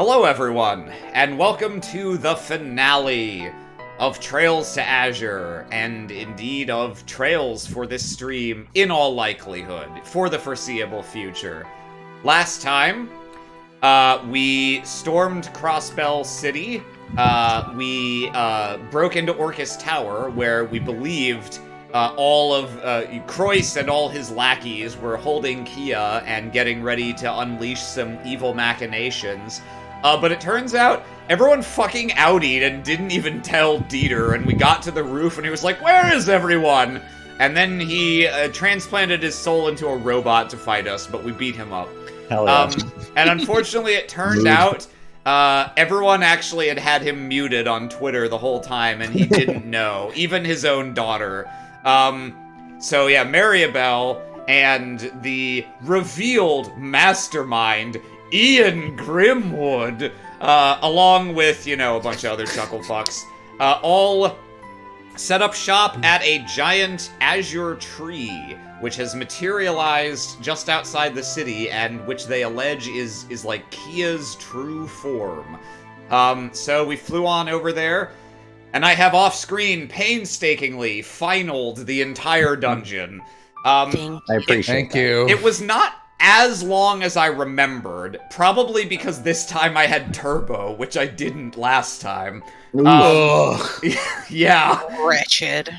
Hello everyone, and welcome to the finale of Trails to Azure, and indeed of Trails for this stream, in all likelihood, for the foreseeable future. Last time, we stormed Crossbell City, we broke into Orcus Tower, where we believed all of Croyce and all his lackeys were holding Kia and getting ready to unleash some evil machinations. But it turns out everyone fucking outed and didn't even tell Dieter, and we got to the roof and he was like, "Where is everyone?" And then he transplanted his soul into a robot to fight us, but we beat him up. Hell yeah. And unfortunately it turned out everyone actually had him muted on Twitter the whole time, and he didn't know, even his own daughter. So yeah, Maribel and the revealed mastermind, Ian Grimwood, along with, a bunch of other chuckle fucks, all set up shop at a giant Azure tree, which has materialized just outside the city, and which they allege is like Kia's true form. So we flew on over there, and I have off-screen painstakingly finaled the entire dungeon. I appreciate Thank you. It was not as long as I remembered, probably because this time I had turbo, which I didn't last time. Yeah. Wretched.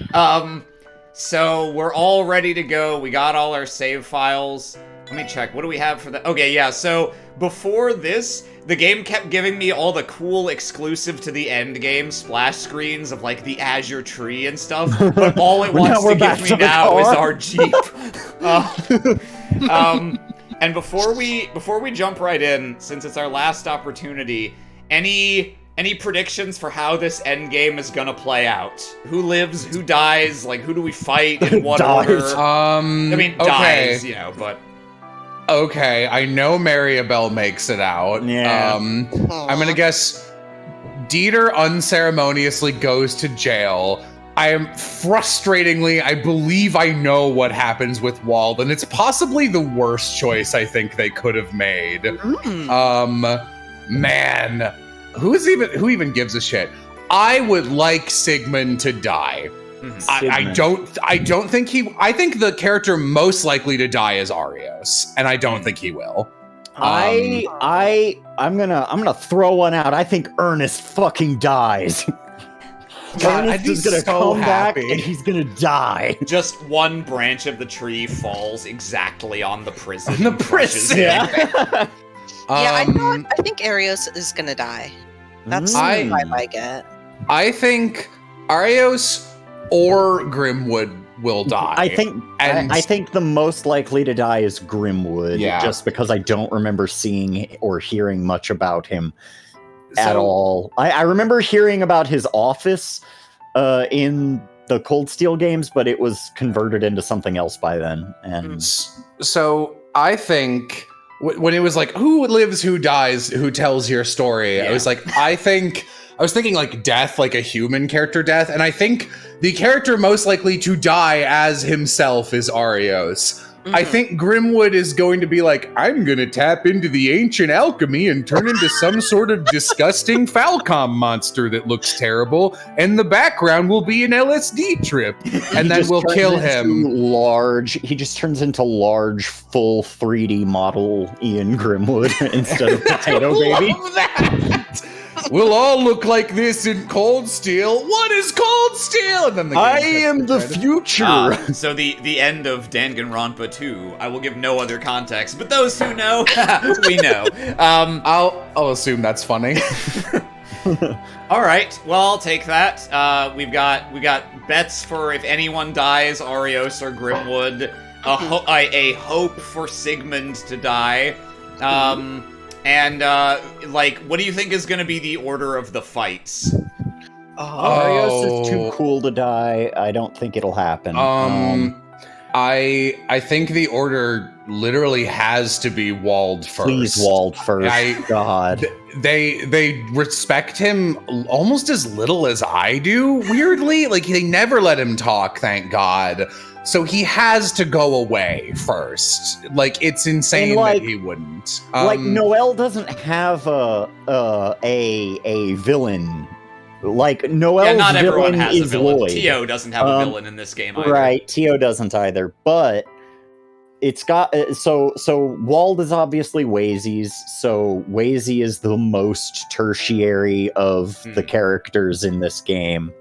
So we're all ready to go. We got all our save files. Let me check. What do we have for that? Okay, yeah, so before this, the game kept giving me all the cool exclusive to the end game splash screens of like the Azure tree and stuff, but all it wants to give me now is our Jeep. And before we jump right in, since it's our last opportunity, any predictions for how this end game is gonna play out? Who lives? Who dies? Like, who do we fight in what order? Dies, but. Okay, I know Maribel makes it out. Yeah. I'm gonna guess Dieter unceremoniously goes to jail. I believe I know what happens with Wald, and it's possibly the worst choice I think they could have made. Man, who even gives a shit? I would like Sigmund to die. I don't think I think the character most likely to die is Arios, and I don't think he will. I'm gonna throw one out. I think Ernest fucking dies. God, Ernest is gonna come back and he's gonna die. Just one branch of the tree falls exactly on the prison. On the prison. Yeah. I think Arios is gonna die. That's the vibe I get. I think Arios or Grimwood will die. I think the most likely to die is Grimwood, just because I don't remember seeing or hearing much about him at all. I remember hearing about his office in the Cold Steel games, but it was converted into something else by then. And so I think when it was like, who lives, who dies, who tells your story, I was like, I was thinking like death, like a human character death, and I think the character most likely to die as himself is Arios. I think Grimwood is going to be like, I'm going to tap into the ancient alchemy and turn into some sort of disgusting Falcom monster that looks terrible, and the background will be an LSD trip, and then we'll kill him. He just turns into large, full 3D model Ian Grimwood instead of Potato Baby. Love that! We'll all look like this in Cold Steel. What is Cold Steel? And then I am the future. So the end of Danganronpa 2. I will give no other context, but those who know, we know. I'll assume that's funny. All right. Well, I'll take that. We got bets for if anyone dies, Arios or Grimwood. A hope for Sigmund to die. And, what do you think is going to be the order of the fights? Arios is too cool to die. I don't think it'll happen. I think the order literally has to be Wald first. Please, Wald first. God. They respect him almost as little as I do, weirdly. Like, they never let him talk, thank God. So he has to go away first. Like, it's insane that he wouldn't. Like, Noel doesn't have a villain. Like, Noel's not everyone has is a villain. Lloyd. Tio doesn't have a villain in this game either. Right, Tio doesn't either. But it's got... So Wald is obviously Wazy's. So Wazy is the most tertiary of the characters in this game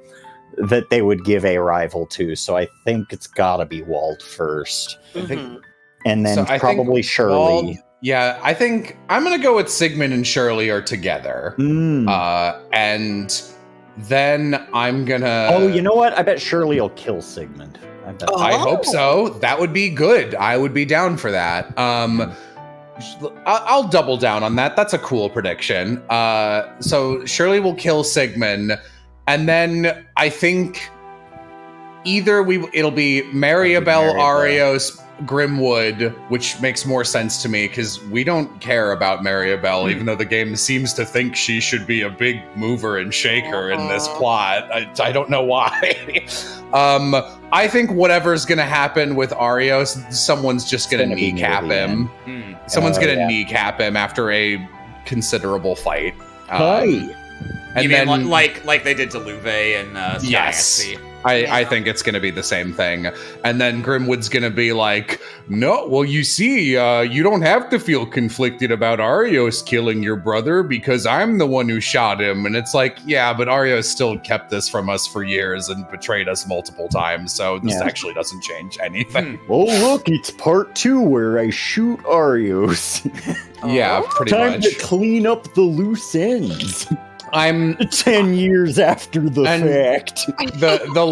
that they would give a rival to. So I think it's gotta be Wald first. And then probably Shirley. Wald, yeah, I think I'm gonna go with Sigmund and Shirley are together. And then I'm gonna... Oh, you know what? I bet Shirley will kill Sigmund. I hope so. That would be good. I would be down for that. I'll double down on that. That's a cool prediction. So Shirley will kill Sigmund, and then I think either it'll be Maribel, Arios, Grimwood, which makes more sense to me because we don't care about Maribel, even though the game seems to think she should be a big mover and shaker in this plot. I don't know why. I think whatever's going to happen with Arios, someo's just going to kneecap him. Someone's going to kneecap him after a considerable fight. And then, like they did to Luve and yes. I think it's going to be the same thing. And then Grimwood's going to be like, no, well, you see, you don't have to feel conflicted about Arios killing your brother because I'm the one who shot him. And it's like, yeah, but Arios still kept this from us for years and betrayed us multiple times. So this actually doesn't change anything. Oh, look, it's part 2 where I shoot Arios. Yeah, pretty much. Time to clean up the loose ends. I'm 10 years after the fact. The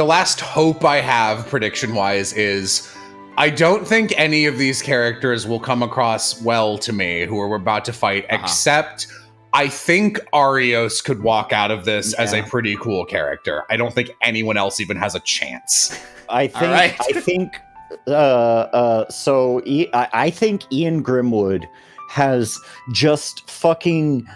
last hope I have prediction-wise is I don't think any of these characters will come across well to me who are about to fight, except I think Arios could walk out of this as a pretty cool character. I don't think anyone else even has a chance. I think Ian Grimwood has just fucking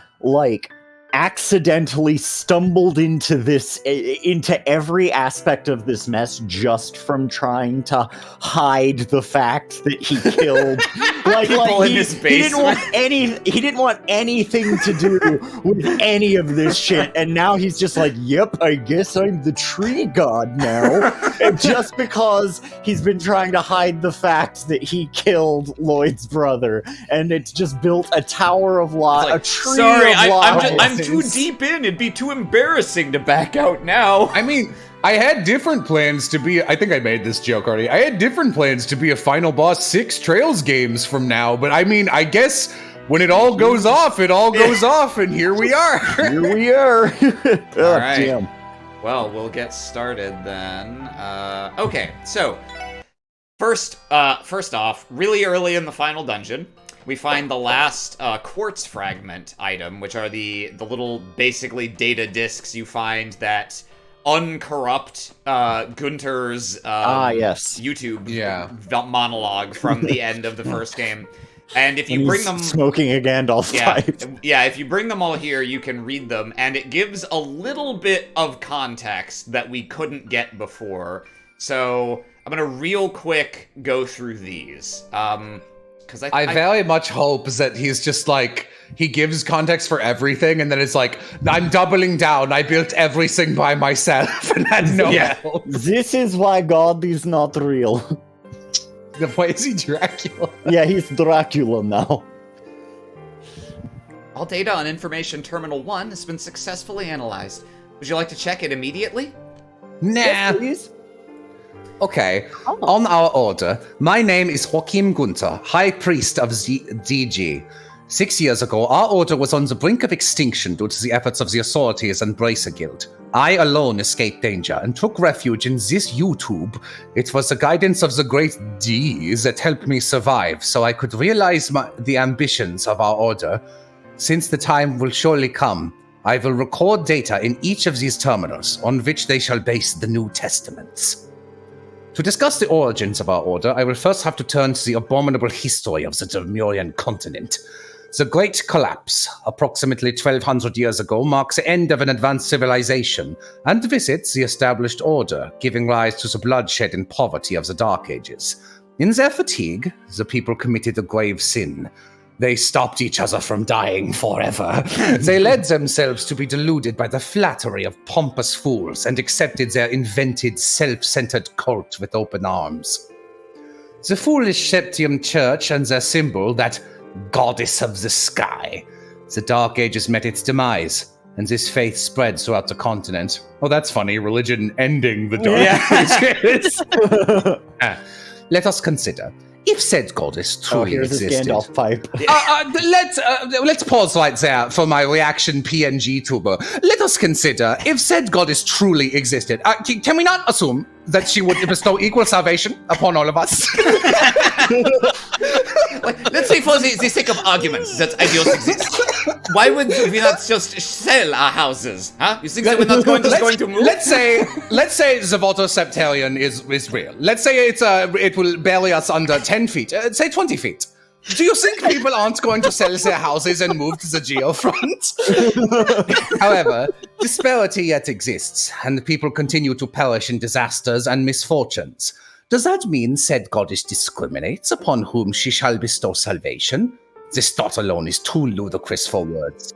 accidentally stumbled into every aspect of this mess just from trying to hide the fact that he killed people in his basement. He didn't want anything to do with any of this shit, and now he's just like, yep, I guess I'm the tree god now. And just because he's been trying to hide the fact that he killed Lloyd's brother, and it's just built a tower of lies, a tree of lies. I'm too deep in. It'd be too embarrassing to back out now. I mean, I had different plans to be... I think I made this joke already. I had different plans to be a Final Boss 6 Trails games from now, but I mean, I guess when it all goes off, it all goes off, and here we are. Here we are. All right. Damn. Well, we'll get started then. Okay, so first off, really early in the final dungeon, we find the last quartz fragment item, which are the little, basically, data discs you find that uncorrupt Gunter's YouTube monologue from the end of the first game. And if you bring them... smoking a Gandalf pipe. Yeah, if you bring them all here, you can read them, and it gives a little bit of context that we couldn't get before. So, I'm gonna real quick go through these. Because I very much hope that he's just like, he gives context for everything, and then it's like, I'm doubling down. I built everything by myself and had no help. This is why God is not real. Why is he Dracula? Yeah, he's Dracula now. All data on Information Terminal 1 has been successfully analyzed. Would you like to check it immediately? Nah. Yes, please. Okay, on our order, my name is Joachim Gunther, High Priest of DG. 6 years ago, our order was on the brink of extinction due to the efforts of the authorities and Bracer Guild. I alone escaped danger and took refuge in this YouTube. It was the guidance of the great D that helped me survive, so I could realize the ambitions of our order. Since the time will surely come, I will record data in each of these terminals, on which they shall base the New Testaments. To discuss the origins of our order, I will first have to turn to the abominable history of the Demurian continent. The Great Collapse, approximately 1200 years ago, marks the end of an advanced civilization and visits the established order, giving rise to the bloodshed and poverty of the Dark Ages. In their fatigue, the people committed a grave sin. They stopped each other from dying forever. They led themselves to be deluded by the flattery of pompous fools and accepted their invented, self-centered cult with open arms. The foolish Septium Church and their symbol, that goddess of the sky. The Dark Ages met its demise, and this faith spread throughout the continent. Oh, that's funny. Religion ending the Dark Ages. Let us consider. If said goddess truly existed... Here's a Gandalf pipe. Let's pause right there for my reaction PNG tuber. Let us consider, if said goddess truly existed, can we not assume that she would bestow equal salvation upon all of us? Let's say for the sake of arguments that ideals exist. Why would we not just sell our houses? Huh? You think that we're not going to move? Let's say the Voto Septarian is real. Let's say it will bury us under 10 feet. Say 20 feet. Do you think people aren't going to sell their houses and move to the geofront? However, disparity yet exists, and people continue to perish in disasters and misfortunes. Does that mean said goddess discriminates upon whom she shall bestow salvation? This thought alone is too ludicrous for words.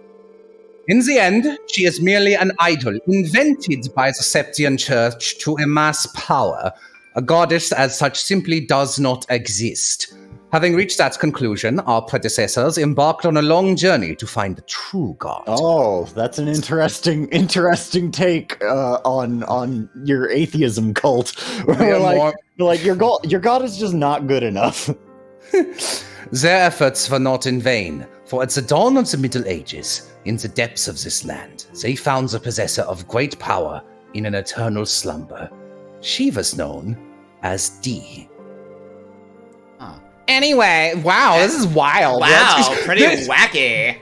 In the end, she is merely an idol invented by the Septian Church to amass power. A goddess as such simply does not exist. Having reached that conclusion, our predecessors embarked on a long journey to find the true God. Oh, that's an interesting take on your atheism cult. Your God is just not good enough. Their efforts were not in vain, for at the dawn of the Middle Ages, in the depths of this land, they found the possessor of great power in an eternal slumber. She was known as Dee. Anyway, wow, this is wild. Wow, pretty wacky.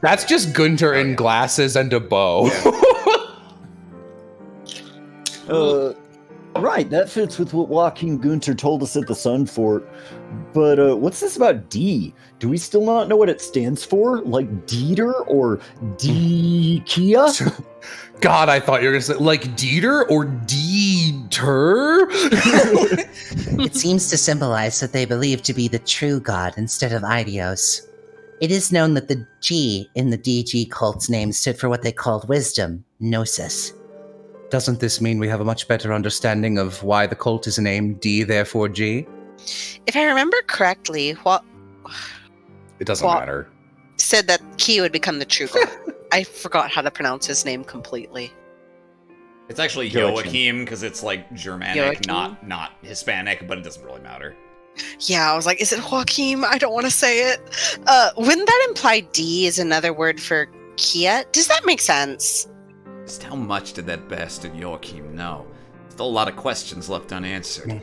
That's just Gunter in glasses and a bow. Right, that fits with what Joachim Gunter told us at the Sun Fort. But what's this about D? Do we still not know what it stands for? Like Dieter or D-Kia? God, I thought you were going to say like Dieter or Dieter? It seems to symbolize that they believe to be the true God instead of Idios. It is known that the G in the DG cult's name stood for what they called wisdom, Gnosis. Doesn't this mean we have a much better understanding of why the cult is named D, therefore G? If I remember correctly, what... It doesn't matter. Said that Ki would become the true God. I forgot how to pronounce his name completely. It's actually Joachim, because it's like Germanic, not Hispanic, but it doesn't really matter. Yeah, I was like, is it Joachim? I don't want to say it. Wouldn't that imply D is another word for Kia? Does that make sense? Just how much did that bastard Joachim know? Still a lot of questions left unanswered.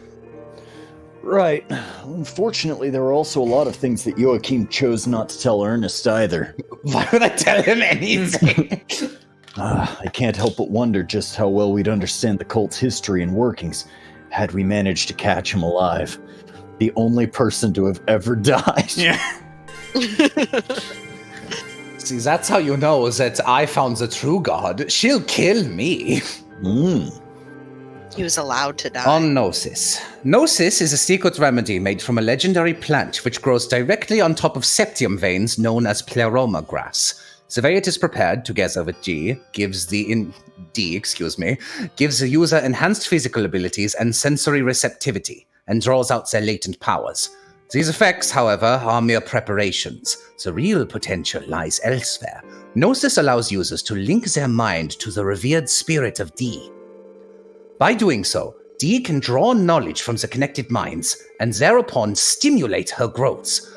Right. Unfortunately, there were also a lot of things that Joachim chose not to tell Ernest either. Why would I tell him anything? I can't help but wonder just how well we'd understand the cult's history and workings had we managed to catch him alive. The only person to have ever died. Yeah. See, that's how you know that I found the true God. She'll kill me. He was allowed to die. On Gnosis. Gnosis is a secret remedy made from a legendary plant which grows directly on top of septium veins known as pleroma grass. The way it is prepared, together with gives the user enhanced physical abilities and sensory receptivity, and draws out their latent powers. These effects, however, are mere preparations. The real potential lies elsewhere. Gnosis allows users to link their mind to the revered spirit of D. By doing so, D can draw knowledge from the connected minds, and thereupon stimulate her growths.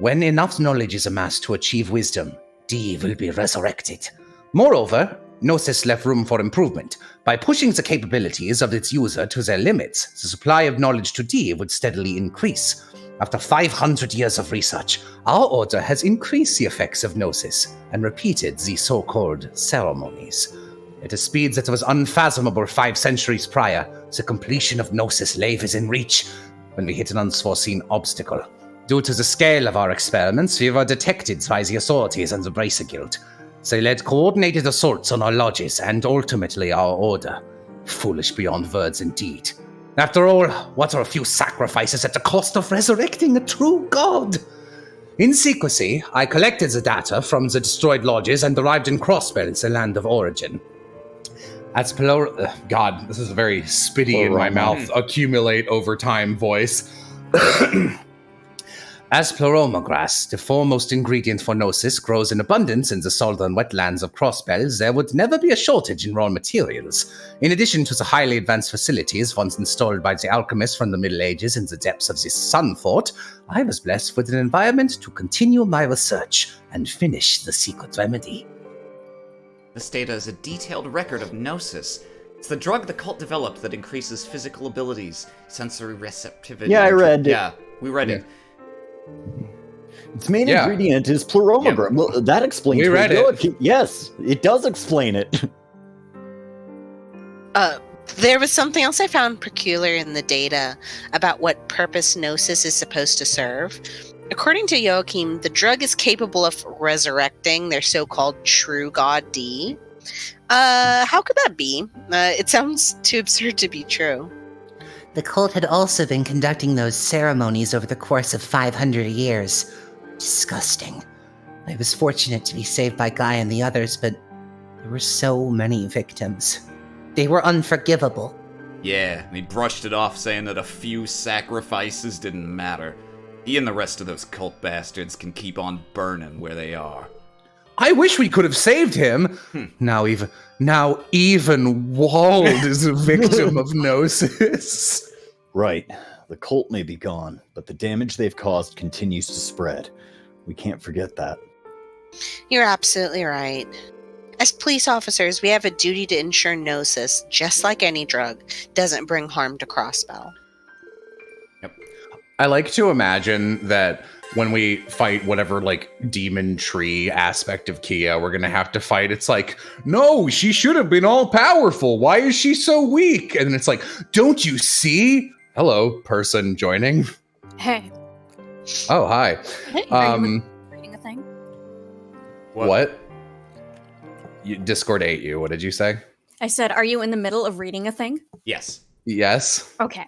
When enough knowledge is amassed to achieve wisdom, D will be resurrected. Moreover, Gnosis left room for improvement. By pushing the capabilities of its user to their limits, the supply of knowledge to D would steadily increase. After 500 years of research, our order has increased the effects of Gnosis and repeated the so-called ceremonies. At a speed that was unfathomable 5 centuries prior, the completion of Gnosis lay within reach when we hit an unforeseen obstacle. Due to the scale of our experiments, we were detected by the authorities and the Bracer Guild. They led coordinated assaults on our lodges and ultimately our order. Foolish beyond words indeed. After all, what are a few sacrifices at the cost of resurrecting a true god? In secrecy, I collected the data from the destroyed lodges and arrived in Crossbell, the land of origin. As God, this is a very spitty in my mouth, accumulate over time voice. As pleuroma grass, the foremost ingredient for Gnosis, grows in abundance in the southern wetlands of Crossbell, there would never be a shortage in raw materials. In addition to the highly advanced facilities once installed by the alchemists from the Middle Ages in the depths of this sun fort, I was blessed with an environment to continue my research and finish the secret remedy. This data is a detailed record of Gnosis. It's the drug the cult developed that increases physical abilities, sensory receptivity. Yeah, I read it. Yeah, we read it. Its main ingredient is pleromogram. Well, that explains. We read it. Yes, it does explain it. There was something else I found peculiar in the data about what purpose Gnosis is supposed to serve. According to Joachim, the drug is capable of resurrecting their so-called true god D. How could that be? It sounds too absurd to be true. The cult had also been conducting those ceremonies over the course of 500 years. Disgusting. I was fortunate to be saved by Guy and the others, but there were so many victims. They were unforgivable. Yeah, and he brushed it off saying that a few sacrifices didn't matter. He and the rest of those cult bastards can keep on burning where they are. I wish we could have saved him. Now even Wald is a victim of Gnosis. Right. The cult may be gone, but the damage they've caused continues to spread. We can't forget that. You're absolutely right. As police officers, we have a duty to ensure Gnosis, just like any drug, doesn't bring harm to Crossbell. Yep. I like to imagine that when we fight whatever, like, demon tree aspect of Kia we're gonna have to fight, it's like, no, she should have been all-powerful. Why is she so weak? And it's like, don't you see? Hello, person joining. Hey. Oh, hi. Hey, reading a thing? What? Discord ate you. What did you say? I said, are you in the middle of reading a thing? Yes. Yes. Okay.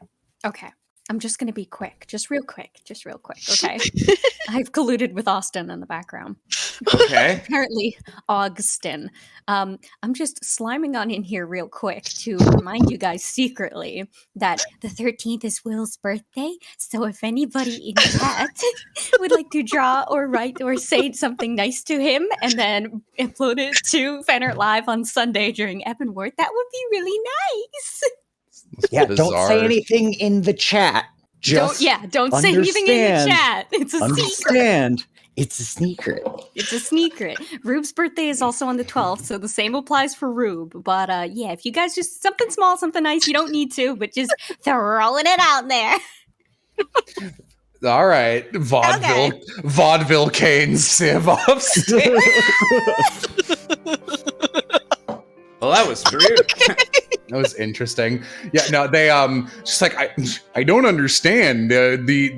I'm just going to be quick. Just real quick. Okay? I've colluded with Austin in the background. Okay. Apparently, Augston. I'm just sliming on in here real quick to remind you guys secretly that the 13th is Will's birthday. So if anybody in chat would like to draw or write or say something nice to him and then upload it to Fanart Live on Sunday during Ebenworth, that would be really nice. Yeah, don't say anything in the chat. Just don't say anything in the chat. It's a secret. It's a secret. It's a secret. Rube's birthday is also on the 12th, so the same applies for Rube. But if you guys just something small, something nice, you don't need to, but just throwing it out there. All right, vaudeville Kane Civ upstairs. Well, that was rude. That was interesting. Yeah, no, they just like I don't understand. The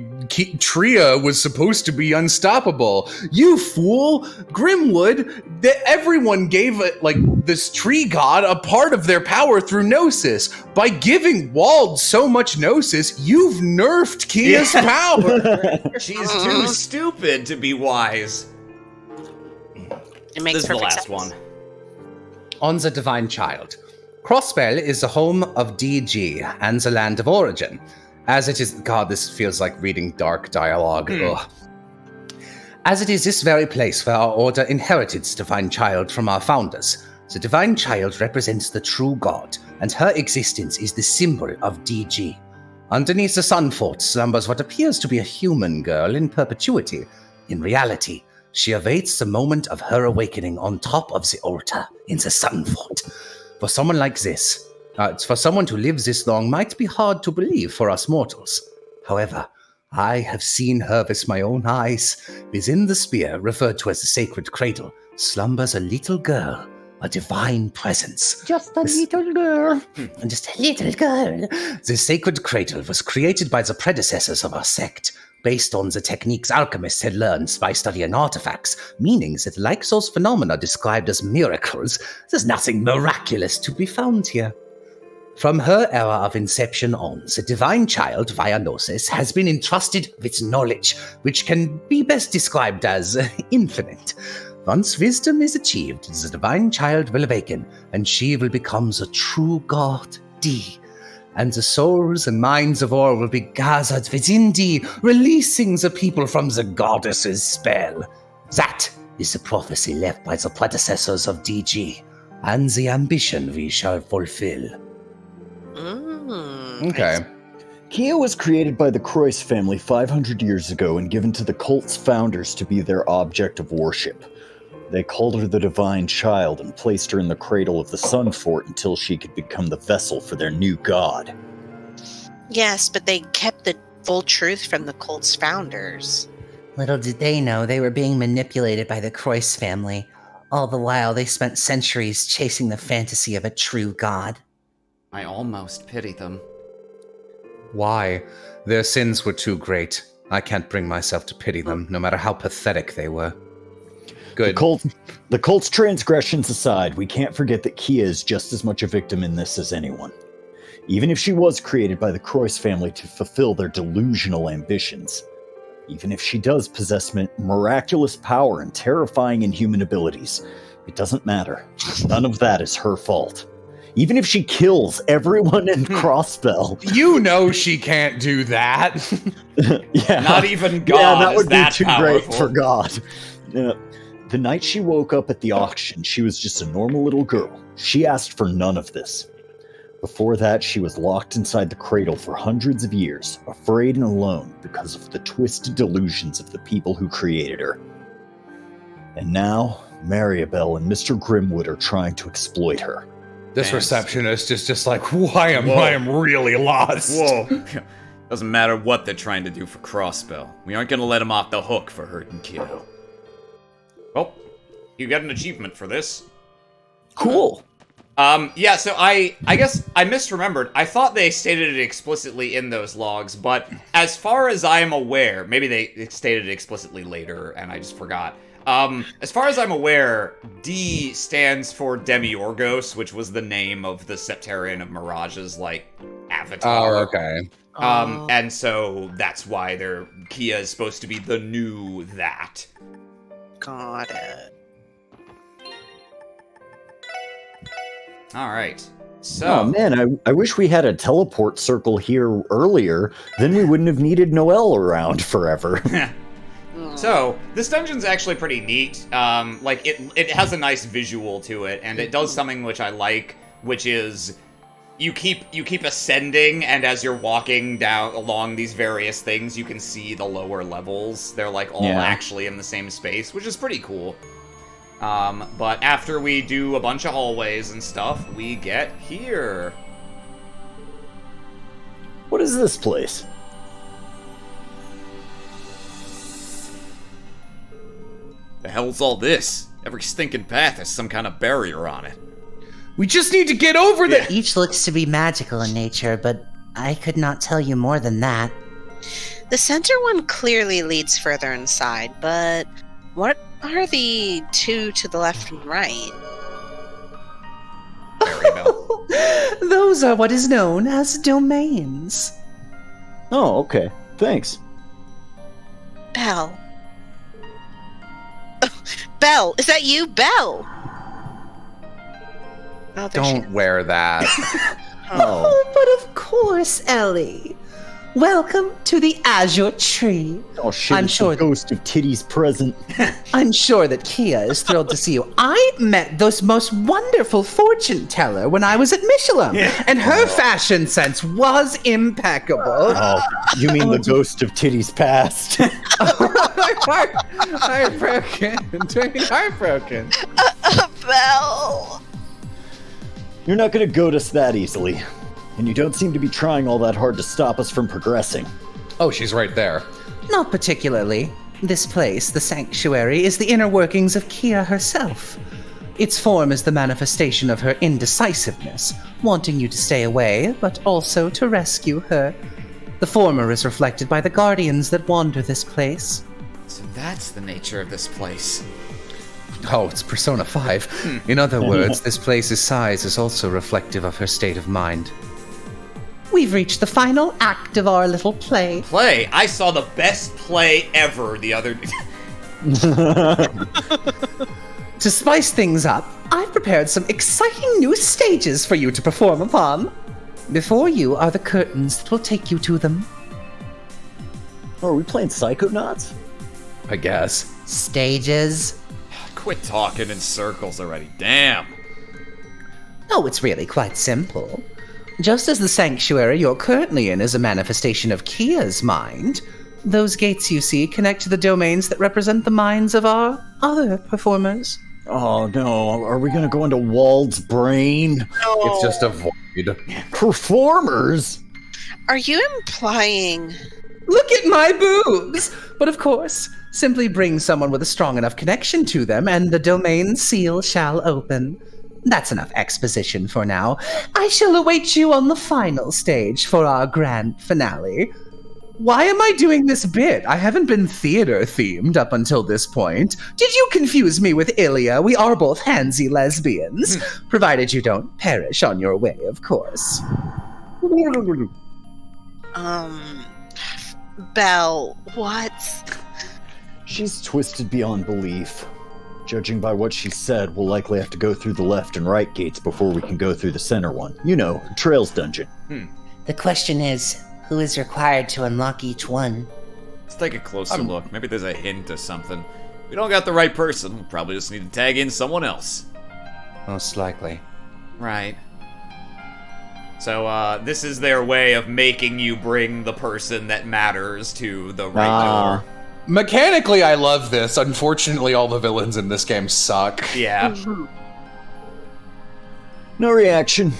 Tria was supposed to be unstoppable. You fool, Grimwood! Everyone gave it like this tree god a part of their power through Gnosis. By giving Wald so much Gnosis, you've nerfed Kia's power. She's too stupid to be wise. It makes This is the perfect last sense. one. On the Divine Child. Crossbell is the home of DG and the land of origin. As it is... God, this feels like reading dark dialogue. Ugh. As it is this very place where our order inherited the Divine Child from our founders. The Divine Child represents the true God, and her existence is the symbol of DG. Underneath the Sun Fort slumbers what appears to be a human girl in perpetuity. In reality, she awaits the moment of her awakening on top of the altar in the Sun Fort. For someone like this, for someone who lives this long, might be hard to believe for us mortals. However, I have seen her with my own eyes. Within the spear, referred to as the sacred cradle, slumbers a little girl, a divine presence. Just a little girl. Just a little girl. The sacred cradle was created by the predecessors of our sect, based on the techniques alchemists had learned by studying artifacts, meaning that like those phenomena described as miracles, there's nothing miraculous to be found here. From her era of inception on, the divine child, via Gnosis, has been entrusted with knowledge, which can be best described as infinite. Once wisdom is achieved, the divine child will awaken, and she will become the true god, D. And the souls and minds of all will be gathered within D, releasing the people from the goddess's spell. That is the prophecy left by the predecessors of DG, and the ambition we shall fulfill. Okay. Kia was created by the Croyce family 500 years ago and given to the cult's founders to be their object of worship. They called her the Divine Child and placed her in the cradle of the Sun Fort until she could become the vessel for their new god. Yes, but they kept the full truth from the cult's founders. Little did they know they were being manipulated by the Croyce family. All the while, they spent centuries chasing the fantasy of a true god. I almost pity them. Why? Their sins were too great. I can't bring myself to pity them, no matter how pathetic they were. Good. The cult's transgressions aside, we can't forget that Kia is just as much a victim in this as anyone. Even if she was created by the Croyce family to fulfill their delusional ambitions, even if she does possess miraculous power and terrifying inhuman abilities, it doesn't matter. None of that is her fault. Even if she kills everyone in Crossbell. You know she can't do that. Yeah. Not even God. Yeah, that would is that be too powerful. great for God. The night she woke up at the auction, she was just a normal little girl. She asked for none of this. Before that, she was locked inside the cradle for hundreds of years, afraid and alone because of the twisted delusions of the people who created her. And now, Mariabelle and Mr. Grimwood are trying to exploit her. This receptionist is just like, I am really lost. Whoa. Doesn't matter what they're trying to do for Crossbell. We aren't going to let them off the hook for hurting Kiddo. Well, you got an achievement for this. Cool. Yeah, so I guess I misremembered. I thought they stated it explicitly in those logs, but as far as I am aware, maybe they stated it explicitly later and I just forgot. As far as I'm aware, D stands for Demiurgos, which was the name of the Septarian of Mirage's, avatar. Oh, okay. And so that's why Kia is supposed to be the new that. Got it. Alright. So, Oh man, I wish we had a teleport circle here earlier. Then we wouldn't have needed Noelle around forever. So, this dungeon's actually pretty neat. It has a nice visual to it, and it does something which I like, which is you keep ascending, and as you're walking down along these various things, you can see the lower levels. They're all actually in the same space, which is pretty cool. But after we do a bunch of hallways and stuff, we get here. What is this place? The hell's all this? Every stinking path has some kind of barrier on it. We just need to get over that. Each looks to be magical in nature, but I could not tell you more than that. The center one clearly leads further inside, but what are the two to the left and right? Those are what is known as domains. Oh, okay. Thanks. Belle. Belle, is that you, Belle? Oh, there she Don't wear that. Oh, but of course, Ellie. Welcome to the Azure Tree. Oh shit, I'm it's sure the ghost of Titty's present. I'm sure that Kia is thrilled to see you. I met this most wonderful fortune teller when I was at Michelin, and her fashion sense was impeccable. Oh, you mean the ghost of Titty's past? Heartbroken. Belle. You're not gonna goad us that easily. And you don't seem to be trying all that hard to stop us from progressing. Oh, she's right there. Not particularly. This place, the sanctuary, is the inner workings of Kia herself. Its form is the manifestation of her indecisiveness, wanting you to stay away, but also to rescue her. The former is reflected by the guardians that wander this place. So that's the nature of this place. Oh, it's Persona 5. In other words, this place's size is also reflective of her state of mind. We've reached the final act of our little play. Play? I saw the best play ever the other day. To spice things up, I've prepared some exciting new stages for you to perform upon. Before you are the curtains that will take you to them. Oh, are we playing Psychonauts? I guess. Stages? Quit talking in circles already. Damn. Oh, it's really quite simple. Just as the sanctuary you're currently in is a manifestation of Kia's mind, those gates you see connect to the domains that represent the minds of our other performers. Oh no, are we gonna go into Wald's brain? No. It's just a void. Performers? Are you implying... Look at my boobs! But of course, simply bring someone with a strong enough connection to them and the domain seal shall open. That's enough exposition for now. I shall await you on the final stage for our grand finale. Why am I doing this bit? I haven't been theater-themed up until this point. Did you confuse me with Ilya? We are both handsy lesbians. Provided you don't perish on your way, of course. Belle, what? She's twisted beyond belief. Judging by what she said, we'll likely have to go through the left and right gates before we can go through the center one. You know, Trails Dungeon. The question is, who is required to unlock each one? Let's take a closer look. Maybe there's a hint of something. If we don't got the right person, we'll probably just need to tag in someone else. Most likely. Right. So, this is their way of making you bring the person that matters to the right door. Mechanically, I love this. Unfortunately, all the villains in this game suck. Yeah. No reaction.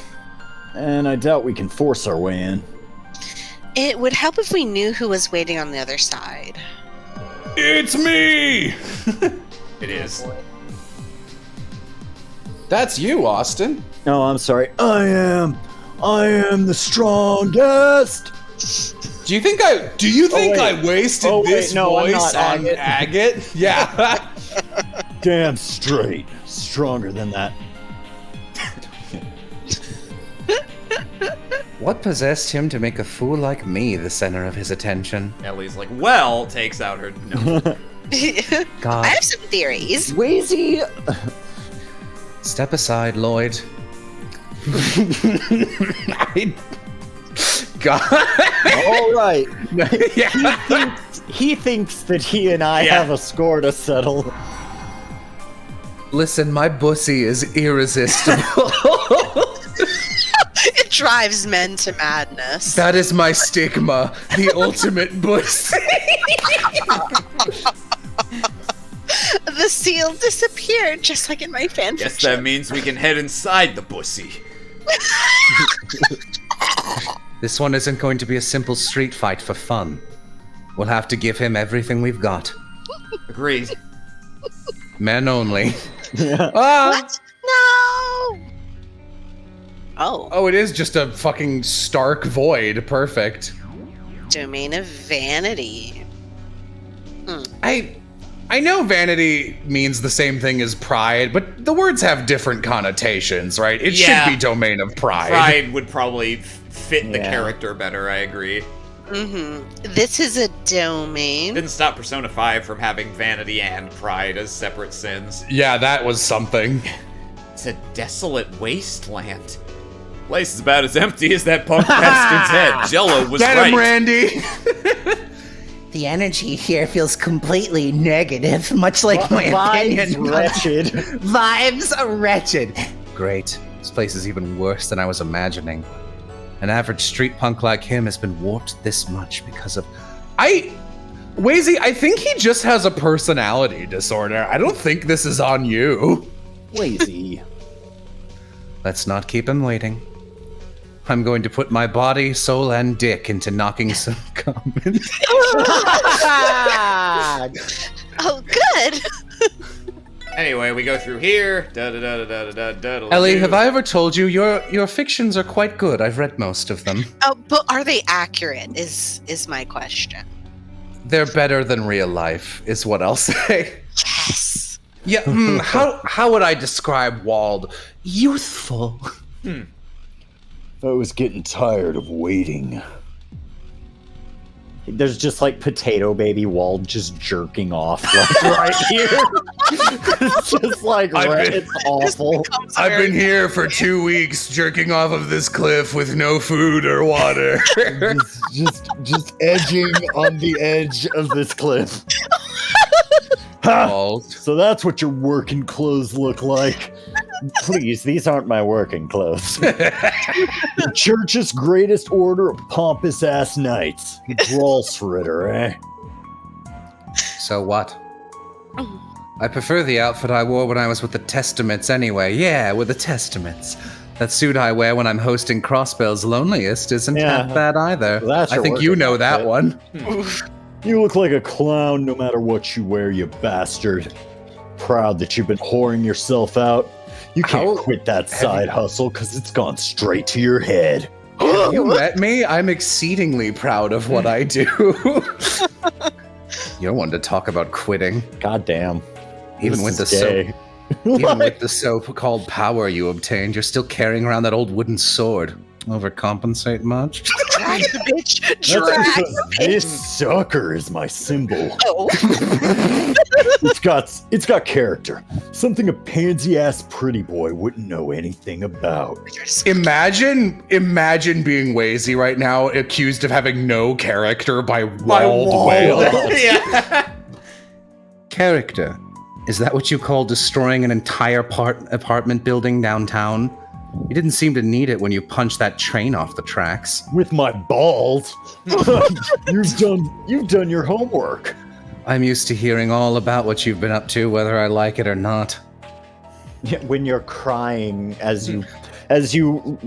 And I doubt we can force our way in. It would help if we knew who was waiting on the other side. It's me! It is. That's you, Austin. No, I'm sorry. I am the strongest! Do you think I wasted this voice I'm on not Agate? Yeah. Damn straight. Stronger than that. What possessed him to make a fool like me the center of his attention? Ellie's like, well, takes out her... No. God. I have some theories. Wheezy! Step aside, Lloyd. God. All right. Yeah. He thinks that he and I have a score to settle. Listen, my bussy is irresistible. It drives men to madness. That is my stigma. The ultimate bussy. The seal disappeared, just like in my fanfiction. Guess that means we can head inside the bussy. This one isn't going to be a simple street fight for fun. We'll have to give him everything we've got. Agreed. Men only. What? No! Oh, it is just a fucking stark void. Perfect. Domain of vanity. I know vanity means the same thing as pride, but the words have different connotations, right? It should be domain of pride. Pride would probably fit the character better, I agree. This is a domain. Didn't stop Persona 5 from having vanity and pride as separate sins. Yeah, that was something. It's a desolate wasteland. Place is about as empty as that punk bastard's head. Jello was Get right. him, Randy! The energy here feels completely negative, much like my opinion. Vibes wretched. Vibes are wretched. Great. This place is even worse than I was imagining. An average street punk like him has been warped this much because of... Wazy, I think he just has a personality disorder. I don't think this is on you. Lazy. Let's not keep him waiting. I'm going to put my body, soul, and dick into knocking some comments. Oh, good. Anyway, we go through here. Ellie, have I ever told you your fictions are quite good? I've read most of them. Oh, but are they accurate? Is my question. They're better than real life, is what I'll say. Yes. Yeah. How would I describe Wald? Youthful. I was getting tired of waiting. There's just like potato baby Wald just jerking off like right here. It's just like it's awful. I've been here for 2 weeks jerking off of this cliff with no food or water. just edging on the edge of this cliff. So that's what your working clothes look like. Please, these aren't my working clothes. The church's greatest order of pompous-ass knights. Gralsritter, eh? So what? I prefer the outfit I wore when I was with the Testaments anyway. Yeah, with the Testaments. That suit I wear when I'm hosting Crossbell's Loneliest isn't half bad either. Well, I think you know that one. You look like a clown no matter what you wear, you bastard. Proud that you've been whoring yourself out. You can't quit that side hustle because it's gone straight to your head. Have you met me? I'm exceedingly proud of what I do. You're one to talk about quitting. Goddamn. Even with the so-called power you obtained, you're still carrying around that old wooden sword. Overcompensate much? Drag the bitch. Drag the bitch. This sucker is my symbol. Oh. It's got character. Something a pansy-ass pretty boy wouldn't know anything about. Imagine being Wazy right now, accused of having no character by Wald Whale. Yeah. Character. Is that what you call destroying an entire apartment building downtown? You didn't seem to need it when you punched that train off the tracks. With my balls? You've done your homework. I'm used to hearing all about what you've been up to, whether I like it or not. Yeah, when you're crying as you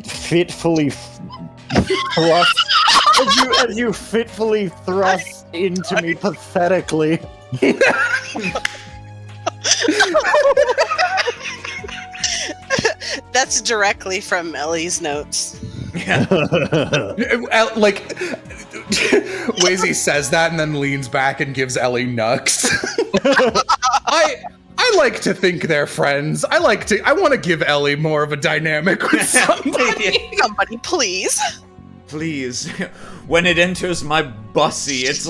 fitfully thrust as you fitfully thrust into me pathetically. That's directly from Ellie's notes. Yeah. Like, Wazy says that and then leans back and gives Ellie nucks. I like to think they're friends. I want to give Ellie more of a dynamic with somebody. Somebody, please. Please. When it enters my bussy, it's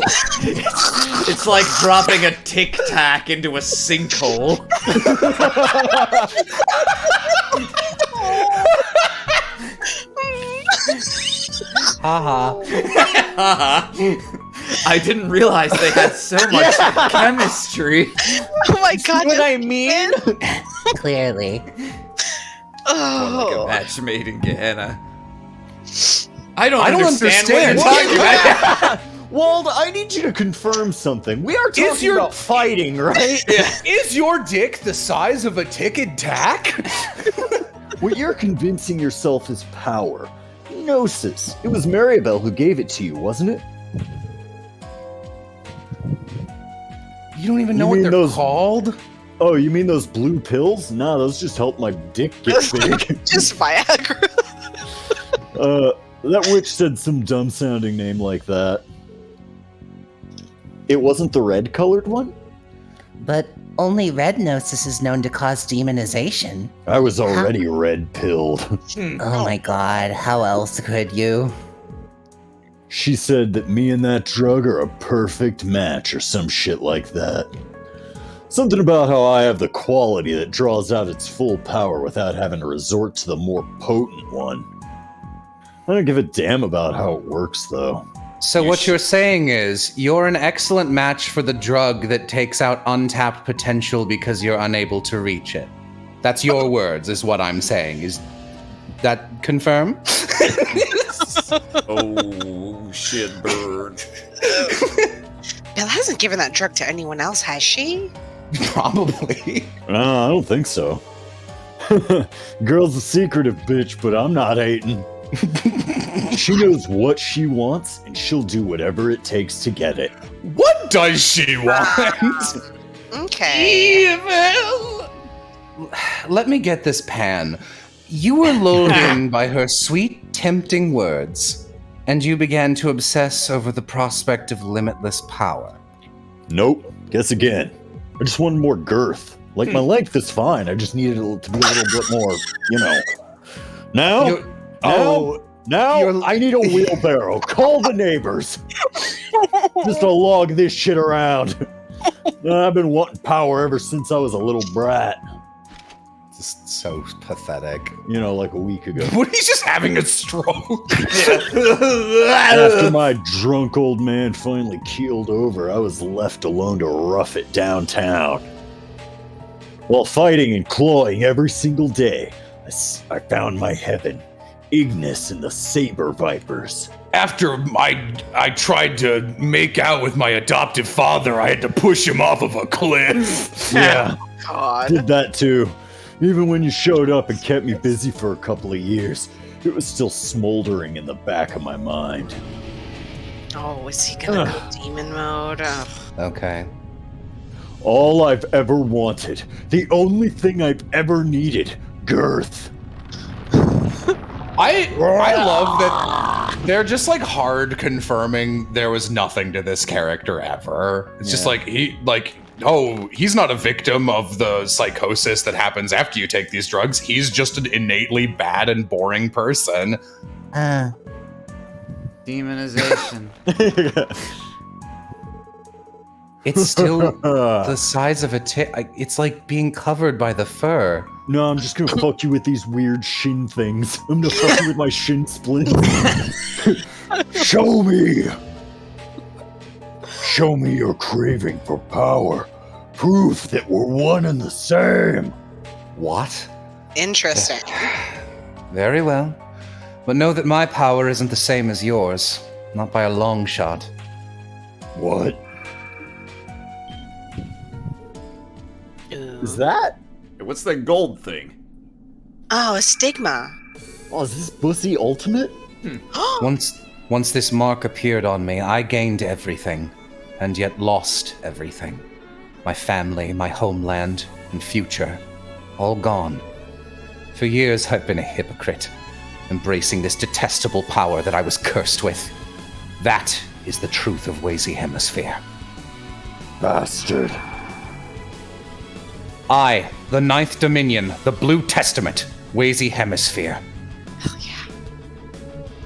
like dropping a Tic Tac into a sinkhole. Haha. I didn't realize they had so much chemistry. Oh my god. What I mean? Clearly. Like a match made in Gehenna. I don't understand what you're What? talking about. Wald, I need you to confirm something. We are talking about fighting, right? Yeah. Is your dick the size of a ticking tack? What you're convincing yourself is power. Gnosis. It was Maribel who gave it to you, wasn't it? You don't even know what they're called? Oh, you mean those blue pills? Nah, those just help my dick get big. Just Viagra. That witch said some dumb-sounding name like that. It wasn't the red-colored one? But only red gnosis is known to cause demonization. I was already red-pilled. Oh my god, how else could you? She said that me and that drug are a perfect match or some shit like that. Something about how I have the quality that draws out its full power without having to resort to the more potent one. I don't give a damn about how it works, though. So what you're saying is, you're an excellent match for the drug that takes out untapped potential because you're unable to reach it. That's your words, is what I'm saying. Is that confirm? Oh, shit, bird. Bill hasn't given that drug to anyone else, has she? Probably. I don't think so. Girl's a secretive bitch, but I'm not hating. She knows what she wants, and she'll do whatever it takes to get it. What does she want? Okay. Evil! let me get this, Pan. You were lulled in by her sweet, tempting words, and you began to obsess over the prospect of limitless power. Nope. Guess again. I just wanted more girth. Like, my length is fine. I just needed it to be a little bit more, Now I need a wheelbarrow. Call the neighbors. Just to log this shit around. I've been wanting power ever since I was a little brat. Just so pathetic. Like a week ago. What, he's just having a stroke? After my drunk old man finally keeled over, I was left alone to rough it downtown. While fighting and clawing every single day, I found my heaven. Ignis and the Saber Vipers. After I tried to make out with my adoptive father, I had to push him off of a cliff. Yeah, God. did that too. Even when you showed up and kept me busy for a couple of years, it was still smoldering in the back of my mind. Oh, is he gonna go demon mode? Ugh. Okay. All I've ever wanted, the only thing I've ever needed, girth. I love that they're just like hard confirming there was nothing to this character ever. It's just like he's not a victim of the psychosis that happens after you take these drugs. He's just an innately bad and boring person. Demonization. It's still the size of a it's like being covered by the fur. No, I'm just gonna fuck you with these weird shin things. I'm gonna fuck you with my shin splints. Show me! Show me your craving for power. Proof that we're one and the same. What? Interesting. Very well. But know that my power isn't the same as yours. Not by a long shot. What? Ooh. Is that? What's that gold thing? Oh, a stigma. Oh, is this Bussy Ultimate? Once this mark appeared on me, I gained everything, and yet lost everything. My family, my homeland, and future, all gone. For years I've been a hypocrite, embracing this detestable power that I was cursed with. That is the truth of Wazy Hemisphere. Bastard. I, the Ninth Dominion, the Blue Testament, Wazy Hemisphere. Hell yeah.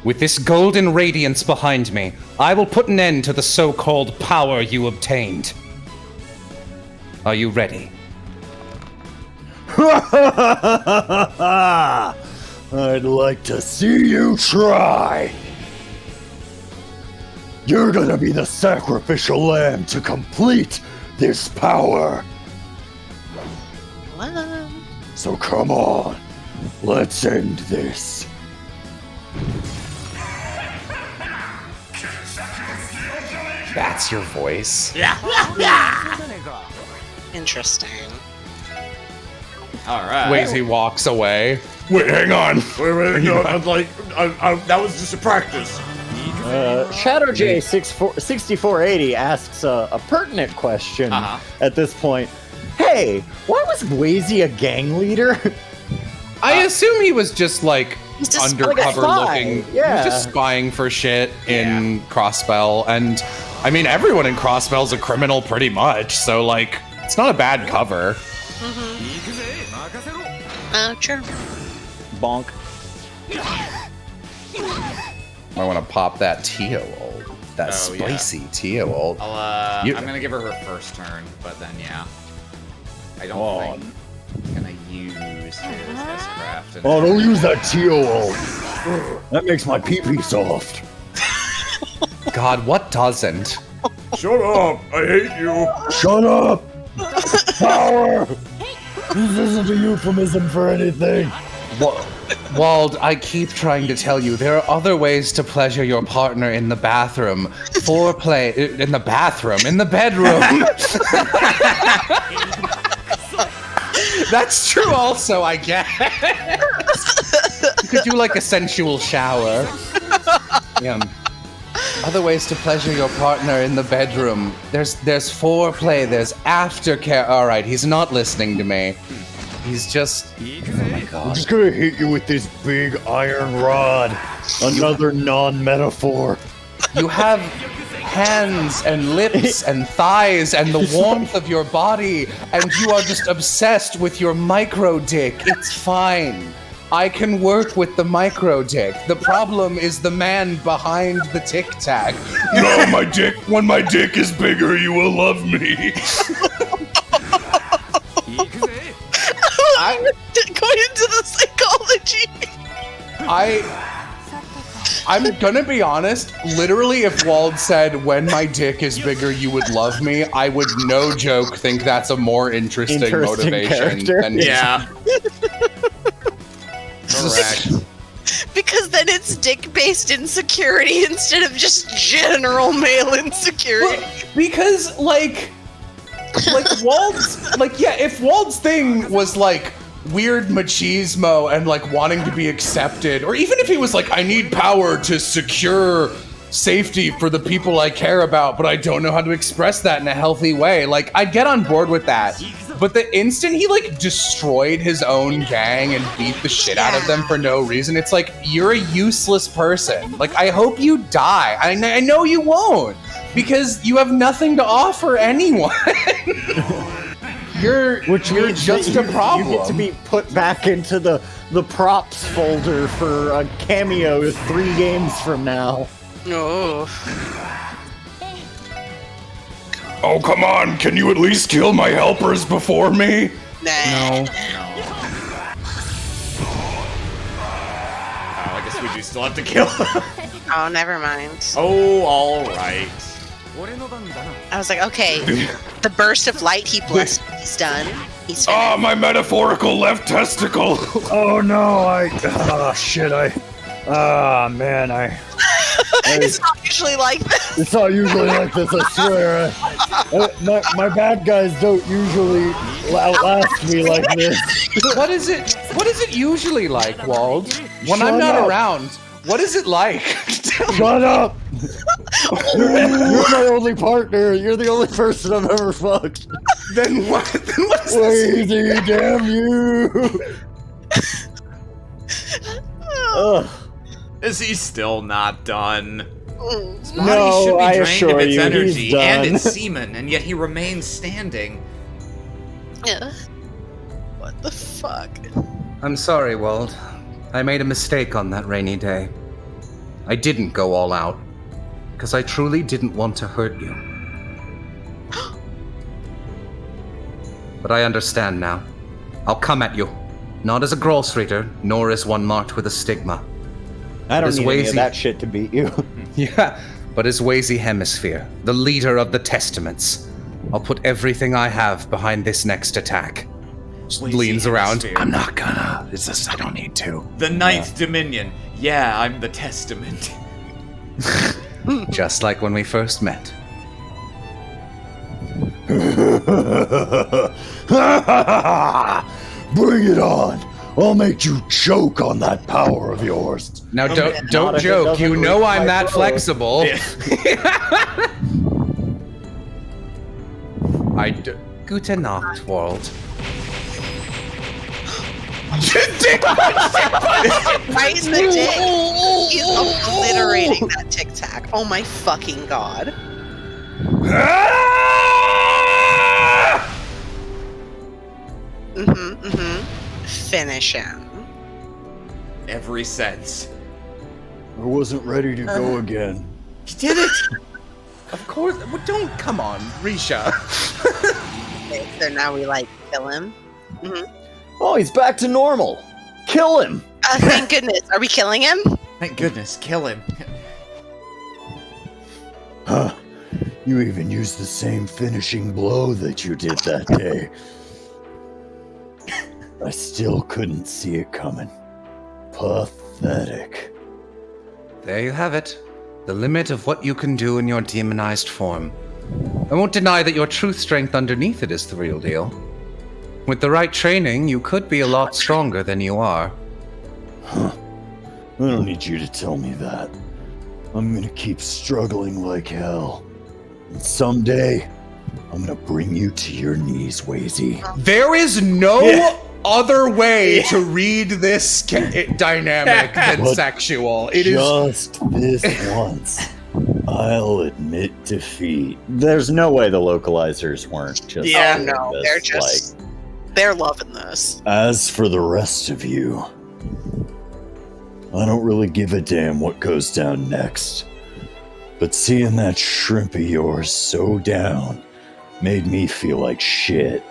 With this golden radiance behind me, I will put an end to the so-called power you obtained. Are you ready? I'd like to see you try. You're gonna be the sacrificial lamb to complete this power. What? So come on, let's end this. That's your voice? Interesting. All right. Wazy walks away. Wait, hang on. Wait, no, that was just a practice. Shadow J 6480 asks a pertinent question at this point. Hey, why was Wazy a gang leader? I assume he was just like He's just undercover like a spy. looking. Yeah. He was just spying for shit in Crossbell. And I mean, everyone in Crossbell's a criminal pretty much. So, like, it's not a bad cover. Sure. Bonk. I want to pop that Teo-old. That spicy Teo-old. I'm gonna give her her first turn, but then I don't think I'm gonna use his S-Craft. Oh, don't use that Teo. That makes my pee-pee soft. God, what doesn't? Shut up! I hate you! Shut up! Power! This isn't a euphemism for anything. Wald, I keep trying to tell you, there are other ways to pleasure your partner in the bathroom. Foreplay in the bathroom, in the bedroom. That's true also, I guess. You could do like a sensual shower. Yeah. Other ways to pleasure your partner in the bedroom. There's foreplay, there's aftercare. All right, he's not listening to me. He's just... Oh my I'm god. just gonna hit you with this big iron rod. Another non-metaphor. You have hands and lips and thighs and the warmth of your body, and you are just obsessed with your micro dick. It's fine. I can work with the micro dick. The problem is the man behind the tic tac. No, my dick. When my dick is bigger, you will love me. I'm going into the psychology. I'm gonna be honest, literally if Wald said, when my dick is bigger, you would love me, I would, no joke, think that's a more interesting motivation character. than Yeah. Correct. Because then it's dick-based insecurity instead of just general male insecurity. Well, because, like Wald's, like, yeah, if Wald's thing was, like, weird machismo and, like, wanting to be accepted, or even if he was like, I need power to secure safety for the people I care about, but I don't know how to express that in a healthy way, like, I'd get on board with that. But the instant he, like, destroyed his own gang and beat the shit out of them for no reason, it's like, you're a useless person. Like, I hope you die. I know you won't, because you have nothing to offer anyone. You're just a problem. You get to be put back into the props folder for a cameo 3 games from now. Oh. Oh, come on. Can you at least kill my helpers before me? Nah. No. I guess we do still have to kill him. Oh, never mind. Oh, alright. I was like, okay, the burst of light he blessed, he's done. He's Ah, finished. my metaphorical left testicle. Oh no, man, It's not usually like this. it's not usually like this, I swear. My bad guys don't usually outlast me like this. What is it usually like, Wald? When I'm Shut not up. around, what is it like? Shut up! You're my only partner. You're the only person I've ever fucked. Then what? Then what is this? Lazy, damn you! Ugh. Is he still not done? His body No, should be I drained assure of its you, energy he's and done. its semen, and yet he remains standing. Yeah. What the fuck? I'm sorry, Wald. I made a mistake on that rainy day. I didn't go all out, because I truly didn't want to hurt you. But I understand now. I'll come at you, not as a Grolsreader, nor as one marked with a stigma. I don't As need any Wazy- of that shit to beat you. Yeah, but as Wazy Hemisphere, the leader of the Testaments, I'll put everything I have behind this next attack. Just Wazy leans around. Hemisphere. I'm not gonna. It's just, I don't need to. The Ninth Dominion. Yeah, I'm the Testament. Just like when we first met. Bring it on! I'll make you choke on that power of yours. Now Not don't if it joke. doesn't You know I'm require that both. flexible. Yeah. Gute Nacht, Wald. Right in the dick. He's obliterating that tic tac. Oh my fucking god. Finish him. Every sense. I wasn't ready to go again. He did it! Of course. Well, don't come on, Risha. Okay, so now we like kill him. Oh, he's back to normal. Kill him. Thank goodness. Are we killing him? Thank goodness, kill him. Huh. You even used the same finishing blow that you did that day. I still couldn't see it coming. Pathetic. There you have it. The limit of what you can do in your demonized form. I won't deny that your truth strength underneath it is the real deal. With the right training, you could be a lot stronger than you are. Huh. I don't need you to tell me that. I'm gonna keep struggling like hell. And someday, I'm gonna bring you to your knees, Wazy. There is no other way to read this dynamic than sexual. It is just this once. I'll admit defeat. There's no way the localizers weren't just. Yeah, no, they're just they're loving this. As for the rest of you, I don't really give a damn what goes down next. But seeing that shrimp of yours so down made me feel like shit.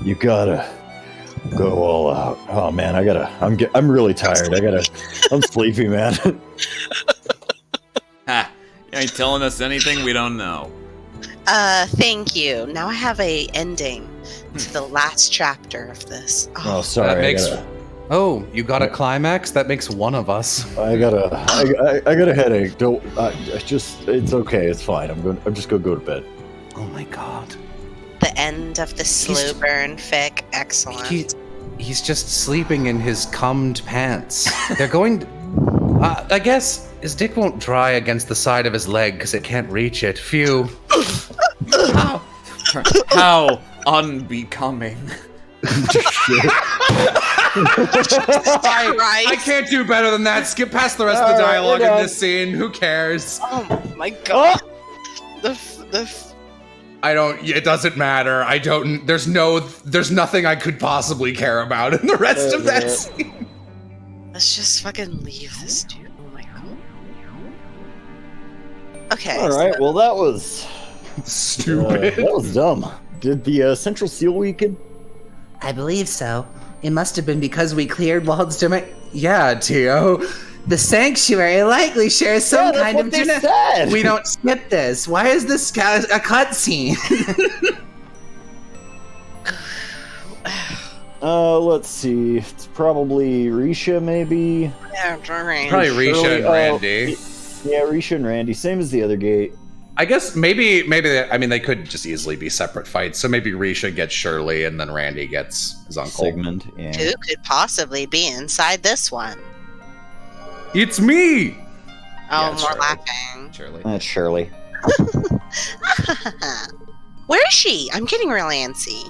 You gotta go all out. Oh man, I'm really tired. I'm sleepy, man. Ha! You ain't telling us anything we don't know. Thank you. Now I have a ending to the last chapter of this. Oh, sorry. Oh, you got a climax? That makes one of us. I got a headache. Don't. It's okay. It's fine. I'm just gonna go to bed. Oh my god. The end of the slow burn fic. Excellent. He's just sleeping in his cummed pants. They're going. I guess his dick won't dry against the side of his leg because it can't reach it. Phew. How unbecoming. I can't do better than that. Skip past the rest of the dialogue in this scene. Who cares? Oh my god. I don't. It doesn't matter. I don't. There's nothing I could possibly care about in the rest of that scene. Let's just fucking leave this dude. Oh my god. Okay. All right. Well, that was stupid. That was dumb. Did the Central Seal weaken? I believe so. It must have been because we cleared Wald's domain. Yeah, Tio. The sanctuary likely shares some kind of said. We don't skip this. Why is this a cutscene? Let's see. It's probably Risha, maybe. Yeah, probably Risha and Randy. Yeah, Risha and Randy. Same as the other gate. I guess maybe they could just easily be separate fights. So maybe Risha gets Shirley and then Randy gets his uncle. Sigmund. Yeah. Who could possibly be inside this one? It's me. Oh, more laughing. Shirley. That's Shirley. Where is she? I'm getting real antsy.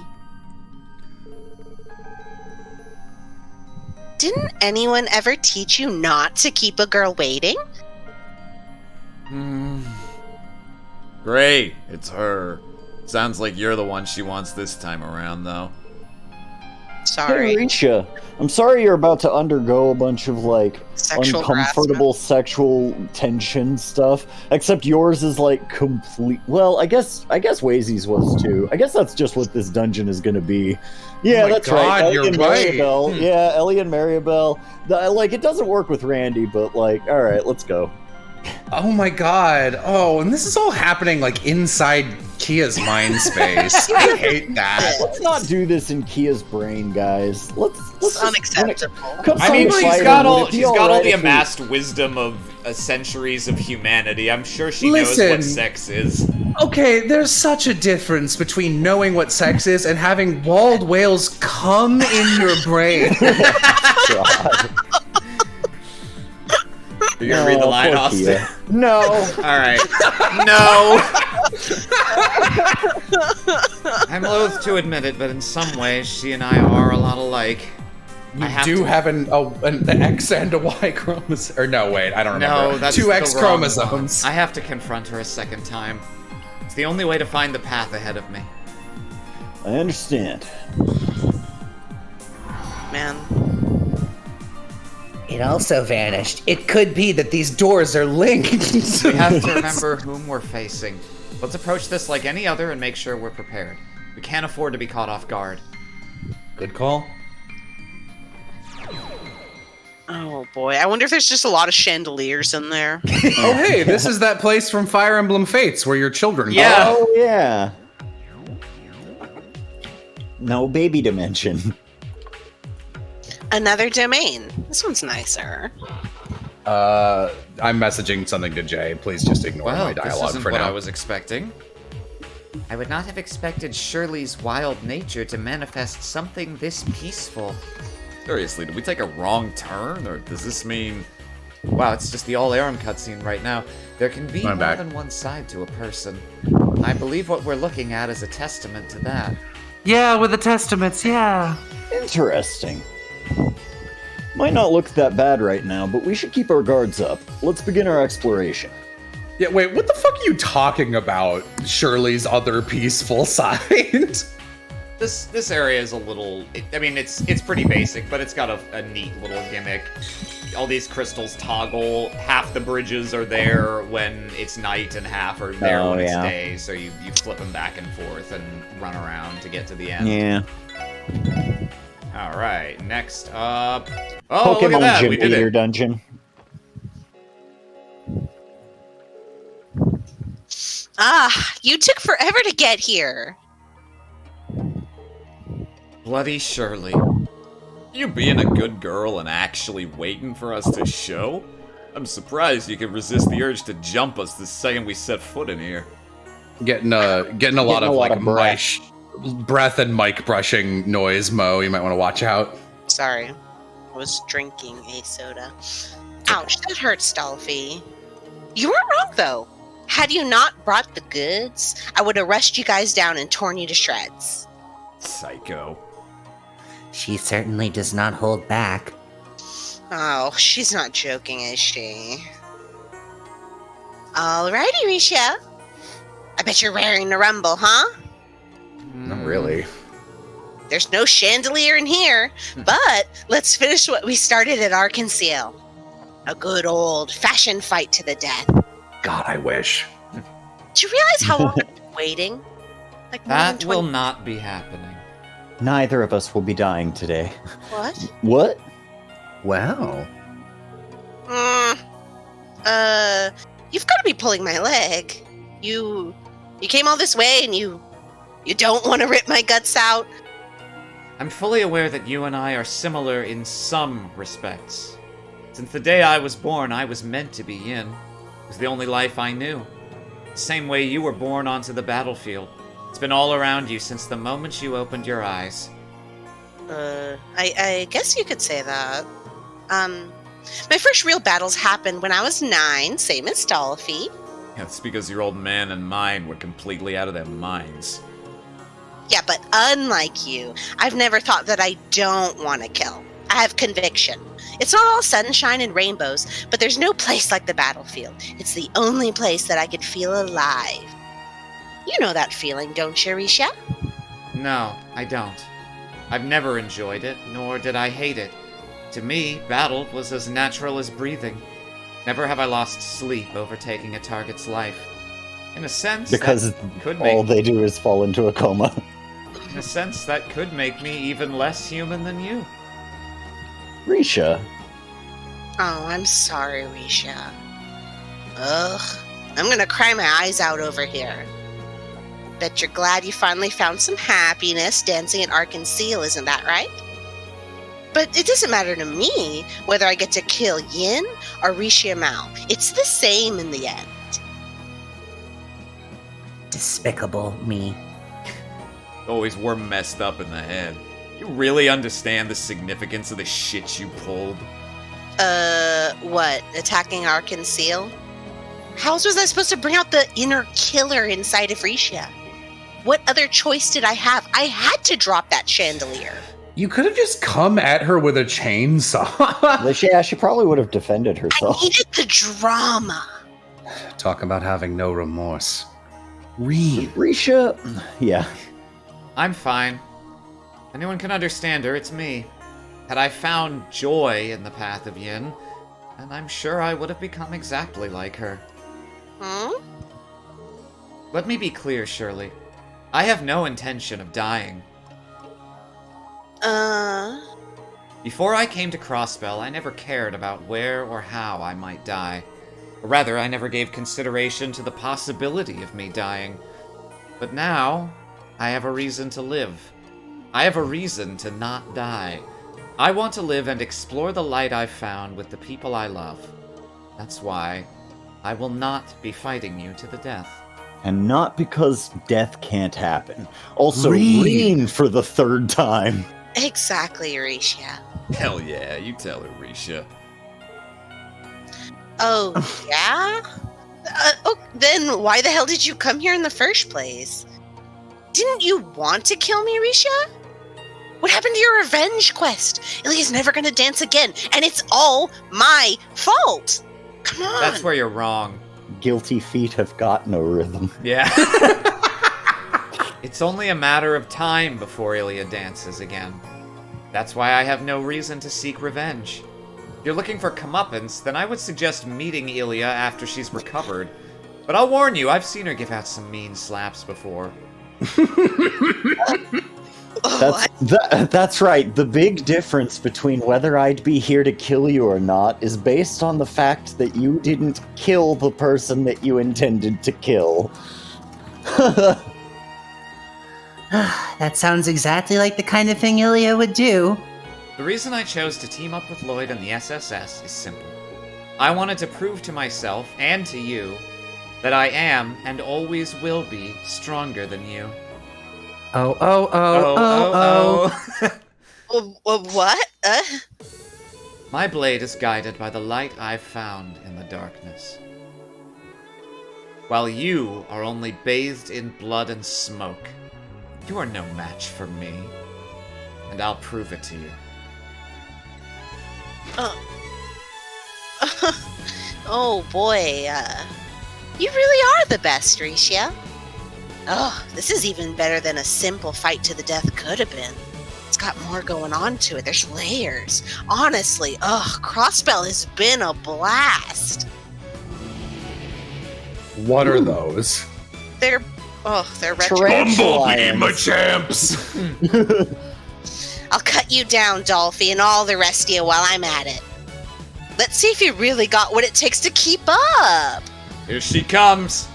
Didn't anyone ever teach you not to keep a girl waiting? Great, it's her. Sounds like you're the one she wants this time around, though. Sorry. Hey, Risha, I'm sorry you're about to undergo a bunch of, sexual uncomfortable sexual tension stuff. Except yours is, complete... Well, I guess Wazy's was, too. I guess that's just what this dungeon is gonna be. Yeah, that's right. Ellie and Maribel. Yeah, Ellie and Maribel. It doesn't work with Randy, but, alright, let's go. Oh my god. Oh, and this is all happening inside Kia's mind space. I hate that. Let's not do this in Kia's brain, guys. It's unacceptable. I mean, she's got all the amassed wisdom of centuries of humanity. I'm sure she knows what sex is. Okay, there's such a difference between knowing what sex is and having walled whales come in your brain. God. You're gonna read the line, Austin? No. Alright. No! I'm loath to admit it, but in some ways, she and I are a lot alike. You have an X and a Y chromosome. Or no, wait, I don't remember. No, that's 2 X chromosomes. I have to confront her a second time. It's the only way to find the path ahead of me. I understand. Man. It also vanished. It could be that these doors are linked. We have to remember whom we're facing. Let's approach this like any other and make sure we're prepared. We can't afford to be caught off guard. Good call. Oh boy, I wonder if there's just a lot of chandeliers in there. Oh hey, this is that place from Fire Emblem Fates where your children go. Yeah. Oh yeah. No baby dimension. Another domain. This one's nicer. I'm messaging something to Jay. Please just ignore my dialogue this isn't for what now. I was expecting. I would not have expected Shirley's wild nature to manifest something this peaceful. Seriously, did we take a wrong turn, or does this mean... Wow, it's just the all-Aram cutscene right now. There can be more than one side to a person. I believe what we're looking at is a testament to that. Yeah, with the testaments, yeah. Interesting. Might not look that bad right now, but we should keep our guards up. Let's begin our exploration. Yeah, wait, what the fuck are you talking about? Shirley's other peaceful side? This area is a little... it's pretty basic, but it's got a neat little gimmick. All these crystals toggle. Half the bridges are there when it's night, and half are there when it's day. So you flip them back and forth and run around to get to the end. Yeah. All right, next up... Oh, Pokemon look at that, Gym we did Leader it. Dungeon. Ah, you took forever to get here. Bloody Shirley. You being a good girl and actually waiting for us to show? I'm surprised you could resist the urge to jump us the second we set foot in here. Getting a lot of breath and mic brushing noise, Mo. You might want to watch out. Sorry. I was drinking a soda. Ouch, that hurts, Dolphy. You weren't wrong, though. Had you not brought the goods, I would have rushed you guys down and torn you to shreds. Psycho. She certainly does not hold back. Oh, she's not joking, is she? Alrighty, Risha. I bet you're raring to rumble, huh? Not really. There's no chandelier in here, but let's finish what we started at Arkansas. A good old-fashioned fight to the death. God, I wish. Do you realize how long I've been waiting? Like more than That 20 will not be happening. Neither of us will be dying today. What? What? Wow. You've got to be pulling my leg. You came all this way and you don't want to rip my guts out? I'm fully aware that you and I are similar in some respects. Since the day I was born, I was meant to be Yin. It was the only life I knew. The same way you were born onto the battlefield. It's been all around you since the moment you opened your eyes. I guess you could say that. My first real battles happened when I was 9, same as Dolphy. That's because your old man and mine were completely out of their minds. Yeah, but unlike you, I've never thought that I don't want to kill. I have conviction. It's not all sunshine and rainbows, but there's no place like the battlefield. It's the only place that I could feel alive. You know that feeling, don't you, Risha? No, I don't. I've never enjoyed it, nor did I hate it. To me, battle was as natural as breathing. Never have I lost sleep over taking a target's life. In a sense, Because that could all make, they do is fall into a coma. in a sense, that could make me even less human than you. Risha. Oh, I'm sorry, Risha. Ugh, I'm gonna cry my eyes out over here. Bet you're glad you finally found some happiness dancing at Arkansas, isn't that right? But it doesn't matter to me whether I get to kill Yin or Risha Mao. It's the same in the end. Despicable me. Always were messed up in the head. You really understand the significance of the shit you pulled? What? Attacking Arkansas? How was I supposed to bring out the inner killer inside of Risha? What other choice did I have? I had to drop that chandelier. You could have just come at her with a chainsaw. Yeah, she probably would have defended herself. I needed the drama. Talk about having no remorse. Read. Risha, yeah. I'm fine. Anyone can understand her, it's me. Had I found joy in the path of Yin, then I'm sure I would have become exactly like her. Hmm? Let me be clear, Shirley. I have no intention of dying. Before I came to Crossbell, I never cared about where or how I might die. Or rather, I never gave consideration to the possibility of me dying. But now, I have a reason to live. I have a reason to not die. I want to live and explore the light I've found with the people I love. That's why I will not be fighting you to the death. And not because death can't happen. Also, Read. Reen for the 3rd time. Exactly, Risha. Hell yeah, you tell her, Risha. Oh, yeah? Then why the hell did you come here in the first place? Didn't you want to kill me, Risha? What happened to your revenge quest? Ilya's never gonna dance again, and it's all my fault. Come on. That's where you're wrong. Guilty feet have got no rhythm. Yeah. It's only a matter of time before Ilya dances again. That's why I have no reason to seek revenge. If you're looking for comeuppance, then I would suggest meeting Ilya after she's recovered. But I'll warn you, I've seen her give out some mean slaps before. That's right. The big difference between whether I'd be here to kill you or not is based on the fact that you didn't kill the person that you intended to kill. That sounds exactly like the kind of thing Ilya would do. The reason I chose to team up with Lloyd and the SSS is simple. I wanted to prove to myself, and to you, that I am, and always will be, stronger than you. Oh. What? My blade is guided by the light I've found in the darkness. While you are only bathed in blood and smoke, you are no match for me. And I'll prove it to you. Oh boy, you really are the best, Risha. Oh, this is even better than a simple fight to the death could have been. It's got more going on to it. There's layers. Honestly, Crossbell has been a blast. What are those? They're retro. Bumblebee, my champs! I'll cut you down, Dolphy, and all the rest of you while I'm at it. Let's see if you really got what it takes to keep up. Here she comes!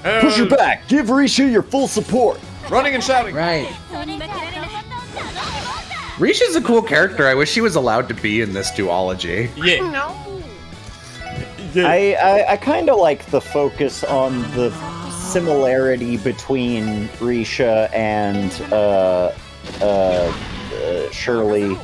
Push her back! Give Risha your full support! Running and shouting! Right. Risha's a cool character. I wish she was allowed to be in this duology. Yeah. No. I kind of like the focus on the similarity between Risha and Shirley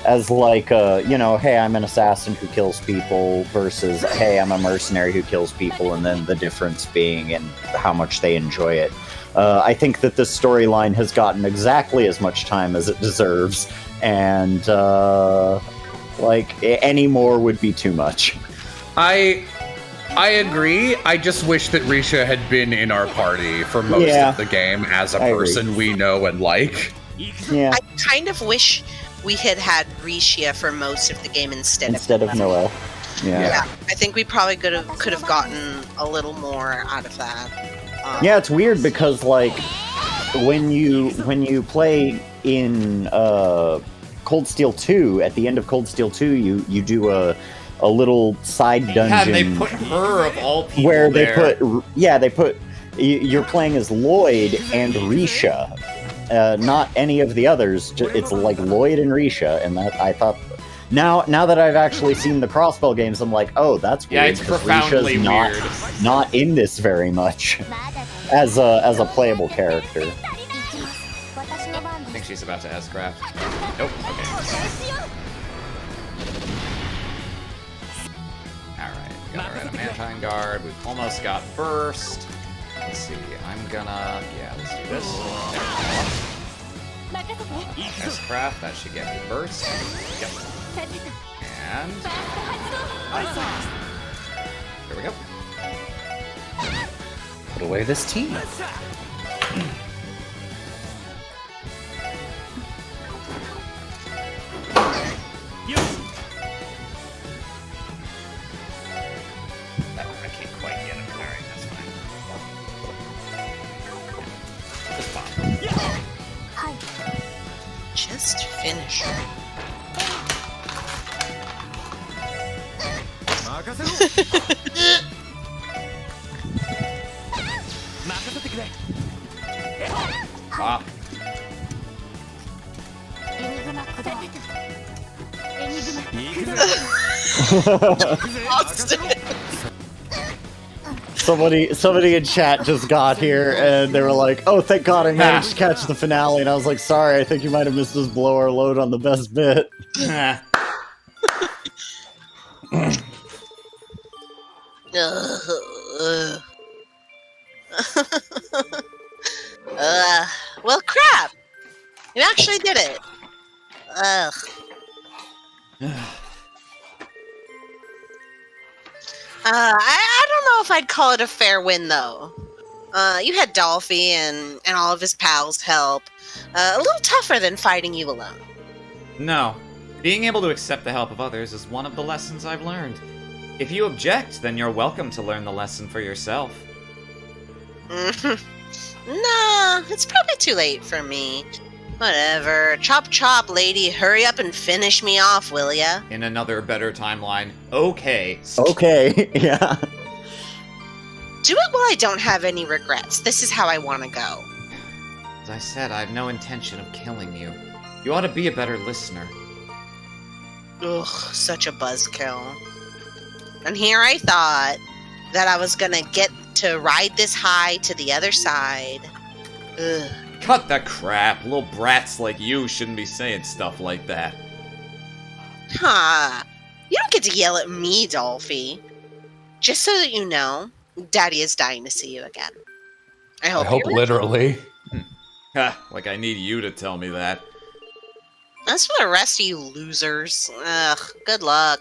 as like hey, I'm an assassin who kills people versus hey, I'm a mercenary who kills people, and then the difference being in how much they enjoy it. I think that this storyline has gotten exactly as much time as it deserves, and any more would be too much. I agree. I just wish that Risha had been in our party for most of the game as a person we know and like. Yeah. I kind of wish we had Risha for most of the game instead of Noelle. Yeah. I think we probably could have gotten a little more out of that. Yeah, it's weird because when you play in Cold Steel 2, at the end of Cold Steel 2, you do a little side dungeon. Yeah, they put her of all people where there. You're playing as Lloyd and Risha, not any of the others. It's like Lloyd and Risha, and that I thought. Now that I've actually seen the Crossbell games, I'm like, oh, that's weird. Yeah, it's profoundly weird. Not in this very much as a playable character. I think she's about to S-craft. Nope. Okay. Alright, we got our adamantine guard. We've almost got burst. Let's see. Let's do this. S-craft, that should get me burst. Yep. And here we go. Put away this team. I can't quite get him. Alright, that's fine. Just pop. Just finish her. Pop. Somebody in chat just got here and they were like, oh, thank God I managed to catch the finale, and I was like, sorry, I think you might have missed us blow our load on the best bit. Well, crap. You actually did it. Ugh. I don't know if I'd call it a fair win, though. You had Dolphy and all of his pals help. A little tougher than fighting you alone. No. Being able to accept the help of others is one of the lessons I've learned. If you object, then you're welcome to learn the lesson for yourself. Nah, it's probably too late for me. Whatever. Chop chop, lady. Hurry up and finish me off, will ya? In another better timeline. Okay. Okay, yeah. Do it while I don't have any regrets. This is how I want to go. As I said, I have no intention of killing you. You ought to be a better listener. Ugh, such a buzzkill. And here I thought that I was gonna get to ride this high to the other side. Ugh. Cut the crap. Little brats like you shouldn't be saying stuff like that. Huh. You don't get to yell at me, Dolphy. Just so that you know, Daddy is dying to see you again. I hope literally. Ha, like I need you to tell me that. As for the rest of you losers, ugh, good luck.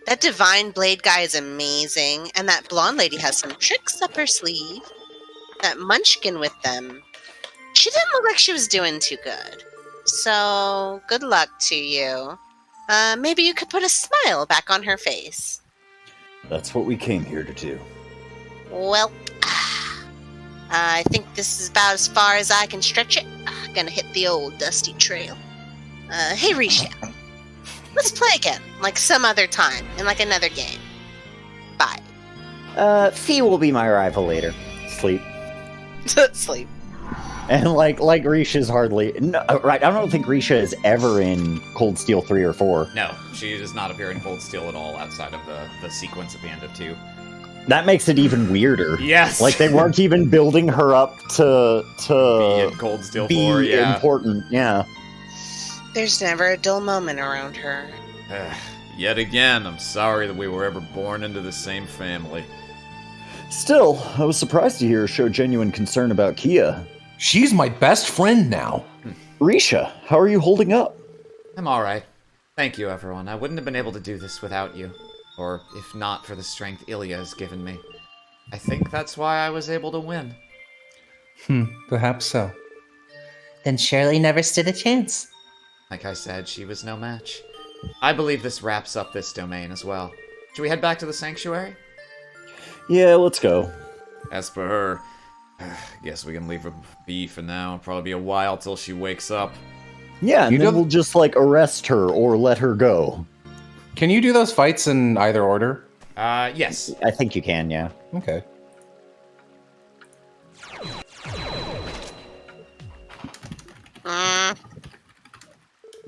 That divine blade guy is amazing, and that blonde lady has some tricks up her sleeve. That munchkin with them, she didn't look like she was doing too good. So, good luck to you. Maybe you could put a smile back on her face. That's what we came here to do. Well, I think this is about as far as I can stretch it. Gonna hit the old dusty trail. Hey Risha, let's play again, like some other time, in like another game. Bye. Fee will be my rival later. Sleep. Sleep. And like Risha's hardly... No, right, I don't think Risha is ever in Cold Steel 3 or 4. No, she does not appear in Cold Steel at all outside of the sequence at the end of 2. That makes it even weirder. Yes! Like, they weren't even building her up to be in Cold Steel 4, yeah. important, yeah. There's never a dull moment around her. Yet again, I'm sorry that we were ever born into the same family. Still, I was surprised to hear her show genuine concern about Kia. She's my best friend now. Risha, how are you holding up? I'm alright. Thank you, everyone. I wouldn't have been able to do this without you. Or if not for the strength Ilya has given me. I think that's why I was able to win. Perhaps so. Then Shirley never stood a chance. Like I said, she was no match. I believe this wraps up this domain as well. Should we head back to the sanctuary? Yeah, let's go. As for her, guess we can leave her be for now. It'll probably be a while till she wakes up. Yeah, and then we'll just, like, arrest her or let her go. Can you do those fights in either order? Yes. I think you can, yeah. Okay.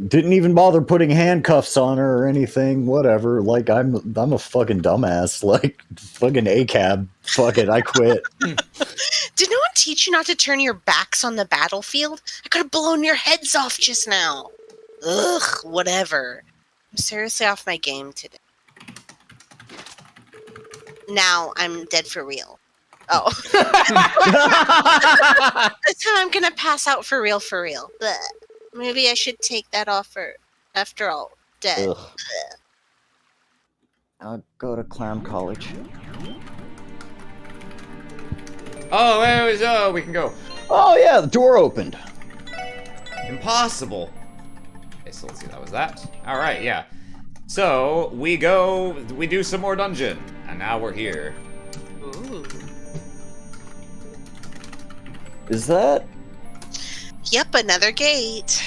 Didn't even bother putting handcuffs on her or anything, whatever. Like, I'm a fucking dumbass. Like, fucking ACAB. Fuck it, I quit. Did no one teach you not to turn your backs on the battlefield? I could have blown your heads off just now. Ugh, whatever. I'm seriously off my game today. Now I'm dead for real. Oh. That's how I'm gonna pass out for real, for real. Blech. Maybe I should take that offer. After all, dead. I'll go to clown college. Oh, we can go. Oh yeah, the door opened. Impossible. Okay, so let's see, that was that. Alright, yeah. So, we do some more dungeon, and now we're here. Ooh. Is that? Yep, another gate.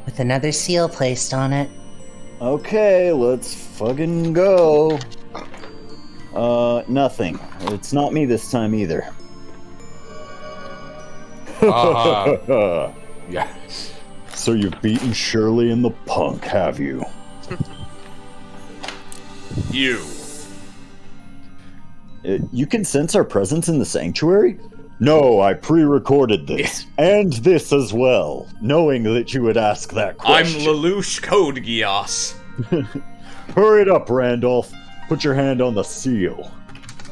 With another seal placed on it. Okay, let's fucking go. Nothing. It's not me this time either. Yeah. So you've beaten Shirley and the punk, have you? You. You can sense our presence in the sanctuary? No, I pre-recorded this. And this as well, knowing that you would ask that question. I'm Lelouch Code Geass. Hurry it up, Randolph. Put your hand on the seal.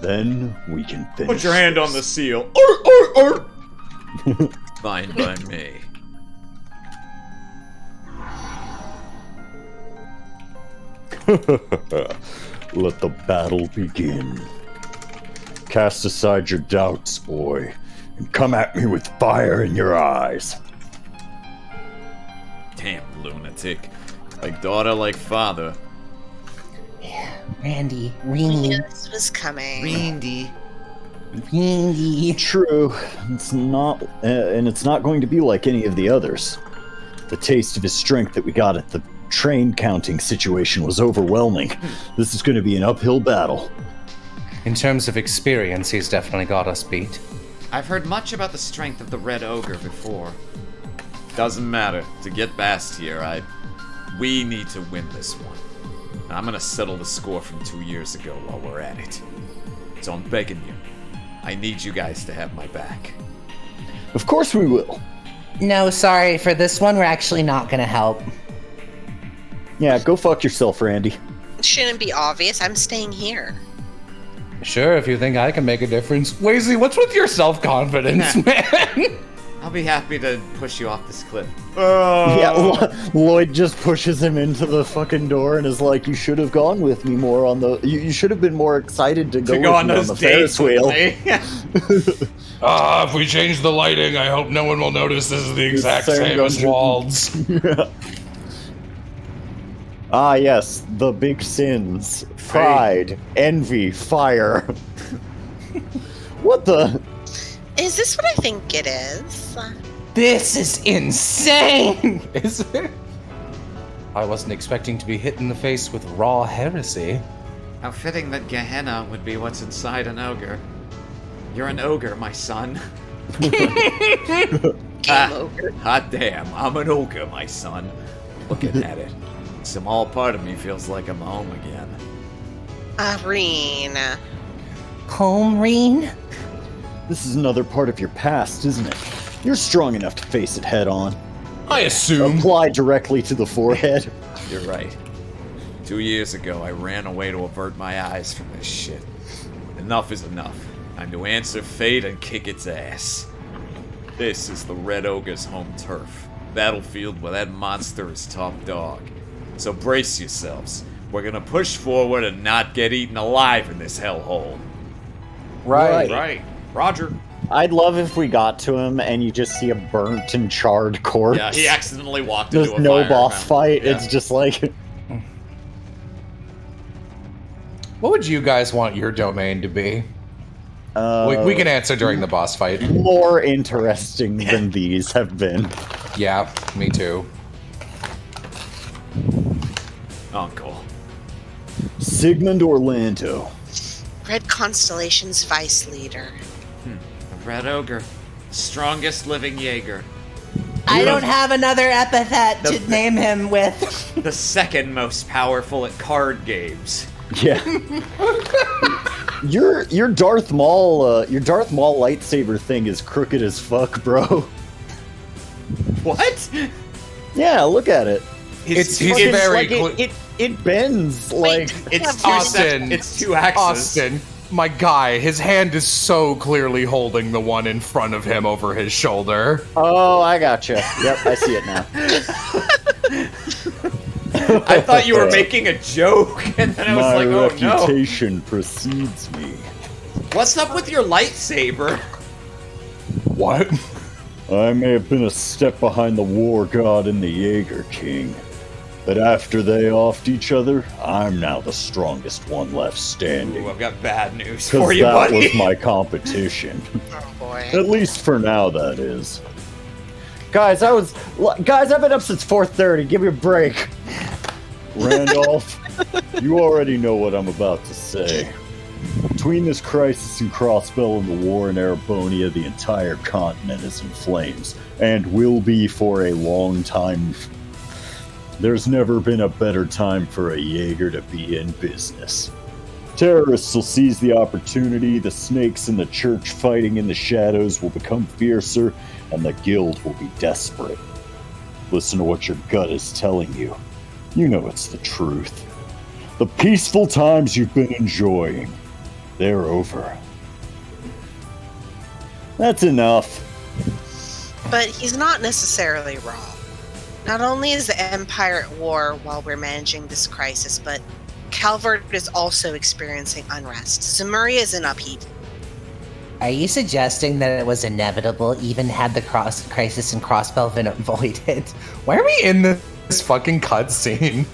Then we can finish. Put your hand on the seal. Fine by me. Let the battle begin. Cast aside your doubts, boy, and come at me with fire in your eyes. Damn lunatic. Like daughter, like father. Randy, Randy. This was coming. Randy. Randy. True. It's not, and it's not going to be like any of the others. The taste of his strength that we got at the train counting situation was overwhelming. This is going to be an uphill battle. In terms of experience, he's definitely got us beat. I've heard much about the strength of the Red Ogre before. Doesn't matter. To get past here, we need to win this one. And I'm gonna settle the score from 2 years ago while we're at it. So I'm begging you. I need you guys to have my back. Of course we will. No, sorry, for this one, we're actually not gonna help. Yeah, go fuck yourself, Randy. It shouldn't be obvious. I'm staying here. Sure, if you think I can make a difference. Weasley, what's with your self-confidence, man? I'll be happy to push you off this cliff. Yeah, Lloyd just pushes him into the fucking door and is like, "You should have gone with me more on the. You should have been more excited to go with on me those on the Ferris wheel." If we change the lighting, I hope no one will notice this is the exact same as Wald's. Yeah. Ah, yes, the big sins: pride, envy, fire. What the? Is this what I think it is? This is insane! Is it? I wasn't expecting to be hit in the face with raw heresy. How fitting that Gehenna would be what's inside an ogre. You're an ogre, my son. Game over. Hot damn, I'm an ogre, my son. Looking at it. Small part of me feels like I'm home again. Arena. Home, Reen? This is another part of your past, isn't it? You're strong enough to face it head on. I assume. Apply directly to the forehead. You're right. 2 years ago, I ran away to avert my eyes from this shit. Enough is enough. Time to answer fate and kick its ass. This is the Red Ogre's home turf. Battlefield where that monster is top dog. So brace yourselves. We're gonna push forward and not get eaten alive in this hellhole. Right. Roger. I'd love if we got to him and you just see a burnt and charred corpse. Yeah, he accidentally walked There's into a no fire boss mountain. fight. Yeah. It's just like... What would you guys want your domain to be? We can answer during the boss fight. more interesting than these have been. Yeah, me too. Uncle. Sigmund Orlando. Red Constellation's vice leader. The Red Ogre. Strongest living Jaeger. I don't have another epithet to name him with. The second most powerful at card games. Yeah. Your Darth Maul lightsaber thing is crooked as fuck, bro. What? Yeah, look at it. He's Fucking, very like, it bends like It's Austin. It's 2 axes. Austin, my guy, his hand is so clearly holding the one in front of him over his shoulder. Oh, I gotcha. Yep, I see it now. I thought you were making a joke, and then I was My like, oh no. reputation precedes me. What's up with your lightsaber? What? I may have been a step behind the war god and the Jaeger King, but after they offed each other, I'm now the strongest one left standing. Ooh, I've got bad news for Because you, that buddy. was my competition. Oh boy. At least for now, that is. Guys, I've been up since 4:30. Give me a break. Randolph, you already know what I'm about to say. Between this crisis in Crossbell and the war in Erebonia, the entire continent is in flames, and will be for a long time. There's never been a better time for a Jaeger to be in business. Terrorists will seize the opportunity, the snakes in the church fighting in the shadows will become fiercer, and the guild will be desperate. Listen to what your gut is telling you. You know it's the truth. The peaceful times you've been enjoying, they're over. That's enough. But he's not necessarily wrong. Not only is the Empire at war while we're managing this crisis, but Calvert is also experiencing unrest. Zemuria is in upheaval. Are you suggesting that it was inevitable even had the crisis in Crossbell been avoided? Why are we in this fucking cutscene?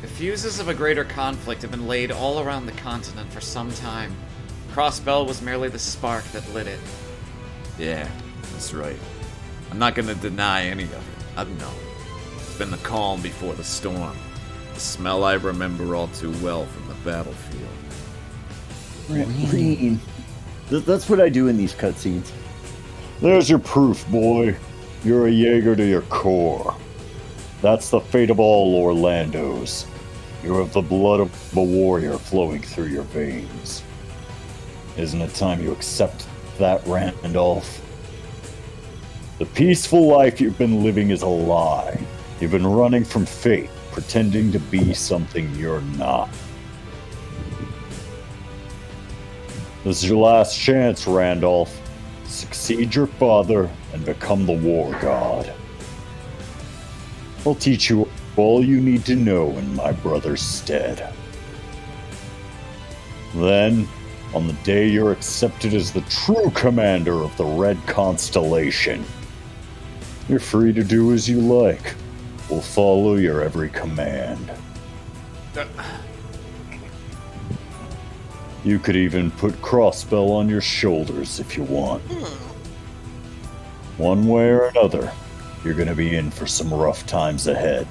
The fuses of a greater conflict have been laid all around the continent for some time. Crossbell was merely the spark that lit it. Yeah, that's right. I'm not gonna deny any of it. I know. It's been the calm before the storm. The smell I remember all too well from the battlefield. Green. That's what I do in these cutscenes. There's your proof, boy. You're a Jaeger to your core. That's the fate of all Orlandos. You have the blood of a warrior flowing through your veins. Isn't it time you accept that, Randolph? The peaceful life you've been living is a lie. You've been running from fate, pretending to be something you're not. This is your last chance, Randolph. Succeed your father and become the war god. I'll teach you all you need to know in my brother's stead. Then, on the day you're accepted as the true commander of the Red Constellation, you're free to do as you like. We'll follow your every command. You could even put Crossbell on your shoulders if you want. One way or another, you're gonna be in for some rough times ahead.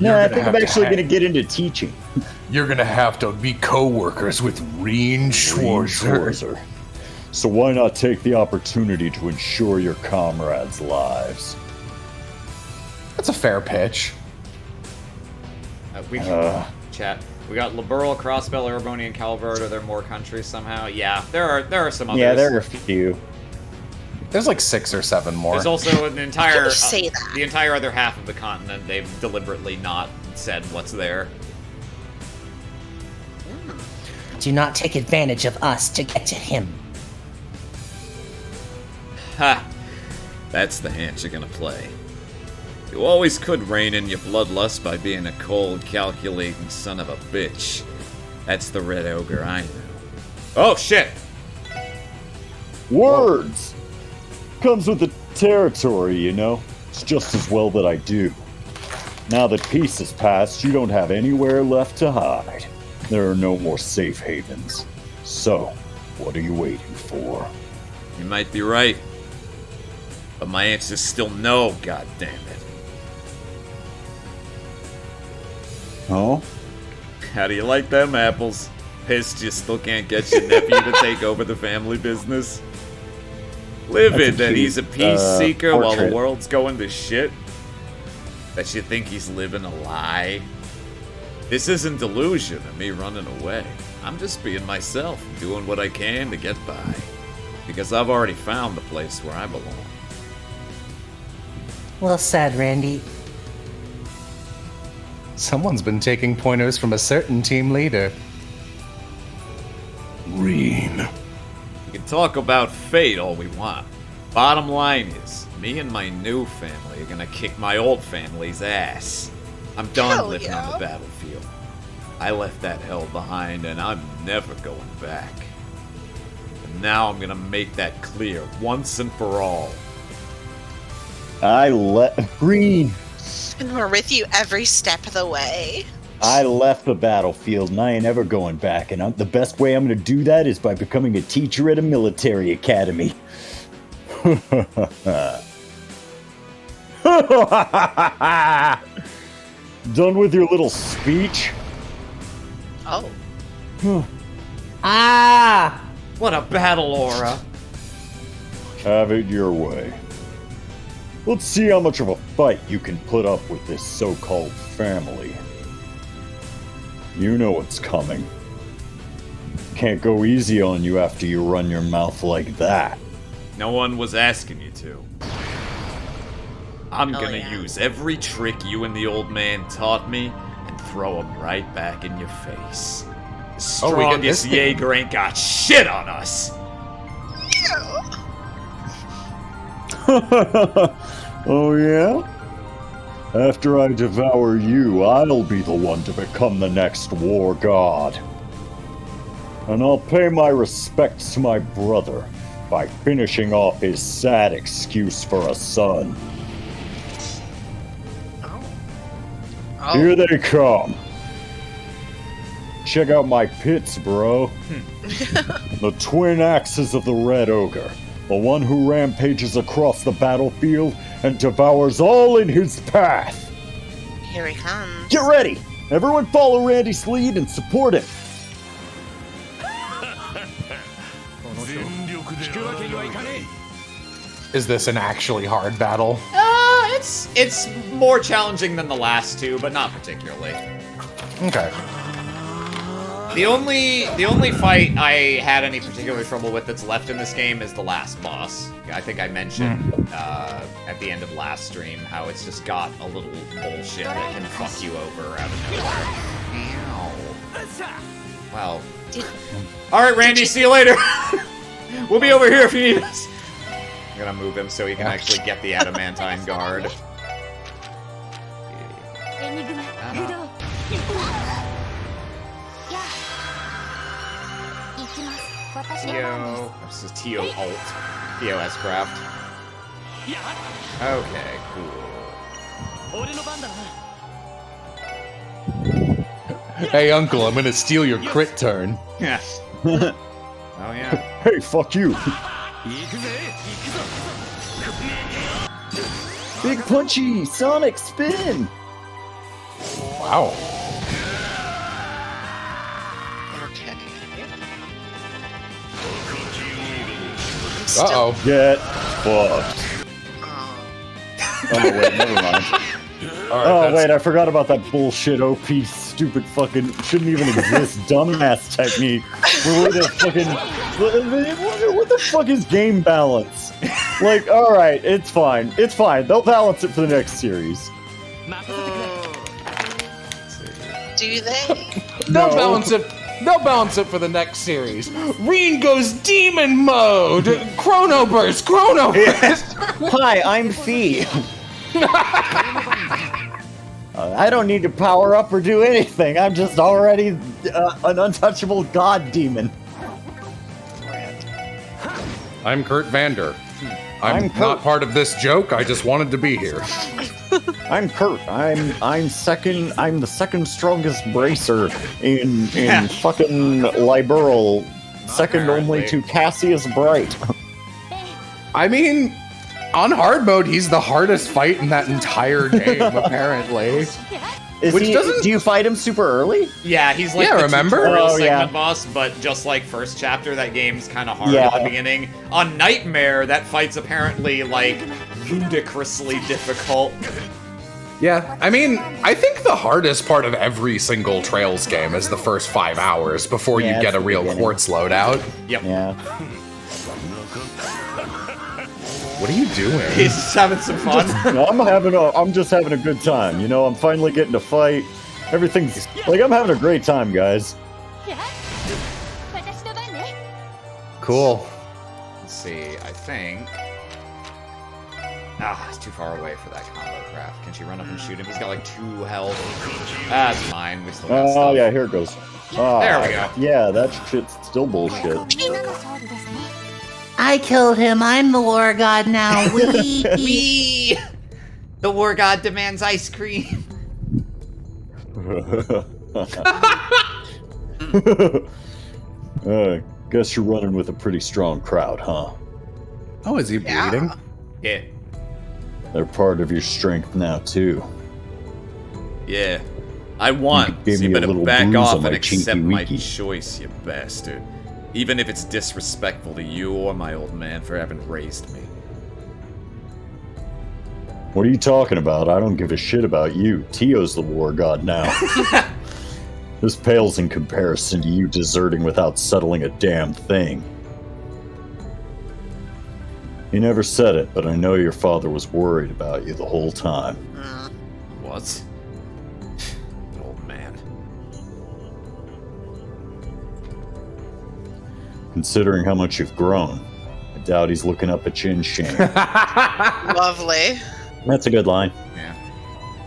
I think I'm actually gonna get into teaching. You're gonna have to be co-workers with Reen Schwarzer. So why not take the opportunity to ensure your comrades' lives? That's a fair pitch. Chat. We got Liberal, Crossbell, Erebony, and Calvert. Are there more countries somehow? Yeah, there are some others. Yeah, there are a few. There's like 6 or 7 more. There's also an entire say that? the entire other half of the continent. They've deliberately not said what's there. Do not take advantage of us to get to him. Ha! That's the hand you're gonna play. You always could rein in your bloodlust by being a cold, calculating son of a bitch. That's the Red Ogre I know. Oh, shit! Words! Comes with the territory, you know? It's just as well that I do. Now that peace has passed, you don't have anywhere left to hide. There are no more safe havens. So, what are you waiting for? You might be right. But my answer's still no, goddammit. Oh? How do you like them apples? Pissed you still can't get your nephew to take over the family business? Livid that he's a peace seeker while the world's going to shit? That you think he's living a lie? This isn't delusion of me running away. I'm just being myself, doing what I can to get by. Because I've already found the place where I belong. Well said, Randy. Someone's been taking pointers from a certain team leader. Reen. We can talk about fate all we want. Bottom line is, me and my new family are gonna kick my old family's ass. I'm done living on the battlefield. I left that hell behind and I'm never going back. And now I'm gonna make that clear once and for all. Green. And we're with you every step of the way. I left the battlefield and I ain't ever going back. And the best way I'm going to do that is by becoming a teacher at a military academy. Done with your little speech? Oh. What a battle aura! Have it your way. Let's see how much of a fight you can put up with this so-called family. You know what's coming. Can't go easy on you after you run your mouth like that. No one was asking you to. I'm gonna use every trick you and the old man taught me and throw them right back in your face. The strongest Jaeger ain't got shit on us! Oh yeah? After I devour you, I'll be the one to become the next war god. And I'll pay my respects to my brother by finishing off his sad excuse for a son. Oh. Here they come. Check out my pits, bro. The twin axes of the Red Ogre. The one who rampages across the battlefield and devours all in his path. Here he comes. Get ready! Everyone follow Randy's lead and support him. Is this an actually hard battle? It's more challenging than the last two, but not particularly. Okay. The only fight I had any particular trouble with that's left in this game is the last boss. I think I mentioned at the end of last stream how it's just got a little bullshit that can fuck you over out of nowhere. Ow. Wow. Alright, Randy, see you later. We'll be over here if you need us. I'm gonna move him so he can actually get the adamantine guard. Tio. This is Tio Alt. TOS craft. Okay, cool. Hey, Uncle, I'm gonna steal your crit turn. Yeah. Oh, yeah. Hey, fuck you. Big punchy Sonic spin. Wow. Okay. Uh-oh. Get fucked. Oh, wait, never mind. Wait, I forgot about that bullshit OP, stupid fucking, shouldn't even exist, dumbass technique. Where the fucking, what the fuck is game balance? Like, alright, it's fine. It's fine. They'll balance it for the next series. Do they? They'll balance it. They'll balance it for the next series. Reen goes demon mode. Chrono burst. Chrono burst. Hi, I'm Fee. I don't need to power up or do anything. I'm just already an untouchable god demon. I'm Kurt Vander. I'm Kurt. not part of this joke. I just wanted to be here. I'm Kurt. I'm second. I'm the second strongest bracer in fucking Liberal, second only to Cassius Bright. I mean, on hard mode, he's the hardest fight in that entire game, apparently. Do you fight him super early? Yeah, he's like the remember? tutorial Oh, segment yeah. boss, but just like first chapter, that game's kind of hard Yeah. at the beginning. On Nightmare, that fight's apparently like ludicrously difficult. Yeah, I mean, I think the hardest part of every single Trails game is the first 5 hours before Yeah, you get it's a the real beginning. quartz loadout. Yep. Yeah. What are you doing? He's just having some fun. I'm just having a good time. You know, I'm finally getting to fight. Everything's like I'm having a great time, guys. Cool. Let's see, I think... it's too far away for that combo craft. Can she run up and shoot him? He's got like 2 health. That's fine, we still got stuff. Oh yeah, here it goes. There we go. Yeah, that shit's still bullshit. I killed him. I'm the war god now. Wee. Me! The war god demands ice cream. Guess you're running with a pretty strong crowd, huh? Oh, is he bleeding? Yeah. They're part of your strength now, too. Yeah. I won. Gave So me you a better little back bruise off on my and accept cheeky my weeky. choice, you bastard. Even if it's disrespectful to you or my old man for having raised me. What are you talking about? I don't give a shit about you. Tio's the war god now. This pales in comparison to you deserting without settling a damn thing. You never said it, but I know your father was worried about you the whole time. What? Old man. Considering how much you've grown, I doubt he's looking up at chin shame. Lovely. That's a good line. Yeah.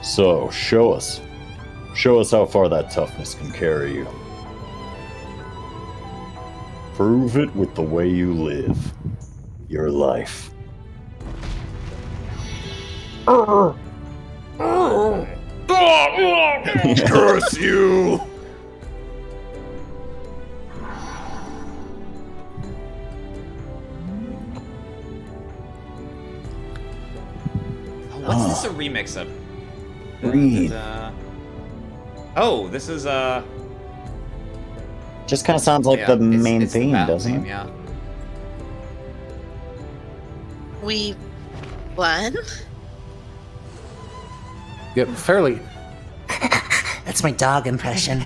So, show us. Show us how far that toughness can carry you. Prove it with the way you live. Your life. Curse you! What's this a remix of? Read. Oh, this is Just kind of sounds like the main it's the theme, battle doesn't theme, it? Yeah. We won? Yep, fairly. That's my dog impression.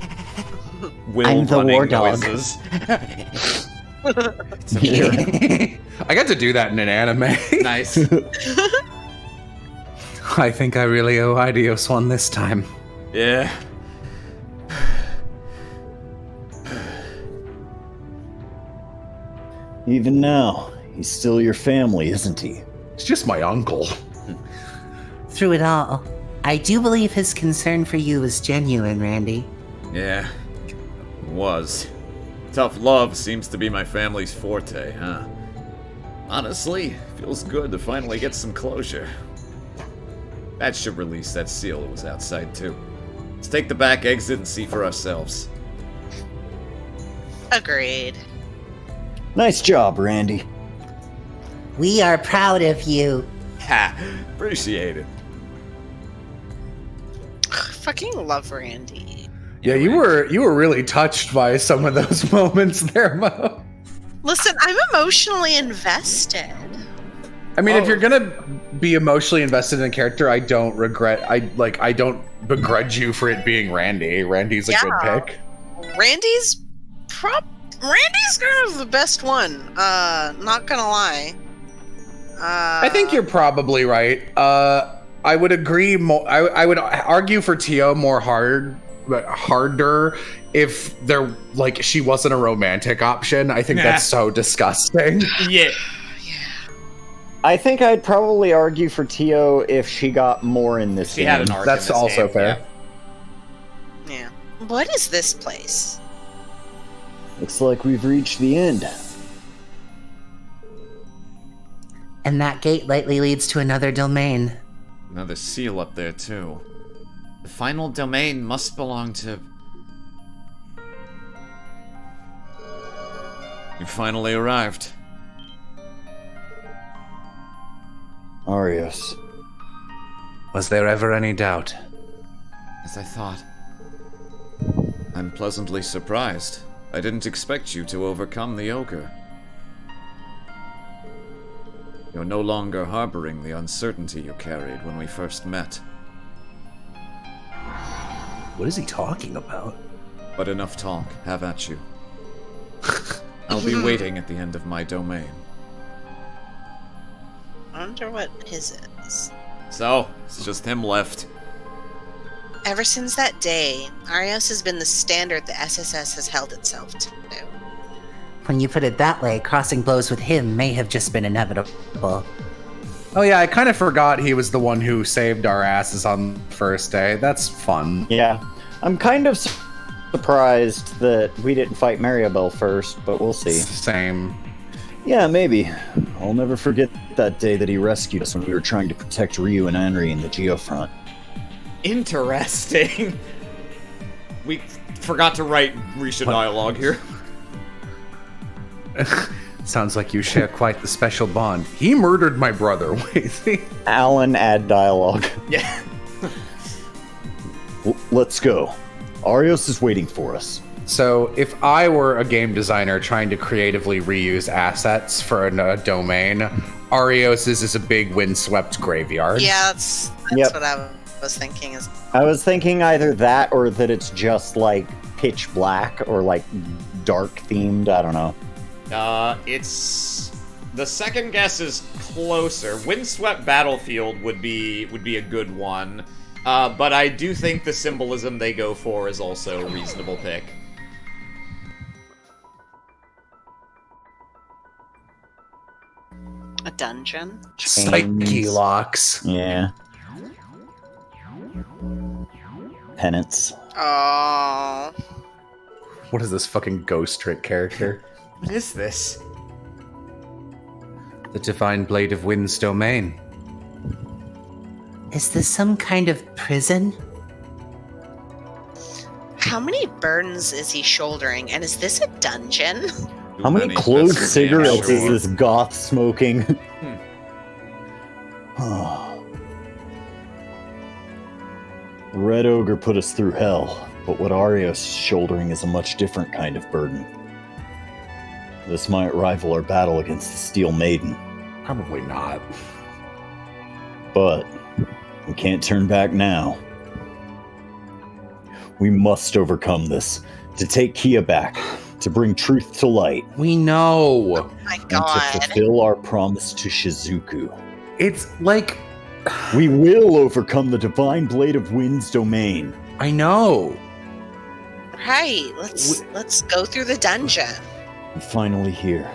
Will I'm the running war dog. noises. I got to do that in an anime. Nice. I think I really owe Idios one this time. Yeah. Even now, he's still your family, isn't he? It's just my uncle. Through it all, I do believe his concern for you is genuine, Randy. Yeah, it was. Tough love seems to be my family's forte, huh? Honestly, feels good to finally get some closure. That should release that seal that was outside, too. Let's take the back exit and see for ourselves. Agreed. Nice job, Randy. We are proud of you. Ha! Appreciate it. I fucking love Randy. Yeah, you were really touched by some of those moments there, Mo. Listen, I'm emotionally invested. I mean, if you're gonna be emotionally invested in a character, I don't begrudge you for it being Randy. Randy's a good pick. Randy's kind of the best one. Not gonna lie. I think you're probably right. I would agree. I would argue for Tio harder if she wasn't a romantic option. I think that's so disgusting. Yeah. I think I'd probably argue for Tio if she got more in this She game. had an arc. That's in this also game, fair. Yeah. What is this place? Looks like we've reached the end. And that gate likely leads to another domain. Another seal up there, too. The final domain must belong to. You finally arrived. Arios. Was there ever any doubt? As I thought. I'm pleasantly surprised. I didn't expect you to overcome the ogre. You're no longer harboring the uncertainty you carried when we first met. What is he talking about? But enough talk, have at you. I'll be waiting at the end of my domain. I wonder what his is. So, it's just him left. Ever since that day, Arios has been the standard the SSS has held itself to. When you put it that way, crossing blows with him may have just been inevitable. Oh yeah, I kind of forgot he was the one who saved our asses on the first day. That's fun. Yeah. I'm kind of surprised that we didn't fight Maribel first, but we'll see. Same. Yeah, maybe. I'll never forget that day that he rescued us when we were trying to protect Ryu and Henry in the Geofront. Interesting. We forgot to write Risha dialogue here. Sounds like you share quite the special bond. He murdered my brother. Wait. Alan, add dialogue. Yeah. Let's go. Arios is waiting for us. So, if I were a game designer trying to creatively reuse assets for a domain, Arios's is a big windswept graveyard. Yeah, that's what I was thinking. I was thinking either that or that it's just like pitch black or like dark themed. I don't know. It's the second guess is closer. Windswept Battlefield would be a good one, but I do think the symbolism they go for is also a reasonable pick. A dungeon? Psyche locks. Yeah. penance. Oh. What is this fucking ghost trick character? What is this? The Divine Blade of Wind's domain. Is this some kind of prison? How many burdens is he shouldering? And is this a dungeon? How many closed cigarettes is this goth smoking? Red Ogre put us through hell, but what Arios is shouldering is a much different kind of burden. This might rival our battle against the Steel Maiden. Probably not. But we can't turn back now. We must overcome this, to take Kia back, to bring truth to light. We know. Oh my And god. to fulfill our promise to Shizuku. It's like... We will overcome the Divine Blade of Wind's domain. I know. Right. Let's go through the dungeon. And finally here.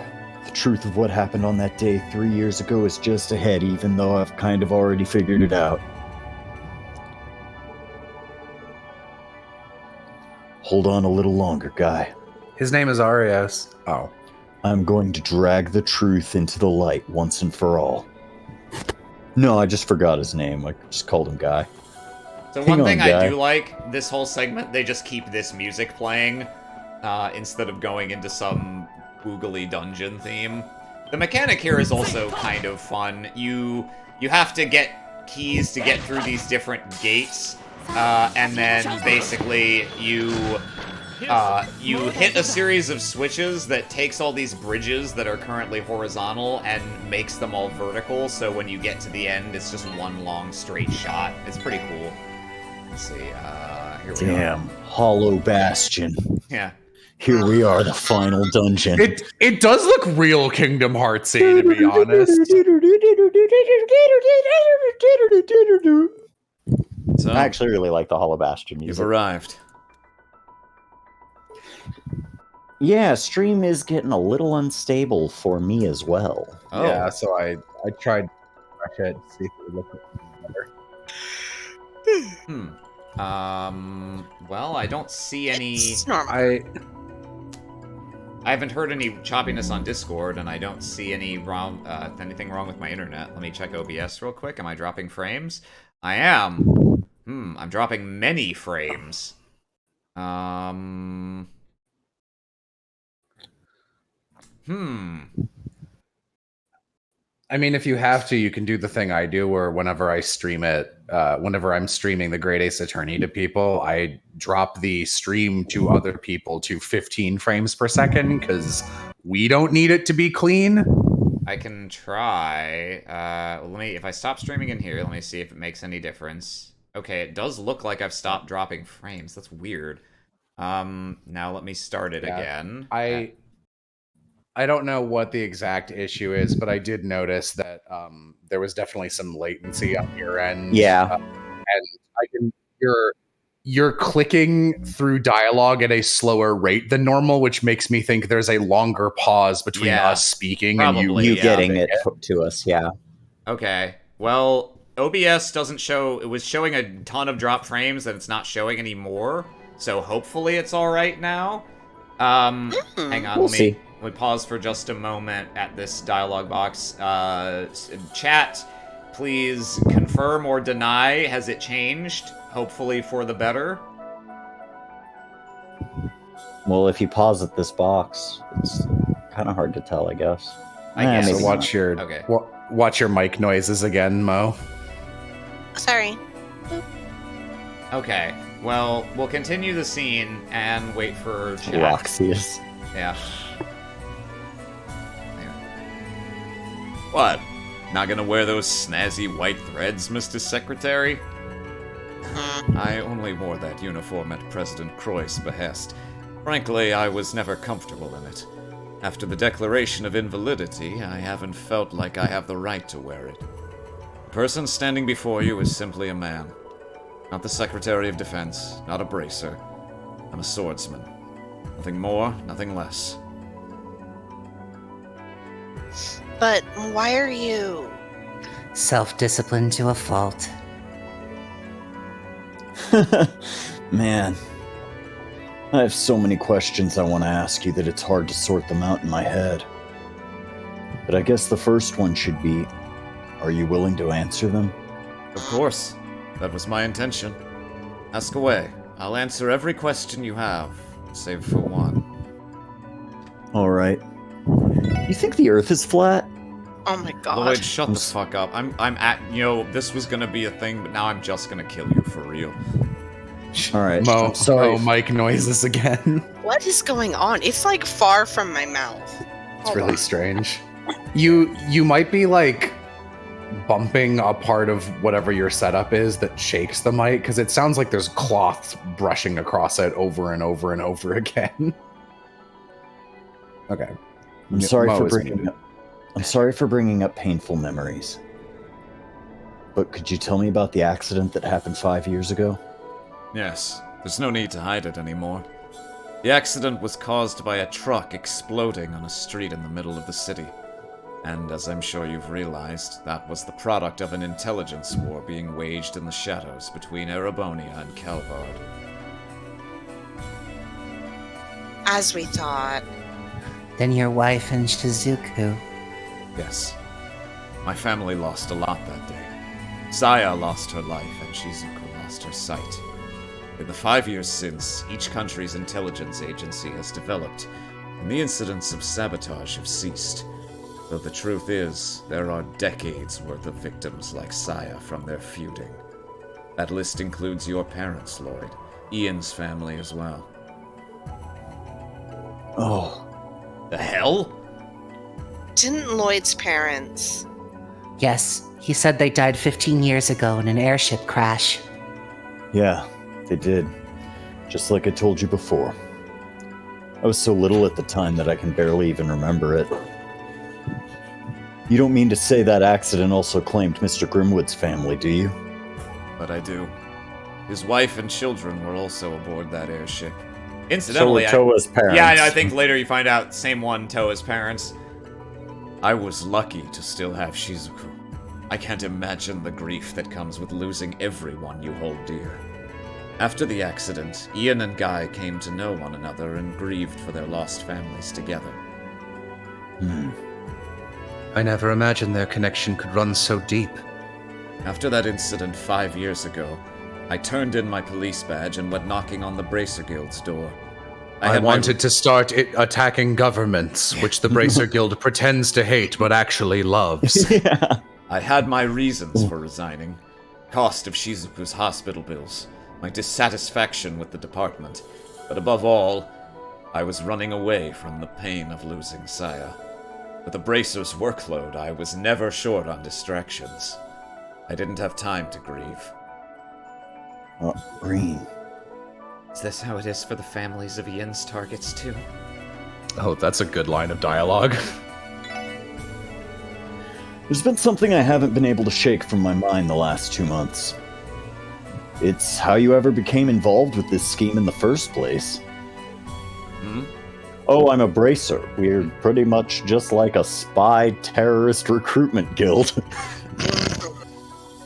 The truth of what happened on that day 3 years ago is just ahead, even though I've kind of already figured it out. Hold on a little longer, guy. His name is Arios. Oh. I'm going to drag the truth into the light once and for all. No, I just forgot his name. I just called him Guy. So Hang one thing on, Guy. I do like, this whole segment, they just keep this music playing instead of going into some boogly dungeon theme. The mechanic here is also kind of fun. You have to get keys to get through these different gates, and then basically you hit a series of switches that takes all these bridges that are currently horizontal and makes them all vertical, so when you get to the end, it's just one long straight shot. It's pretty cool. Let's see, here we are. Damn, Hollow Bastion. Yeah. Here we are, the final dungeon. It does look real Kingdom Heartsy, to be honest. So, I actually really like the Hollow Bastion you've music. arrived. Yeah, stream is getting a little unstable for me as well. Oh, Yeah, so I tried to crack it, see if it would look better. Well, I don't see any... It's normal. I haven't heard any choppiness on Discord, and I don't see any anything wrong with my internet. Let me check OBS real quick. Am I dropping frames? I am. I'm dropping many frames. I mean, if you have to, you can do the thing I do where whenever I stream it, whenever I'm streaming the Great Ace Attorney to people, I drop the stream to other people to 15 frames per second because we don't need it to be clean. I can try. If I stop streaming in here, let me see if it makes any difference. Okay, it does look like I've stopped dropping frames. That's weird. Now let me start it again. I don't know what the exact issue is, but I did notice that there was definitely some latency on your end. Yeah. And you're clicking through dialogue at a slower rate than normal, which makes me think there's a longer pause between us speaking and you getting it to us. Yeah. Okay. Well, OBS doesn't show... It was showing a ton of drop frames, and it's not showing anymore. So hopefully it's all right now. Hang on. We'll see. Let me pause for just a moment at this dialogue box. Chat, please confirm or deny. Has it changed? Hopefully for the better. Well, if you pause at this box, it's kind of hard to tell, I guess. I guess. maybe So not. watch your mic noises again, Mo. Sorry. Okay. Well, we'll continue the scene and wait for chat. Roxy's. Yeah. What? Not gonna wear those snazzy white threads, Mr. Secretary? I only wore that uniform at President Croy's behest. Frankly, I was never comfortable in it. After the declaration of invalidity, I haven't felt like I have the right to wear it. The person standing before you is simply a man. Not the Secretary of Defense, not a bracer. I'm a swordsman. Nothing more, nothing less. But why are you... Self-discipline to a fault. Man, I have so many questions I want to ask you that it's hard to sort them out in my head. But I guess the first one should be, are you willing to answer them? Of course. That was my intention. Ask away. I'll answer every question you have, save for one. Alright. You think the Earth is flat? Oh my god. Lloyd, shut the fuck up. This was gonna be a thing, but now I'm just gonna kill you for real. Alright. Sorry. Mike noises again. What is going on? It's like far from my mouth. It's really strange. You might be like bumping a part of whatever your setup is that shakes the mic, because it sounds like there's cloth brushing across it over and over and over again. Okay. I'm sorry for bringing up painful memories. But could you tell me about the accident that happened 5 years ago? Yes, there's no need to hide it anymore. The accident was caused by a truck exploding on a street in the middle of the city. And as I'm sure you've realized, that was the product of an intelligence war being waged in the shadows between Erebonia and Calvard. As we thought. Then your wife and Shizuku. Yes. My family lost a lot that day. Saya lost her life and Shizuku lost her sight. In the 5 years since, each country's intelligence agency has developed, and the incidents of sabotage have ceased. Though the truth is, there are decades worth of victims like Saya from their feuding. That list includes your parents, Lloyd. Ian's family as well. Oh. The hell? Didn't Lloyd's parents? Yes, he said they died 15 years ago in an airship crash. Yeah, they did. Just like I told you before. I was so little at the time that I can barely even remember it. You don't mean to say that accident also claimed Mr. Grimwood's family, do you? But I do. His wife and children were also aboard that airship. Incidentally, so were Toa's parents. Yeah, I think later you find out, same one, Toa's parents. I was lucky to still have Shizuku. I can't imagine the grief that comes with losing everyone you hold dear. After the accident, Ian and Guy came to know one another and grieved for their lost families together. I never imagined their connection could run so deep. After that incident 5 years ago, I turned in my police badge and went knocking on the Bracer Guild's door. I wanted to start attacking governments, which the Bracer Guild pretends to hate but actually loves. Yeah. I had my reasons for resigning. Cost of Shizuku's hospital bills, my dissatisfaction with the department, but above all, I was running away from the pain of losing Saya. With the Bracer's workload, I was never short on distractions. I didn't have time to grieve. Green. Is this how it is for the families of Ian's targets, too? Oh, that's a good line of dialogue. There's been something I haven't been able to shake from my mind the last 2 months. It's how you ever became involved with this scheme in the first place. Oh, I'm a Bracer. We're pretty much just like a spy terrorist recruitment guild.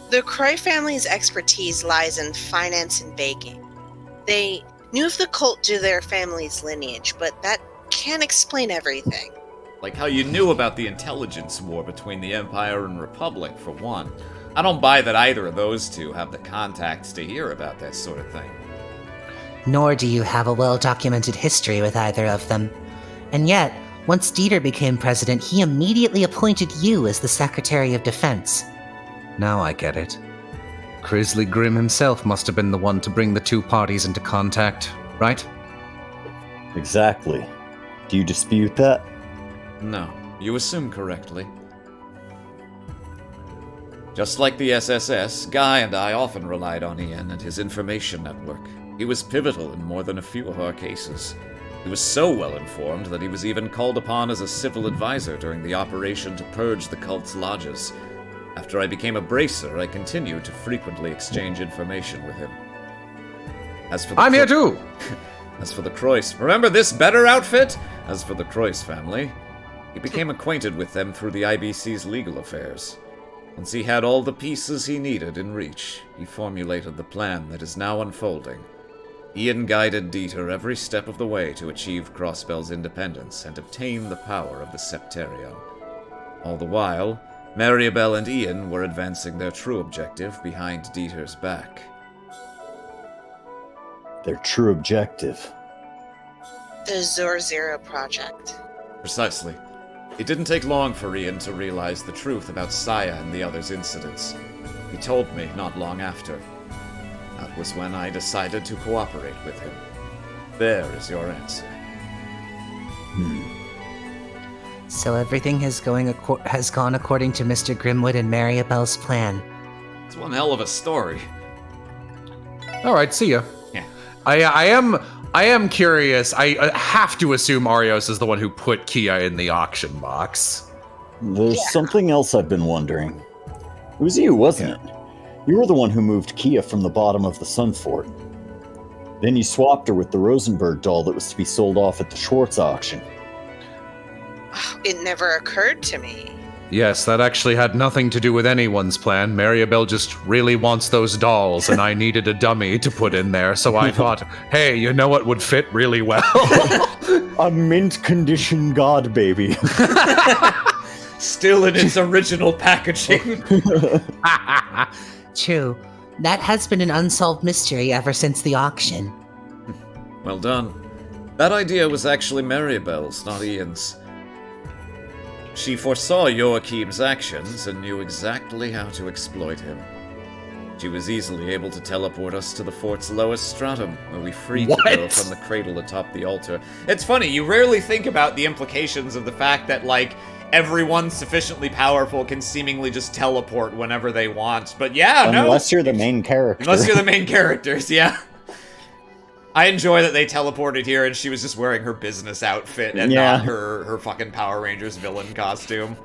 The Croy family's expertise lies in finance and baking. They knew of the cult due to their family's lineage, but that can't explain everything. Like how you knew about the intelligence war between the Empire and Republic, for one. I don't buy that either of those two have the contacts to hear about that sort of thing. Nor do you have a well-documented history with either of them. And yet, once Dieter became president, he immediately appointed you as the Secretary of Defense. Now I get it. Grizzly Grim himself must have been the one to bring the two parties into contact, right? Exactly. Do you dispute that? No, you assume correctly. Just like the SSS, Guy and I often relied on Ian and his information network. He was pivotal in more than a few of our cases. He was so well informed that he was even called upon as a civil advisor during the operation to purge the cult's lodges. After I became a Bracer, I continued to frequently exchange information with him. I'm here too! As for the Croyce, remember this better outfit? As for the Croyce family, he became acquainted with them through the IBC's legal affairs. Once he had all the pieces he needed in reach, he formulated the plan that is now unfolding. Ian guided Dieter every step of the way to achieve Crossbell's independence and obtain the power of the Septarium. All the while, Mariabelle and Ian were advancing their true objective behind Dieter's back. Their true objective? The Azure Zero project. Precisely. It didn't take long for Ian to realize the truth about Saya and the others' incidents. He told me not long after. That was when I decided to cooperate with him. There is your answer. So everything has gone according to Mr. Grimwood and Mariabelle's plan. It's one hell of a story. All right, see ya. Yeah. I am curious. I have to assume Arios is the one who put Kia in the auction box. There's something else I've been wondering. It was you, wasn't it? You were the one who moved Kia from the bottom of the Sun Fort. Then you swapped her with the Rosenberg doll that was to be sold off at the Schwartz auction. It never occurred to me. Yes, that actually had nothing to do with anyone's plan. Mariabelle just really wants those dolls, and I needed a dummy to put in there, so I thought, hey, you know what would fit really well? A mint condition god baby. Still in its original packaging. True. That has been an unsolved mystery ever since the auction. Well done. That idea was actually Mariabelle's, not Ian's. She foresaw Joachim's actions and knew exactly how to exploit him. She was easily able to teleport us to the fort's lowest stratum, where we freed the girl from the cradle atop the altar. It's funny, you rarely think about the implications of the fact that, like, everyone sufficiently powerful can seemingly just teleport whenever they want. But yeah, Unless you're the main character. Unless you're the main characters, yeah. I enjoy that they teleported here and she was just wearing her business outfit and not her fucking Power Rangers villain costume.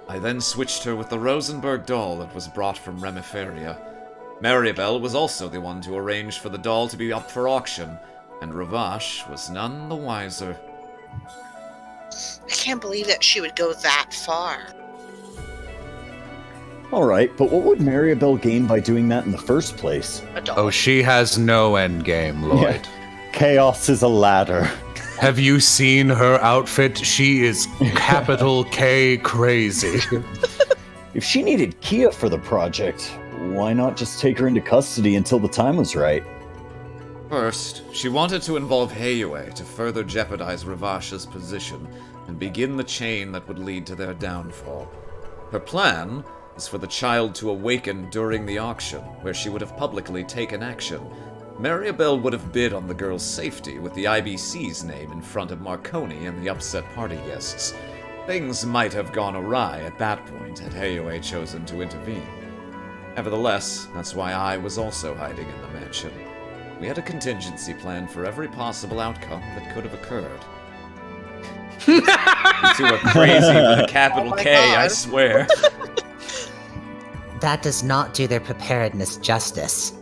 I then switched her with the Rosenberg doll that was brought from Remiferia. Mariabelle was also the one to arrange for the doll to be up for auction, and Ravash was none the wiser. I can't believe that she would go that far. Alright, but what would Mariabelle gain by doing that in the first place? A doll. Oh, she has no endgame, Lloyd. Yeah. Chaos is a ladder. Have you seen her outfit? She is capital K crazy. If she needed Kia for the project, why not just take her into custody until the time was right? First, she wanted to involve Heiyue to further jeopardize Ravash's position and begin the chain that would lead to their downfall. Her plan was for the child to awaken during the auction, where she would have publicly taken action. Mariabelle would have bid on the girl's safety with the IBC's name in front of Marconi and the upset party guests. Things might have gone awry at that point had Heiyue chosen to intervene. Nevertheless, that's why I was also hiding in the mansion. We had a contingency plan for every possible outcome that could have occurred. You two are crazy with a capital K, I God. swear. That does not do their preparedness justice.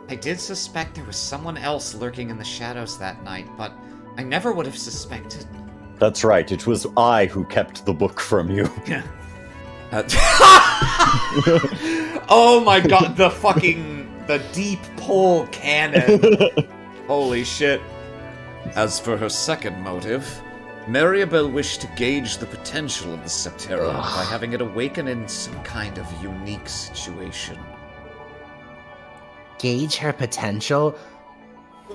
I did suspect there was someone else lurking in the shadows that night, but I never would have suspected. That's right, it was I who kept the book from you. Oh my god, the deep pull cannon. Holy shit. As for her second motive, Mariabelle wished to gauge the potential of the Septarium by having it awaken in some kind of unique situation. Gauge her potential?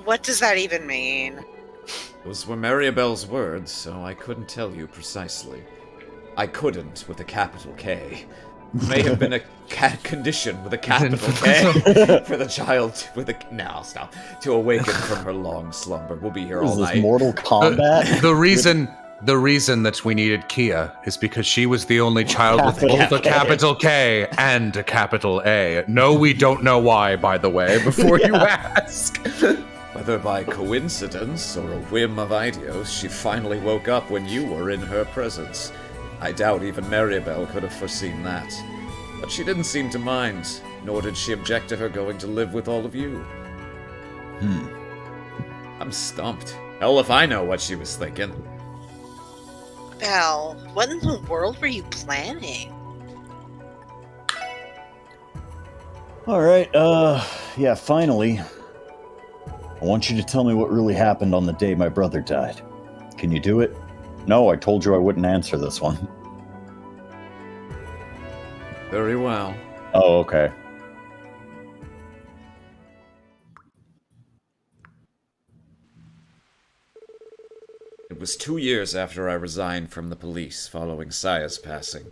What does that even mean? Those were Mariabelle's words, so I couldn't tell you precisely. I couldn't with a capital K. May have been a condition with a capital K for the child with a... No, I'll stop. To awaken from her long slumber. We'll be here all Is this night. Mortal Kombat? The reason that we needed Kia is because she was the only child with both a capital K and a capital A. No, we don't know why, by the way, before you ask. Whether by coincidence or a whim of Idios, she finally woke up when you were in her presence. I doubt even Mariabelle could have foreseen that. But she didn't seem to mind, nor did she object to her going to live with all of you. I'm stumped. Hell if I know what she was thinking. Belle, what in the world were you planning? Alright, yeah, finally. I want you to tell me what really happened on the day my brother died. Can you do it? No, I told you I wouldn't answer this one. Very well. Oh, okay. It was 2 years after I resigned from the police following Saya's passing.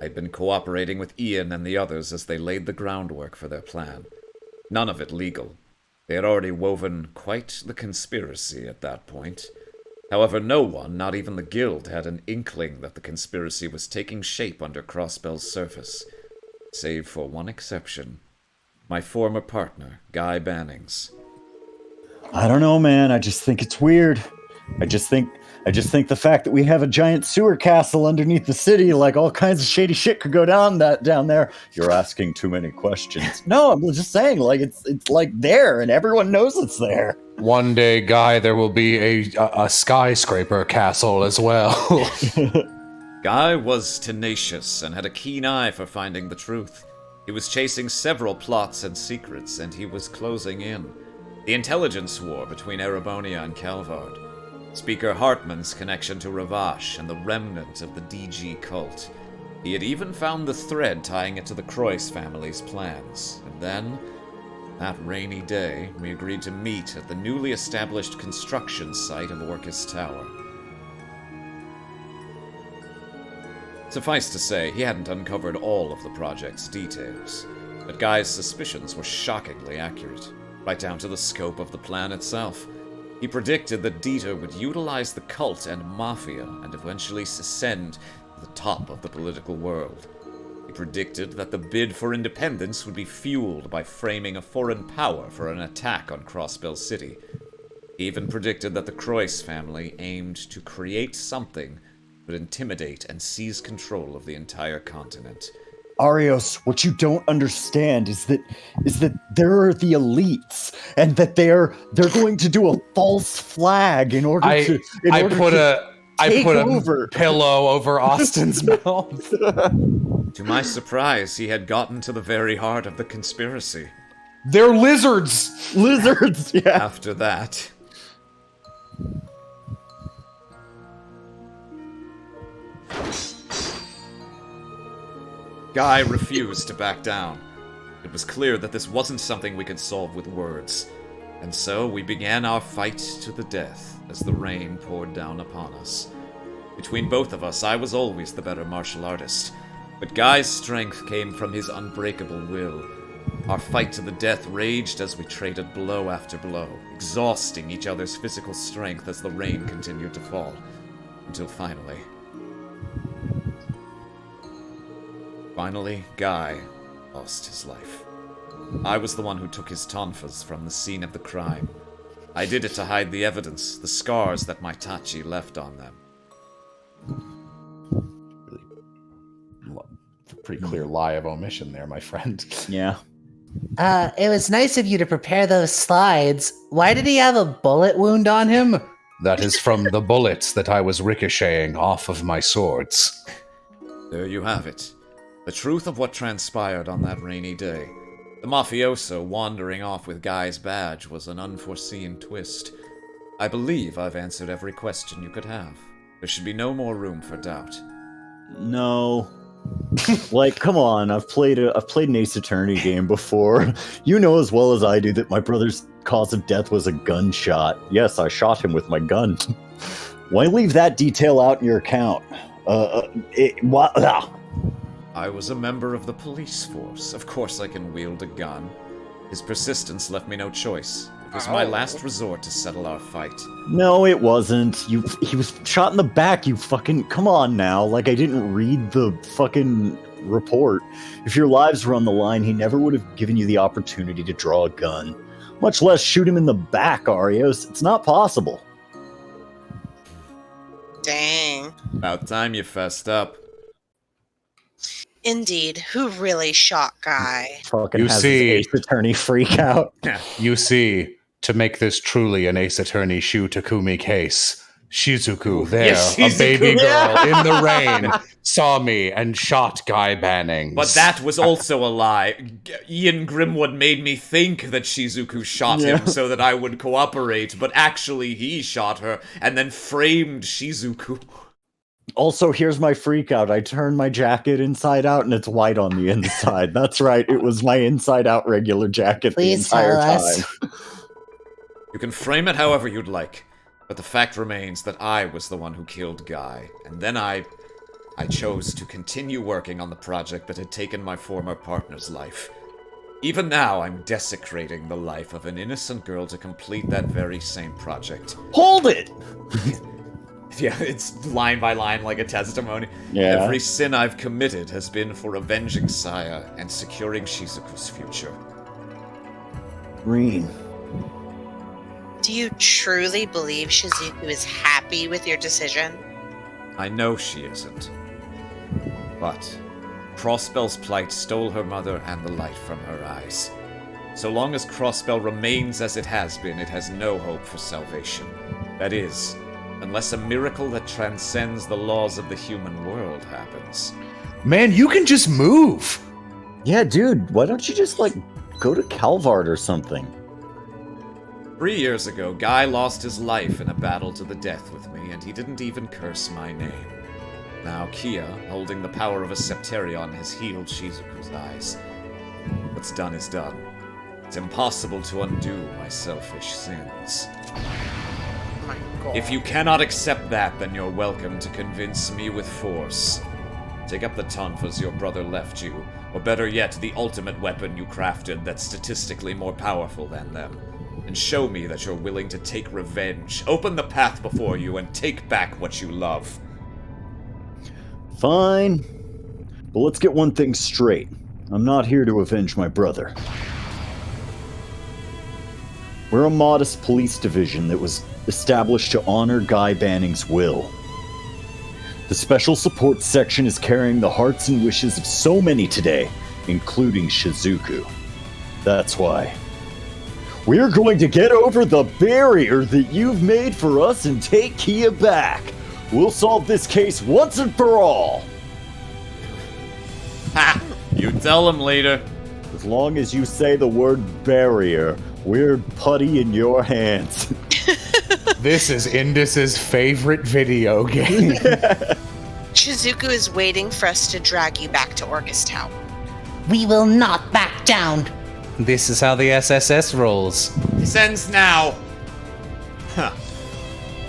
I'd been cooperating with Ian and the others as they laid the groundwork for their plan. None of it legal. They had already woven quite the conspiracy at that point. However, no one, not even the guild, had an inkling that the conspiracy was taking shape under Crossbell's surface. Save for one exception. My former partner, Guy Bannings. I don't know, man. I just think it's weird. I just think the fact that we have a giant sewer castle underneath the city, like all kinds of shady shit could go down there. You're asking too many questions. No, I'm just saying, like it's like there, and everyone knows it's there. One day, Guy, there will be a skyscraper castle as well. Guy was tenacious and had a keen eye for finding the truth. He was chasing several plots and secrets, and he was closing in. The intelligence war between Erebonia and Calvard. Speaker Hartman's connection to Ravash and the remnant of the DG cult. He had even found the thread tying it to the Croix family's plans. And then, that rainy day, we agreed to meet at the newly established construction site of Orcus Tower. Suffice to say, he hadn't uncovered all of the project's details, but Guy's suspicions were shockingly accurate, right down to the scope of the plan itself. He predicted that Dieter would utilize the cult and mafia and eventually ascend to the top of the political world. He predicted that the bid for independence would be fueled by framing a foreign power for an attack on Crossbell City. He even predicted that the Croix family aimed to create something that would intimidate and seize control of the entire continent. Arios, what you don't understand is that there are the elites, and that they're going to do a false flag in order to put over. A pillow over Austin's mouth. To my surprise, he had gotten to the very heart of the conspiracy. They're lizards! Lizards, yeah. After that, Guy refused to back down. It was clear that this wasn't something we could solve with words, and so we began our fight to the death as the rain poured down upon us. Between both of us, I was always the better martial artist, but Guy's strength came from his unbreakable will. Our fight to the death raged as we traded blow after blow, exhausting each other's physical strength as the rain continued to fall, until finally, Guy lost his life. I was the one who took his tonfas from the scene of the crime. I did it to hide the evidence, the scars that my Tachi left on them. Pretty clear lie of omission there, my friend. Yeah. It was nice of you to prepare those slides. Why did he have a bullet wound on him? That is from the bullets that I was ricocheting off of my swords. There you have it. The truth of what transpired on that rainy day. The mafioso wandering off with Guy's badge was an unforeseen twist. I believe I've answered every question you could have. There should be no more room for doubt. No. Like, come on, I've played an Ace Attorney game before. You know as well as I do that my brother's cause of death was a gunshot. Yes, I shot him with my gun. Why leave that detail out in your account? I was a member of the police force. Of course I can wield a gun. His persistence left me no choice. It was my last resort to settle our fight. No, it wasn't. He was shot in the back, you fucking... Come on now. Like, I didn't read the fucking report. If your lives were on the line, he never would have given you the opportunity to draw a gun. Much less shoot him in the back, Arios. It's not possible. Dang. About time you fessed up. Indeed. Who really shot Guy? Fucking You has see- his Ace Attorney freak out. You see, to make this truly an Ace Attorney Shu Takumi case, Shizuku there, Yes, a Shizuku. baby girl in the rain, saw me and shot Guy Bannings. But that was also a lie. Ian Grimwood made me think that Shizuku shot him so that I would cooperate, but actually he shot her and then framed Shizuku. Also, here's my freak out. I turned my jacket inside out and it's white on the inside. That's right. It was my inside out regular jacket Please the entire tell us. time. You can frame it however you'd like, but the fact remains that I was the one who killed Guy, and then I chose to continue working on the project that had taken my former partner's life. Even now, I'm desecrating the life of an innocent girl to complete that very same project. Hold it! Yeah, it's line by line like a testimony. Yeah. Every sin I've committed has been for avenging Saya and securing Shizuku's future. Green. Do you truly believe Shizuku is happy with your decision? I know she isn't. But Crossbell's plight stole her mother and the light from her eyes. So long as Crossbell remains as it has been, it has no hope for salvation. That is, unless a miracle that transcends the laws of the human world happens. Man, you can just move. Yeah, dude, why don't you just, go to Calvard or something? 3 years ago, Guy lost his life in a battle to the death with me, and he didn't even curse my name. Now Kia, holding the power of a Septarion, has healed Shizuku's eyes. What's done is done. It's impossible to undo my selfish sins. Oh my God. If you cannot accept that, then you're welcome to convince me with force. Take up the tonfas your brother left you, or better yet, the ultimate weapon you crafted that's statistically more powerful than them. And show me that you're willing to take revenge. Open the path before you and take back what you love. Fine. But let's get one thing straight. I'm not here to avenge my brother. We're a modest police division that was established to honor Guy Banning's will. The Special Support Section is carrying the hearts and wishes of so many today, including Shizuku. That's why. We're going to get over the barrier that you've made for us and take Kia back. We'll solve this case once and for all. Ha! You tell him later. As long as you say the word barrier, we're putty in your hands. This is Indus's favorite video game. Shizuku is waiting for us to drag you back to Orcus Town. We will not back down. This is how the SSS rolls. Descends now. Huh.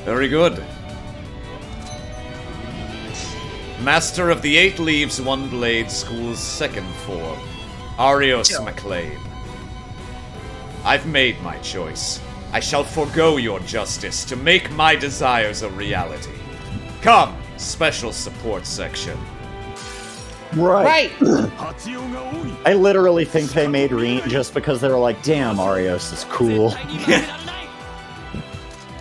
Very good. Master of the 8 Leaves, 1 Blade School's 2nd form, Arios MacLean. I've made my choice. I shall forego your justice to make my desires a reality. Come, Special Support Section. Right. I literally think they made Reen just because they were like, damn, Arios is cool.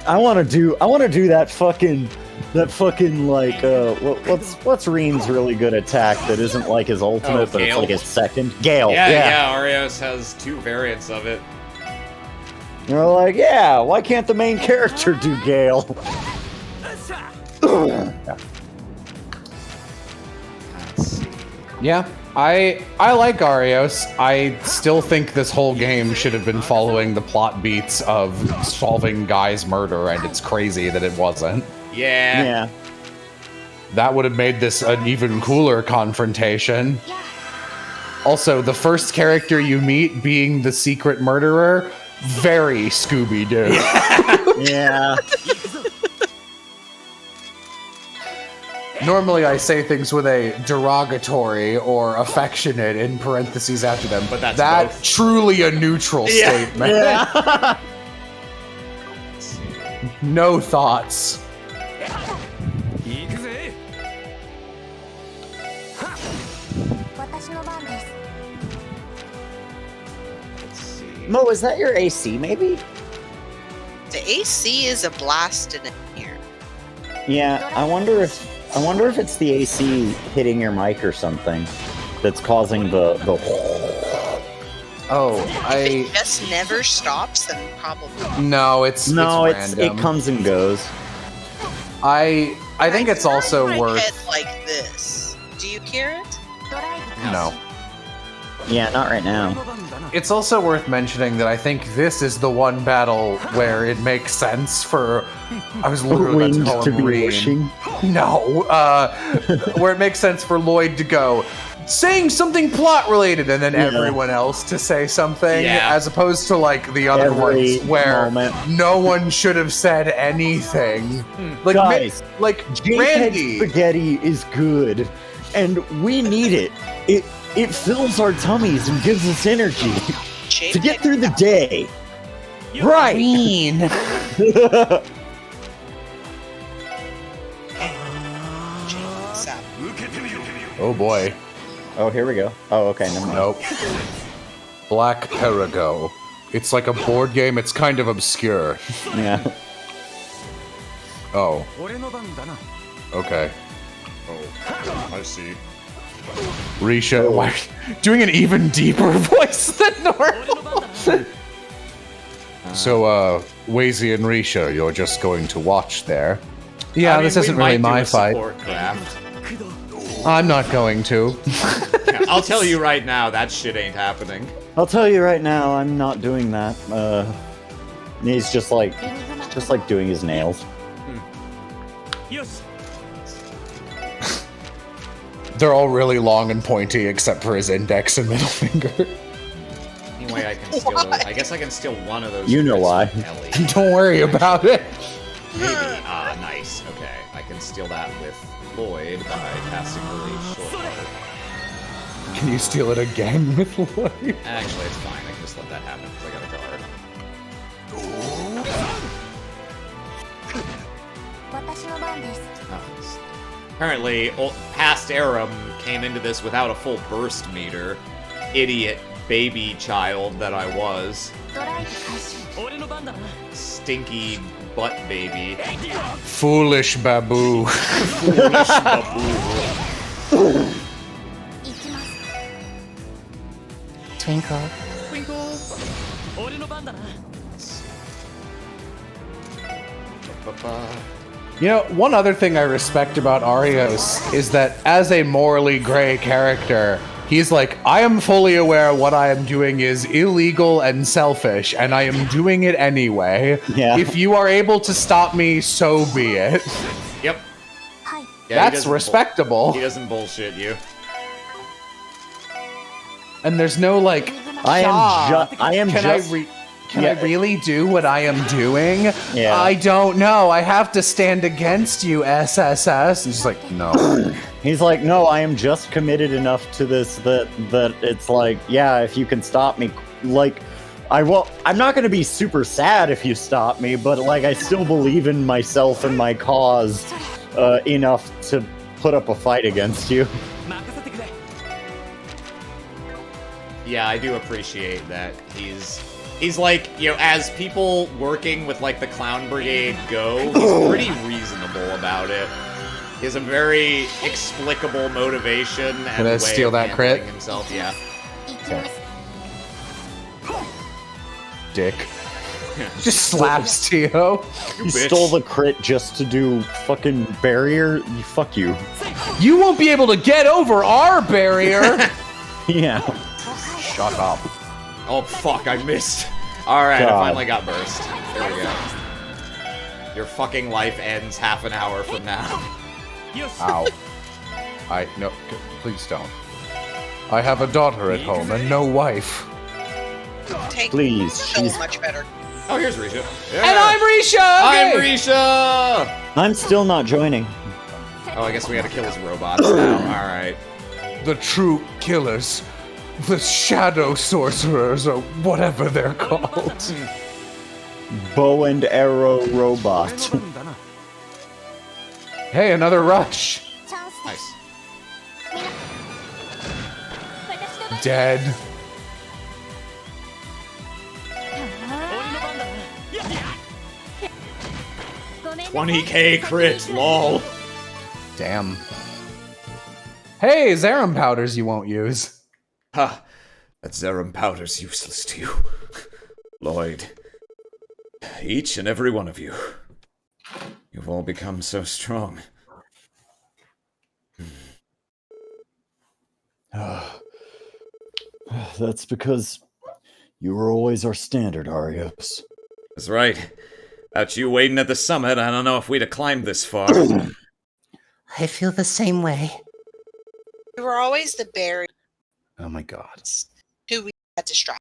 I want to do that fucking like what's Reen's really good attack that isn't like his ultimate but it's Gale. like his second? Gale. Yeah, Arios has 2 variants of it. You're like, yeah, why can't the main character do Gale? Let's see. Yeah, I like Arios. I still think this whole game should have been following the plot beats of solving Guy's murder, and it's crazy that it wasn't. Yeah. That would have made this an even cooler confrontation. Also, the first character you meet being the secret murderer, very Scooby-Doo. Yeah. Normally I say things with a derogatory or affectionate in parentheses after them, But that's that both. truly a neutral statement. Yeah. No thoughts. Let's see. Mo, is that your AC maybe? The AC is a blasted in here. Yeah, I wonder if it's the AC hitting your mic or something that's causing the Oh, If it just never stops, then probably. No, it's No, random. it comes and goes. I think it's also my worth. head like this. Do you hear it? No. Yeah, not right now. It's also worth mentioning that I think this is the one battle where it makes sense for. I was literally about to call him Reen. Wishing. No, where it makes sense for Lloyd to go saying something plot related, and then everyone else to say something, as opposed to like the other ones where no one should have said anything. Like, guys, like Randy spaghetti is good, and we need it. It fills our tummies and gives us energy to get through the day. Right. Oh boy. Oh, here we go. Oh, okay. Never mind. Nope. Black Perigo. It's like a board game. It's kind of obscure. Yeah. Oh. Okay. Oh, I see. Risha, why doing an even deeper voice than normal? So, Wazy and Risha, you're just going to watch there. Yeah, I mean, this isn't really my fight. I'm not going to. Yeah, I'll tell you right now, that shit ain't happening. I'll tell you right now, I'm not doing that. He's just like doing his nails. They're all really long and pointy, except for his index and middle finger. Anyway, I can steal those. I guess I can steal one of those. You know why. Don't worry about it. Maybe. Ah, nice. Okay. I can steal that with Lloyd by passing really short art. Can you steal it again with Lloyd? Actually, it's fine. I can just let that happen because I got a guard. Apparently, past Aram came into this without a full burst meter. Idiot baby child that I was. Stinky butt baby. Foolish baboo. Foolish baboo. Twinkle. You know, one other thing I respect about Arios is that as a morally gray character, he's like, I am fully aware what I am doing is illegal and selfish, and I am doing it anyway. Yeah. If you are able to stop me, so be it. Yep. That's Yeah, he doesn't respectable. He doesn't bullshit you. And there's no like, Can I really do what I am doing? Yeah. I don't know. I have to stand against you, SSS. He's like, no. He's like, no, I am just committed enough to this that it's like, yeah, if you can stop me, like, I'm not going to be super sad if you stop me, but like, I still believe in myself and my cause enough to put up a fight against you. Yeah, I do appreciate that. He's like, you know, as people working with like the Clown Brigade go, he's pretty reasonable about it. He has a very explicable motivation and Gonna way steal of that crit? handling himself. Yeah. Okay. Dick. Just slaps Tio. You stole the crit just to do fucking barrier? Fuck you. You won't be able to get over our barrier. Yeah. Shut up. Oh fuck! I missed. All right, God. I finally got burst. There we go. Your fucking life ends half an hour from now. Ow. No, please don't. I have a daughter at home and no wife. Please, So she's- much better. Oh, here's Risha. Yeah. And I'm Risha! I'm Risha! I'm still not joining. Oh, I guess we gotta kill his robots now. Alright. The true killers. The shadow sorcerers, or whatever they're called. Bow and arrow robot. Hey, another rush. Nice. Dead. 20k crit, lol. Damn. Hey, Zarum powders you won't use. Ha! That Zerum powder's useless to you. Lloyd. Each and every one of you. You've You've all become so strong. That's because you were always our standard, Arios. That's right. Without you waiting at the summit, I don't know if we'd have climbed this far. I feel the same way. You were always the berry Oh my god. who we had to strike.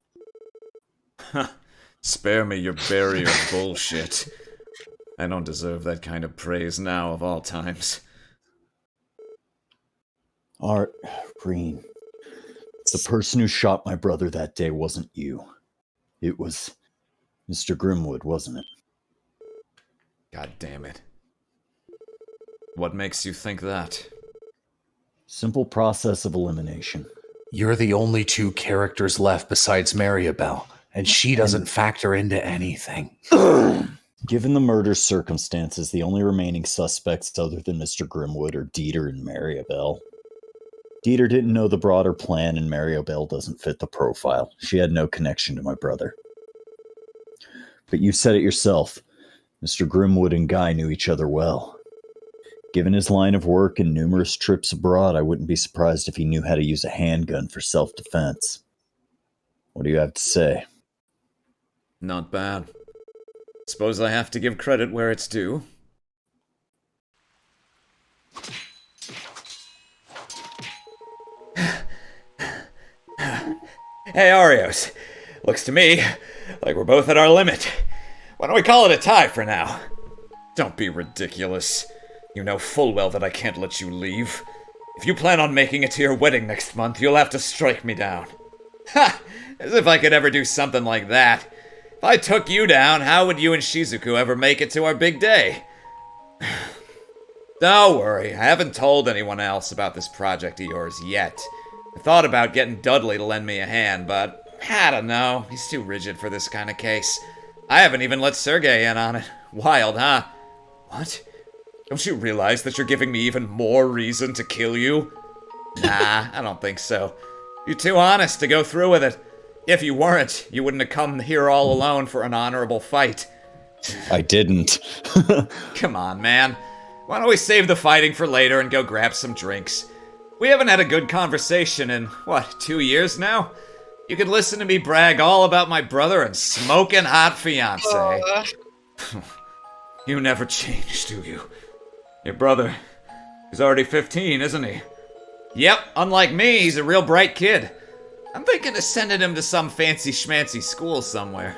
Spare me your barrier bullshit. I don't deserve that kind of praise now of all times. Green. The person who shot my brother that day wasn't you. It was Mr. Grimwood, wasn't it? God damn it. What makes you think that? Simple process of elimination. You're the only two characters left besides Maribel, and she doesn't factor into anything. Given the murder circumstances, the only remaining suspects other than Mr. Grimwood are Dieter and Maribel. Dieter didn't know the broader plan, and Maribel doesn't fit the profile. She had no connection to my brother. But you said it yourself. Mr. Grimwood and Guy knew each other well. Given his line of work and numerous trips abroad, I wouldn't be surprised if he knew how to use a handgun for self-defense. What do you have to say? Not bad. Suppose I have to give credit where it's due. Hey, Arios. Looks to me like we're both at our limit. Why don't we call it a tie for now? Don't be ridiculous. You know full well that I can't let you leave. If you plan on making it to your wedding next month, you'll have to strike me down. Ha! As if I could ever do something like that. If I took you down, how would you and Shizuku ever make it to our big day? Don't worry, I haven't told anyone else about this project of yours yet. I thought about getting Dudley to lend me a hand, but I don't know. He's too rigid for this kind of case. I haven't even let Sergei in on it. Wild, huh? What? Don't you realize that you're giving me even more reason to kill you? Nah, I don't think so. You're too honest to go through with it. If you weren't, you wouldn't have come here all alone for an honorable fight. I didn't. Come on, man. Why don't we save the fighting for later and go grab some drinks? We haven't had a good conversation in, 2 years now? You could listen to me brag all about my brother and smoking hot fiance. You never change, do you? Your brother, he's already 15, isn't he? Yep, unlike me, he's a real bright kid. I'm thinking of sending him to some fancy schmancy school somewhere.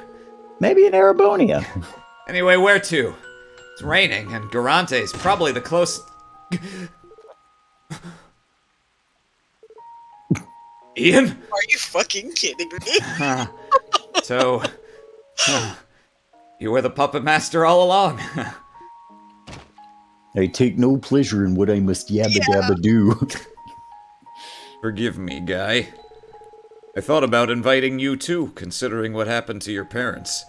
Maybe in Arabonia. Anyway, where to? It's raining, and Garante's probably the closest... Ian? Are you fucking kidding me? So, you were the puppet master all along. I take no pleasure in what I must yabba dabba do. Forgive me, Guy. I thought about inviting you too, considering what happened to your parents.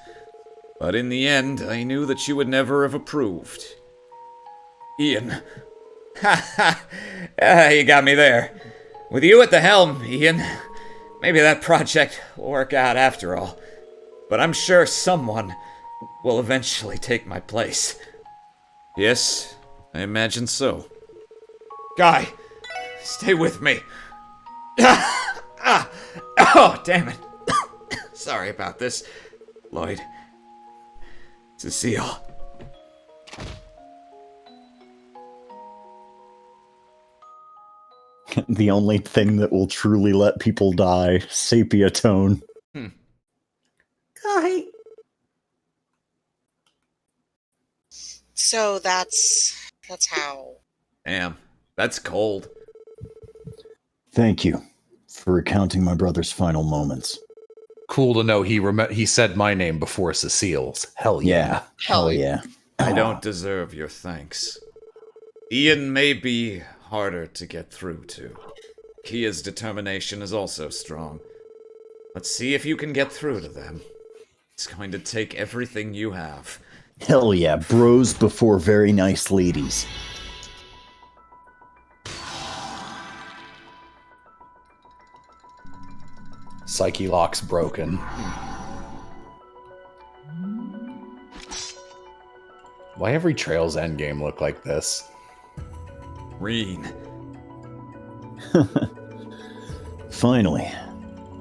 But in the end, I knew that you would never have approved. Ian. Ha ha! You got me there. With you at the helm, Ian, maybe that project will work out after all. But I'm sure someone will eventually take my place. Yes, I imagine so. Guy, stay with me. Oh, damn it. Sorry about this. Lloyd. Cecile. The only thing that will truly let people die. Sepia tone. Guy. So that's how. Damn, that's cold. Thank you for recounting my brother's final moments. Cool to know he said my name before Cecile's. Hell yeah. Hell yeah. I don't deserve your thanks. Ian may be harder to get through to. Kia's determination is also strong. Let's see if you can get through to them. It's going to take everything you have. Hell yeah, bros before very nice ladies. Psyche lock's broken. Why every Trails endgame look like this? Reen. Finally.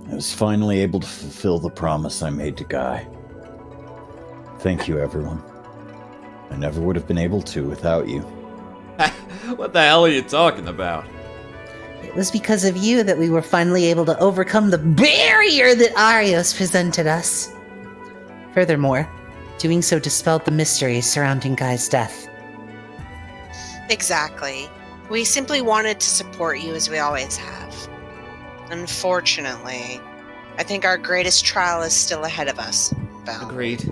I was finally able to fulfill the promise I made to Guy. Thank you, everyone. I never would have been able to without you. What the hell are you talking about? It was because of you that we were finally able to overcome the barrier that Arios presented us. Furthermore, doing so dispelled the mystery surrounding Guy's death. Exactly. We simply wanted to support you as we always have. Unfortunately, I think our greatest trial is still ahead of us, Belle. Agreed.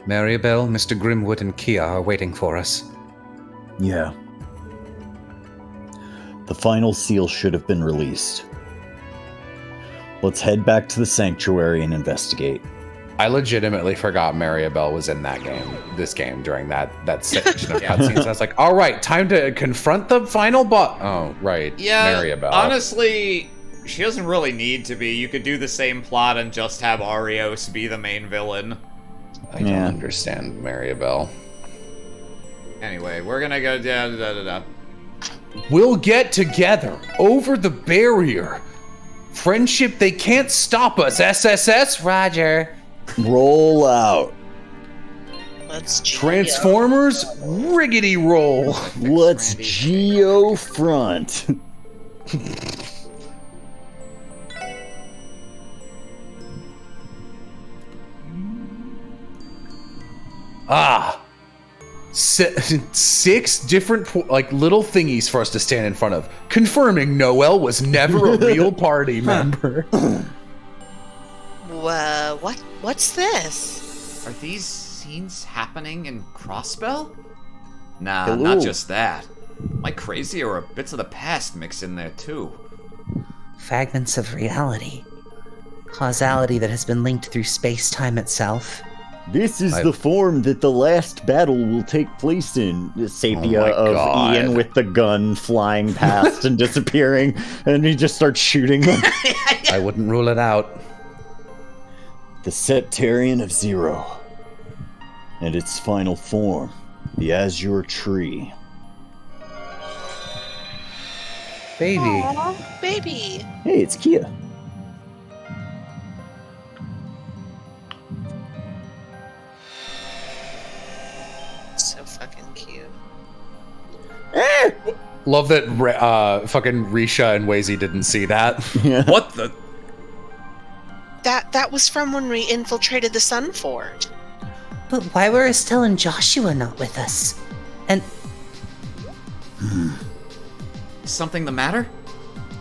Maribel, Mr. Grimwood, and Kia are waiting for us. Yeah. The final seal should have been released. Let's head back to the sanctuary and investigate. I legitimately forgot Maribel was in this game during that section of cutscenes. I was like, all right, time to confront the final boss. Oh, right. Yeah, Maribel. honestly, she doesn't really need to be. You could do the same plot and just have Arios be the main villain. I don't understand Maribel. Anyway, we're gonna go da-da-da-da-da. We'll get together over the barrier. Friendship, they can't stop us, SSS. Roger. Roll out. Let's Transformers, riggedy roll. Let's geo front. Six different little thingies for us to stand in front of, confirming Noel was never a real party member. What's this? Are these scenes happening in Crossbell? Nah, Hello. not just that. Am I crazy, or are bits of the past mixed in there too? Fragments of reality. Causality that has been linked through space-time itself. This is the form that the last battle will take place in. The sepia of God. Ian with the gun flying past and disappearing, and he just starts shooting them. I wouldn't rule it out. The Septarian of Zero. And its final form, the Azure Tree. Baby. Aw, baby. Hey, it's Kia. So fucking cute. Love that fucking Risha and Wazy didn't see that. Yeah. What the? That was from when we infiltrated the Sunforge. But why were Estelle and Joshua not with us? And Is something the matter?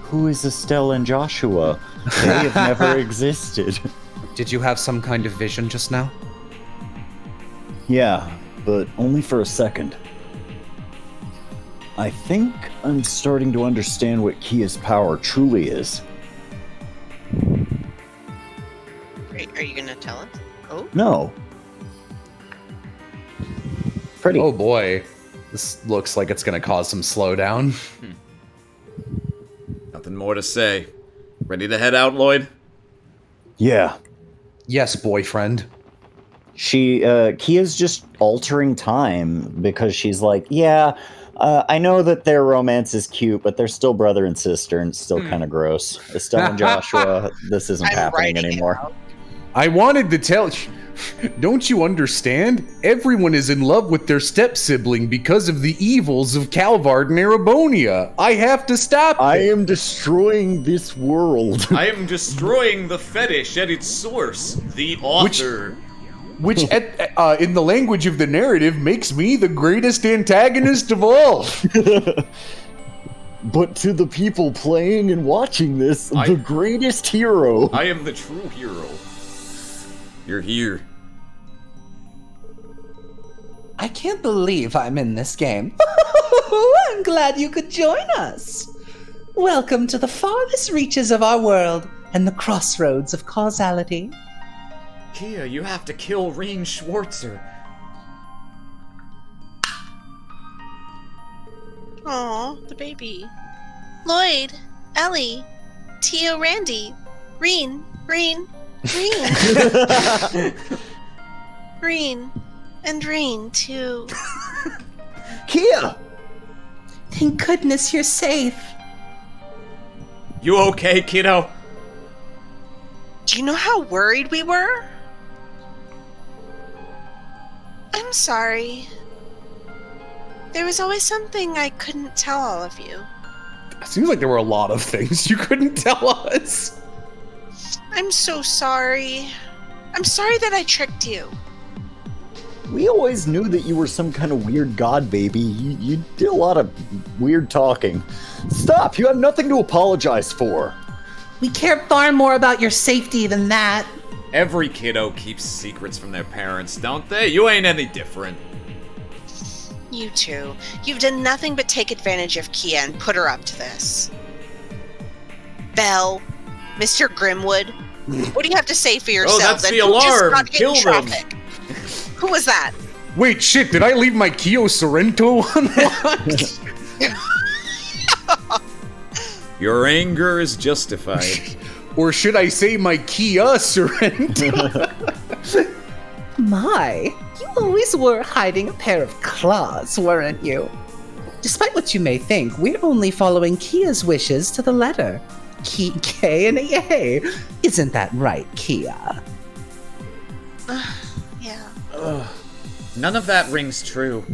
Who is Estelle and Joshua? They have never existed. Did you have some kind of vision just now? Yeah, but only for a second. I think I'm starting to understand what Kia's power truly is. Are you gonna tell us? Oh, No. Pretty. Oh boy. This looks like it's gonna cause some slowdown. Nothing more to say. Ready to head out, Lloyd? Yeah. Yes, boyfriend. Kia's just altering time because she's like, yeah, I know that their romance is cute, but they're still brother and sister, and it's still kind of gross. Estelle and Joshua, this isn't I'm happening writing it anymore. out. I wanted to tell don't you understand? Everyone is in love with their step-sibling because of the evils of Calvard and Erebonia. I have to stop I it. am destroying this world. I am destroying the fetish at its source. The author. Which, in the language of the narrative, makes me the greatest antagonist of all. But to the people playing and watching this, the greatest hero. I am the true hero. You're here. I can't believe I'm in this game. I'm glad you could join us. Welcome to the farthest reaches of our world and the crossroads of causality. Kia, you have to kill Reen Schwarzer. Aw, the baby. Lloyd, Ellie, Tio, Randy, Reen. Reen. And Rain, too. Kia! Thank goodness you're safe. You okay, kiddo? Do you know how worried we were? I'm sorry. There was always something I couldn't tell all of you. It seems like there were a lot of things you couldn't tell us. I'm so sorry. I'm sorry that I tricked you. We always knew that you were some kind of weird god baby. You did a lot of weird talking. Stop! You have nothing to apologize for. We care far more about your safety than that. Every kiddo keeps secrets from their parents, don't they? You ain't any different. You two. You've done nothing but take advantage of Kia and put her up to this. Belle, Mr. Grimwood, what do you have to say for yourself? that's the alarm. Kill them. Who was that? Wait, shit, did I leave my Kyo Sorrento unlocked? Your anger is justified. Or should I say my Kia Sorrento? My, you always were hiding a pair of claws, weren't you? Despite what you may think, we're only following Kia's wishes to the letter. K and A. Isn't that right, Kia? Yeah. None of that rings true.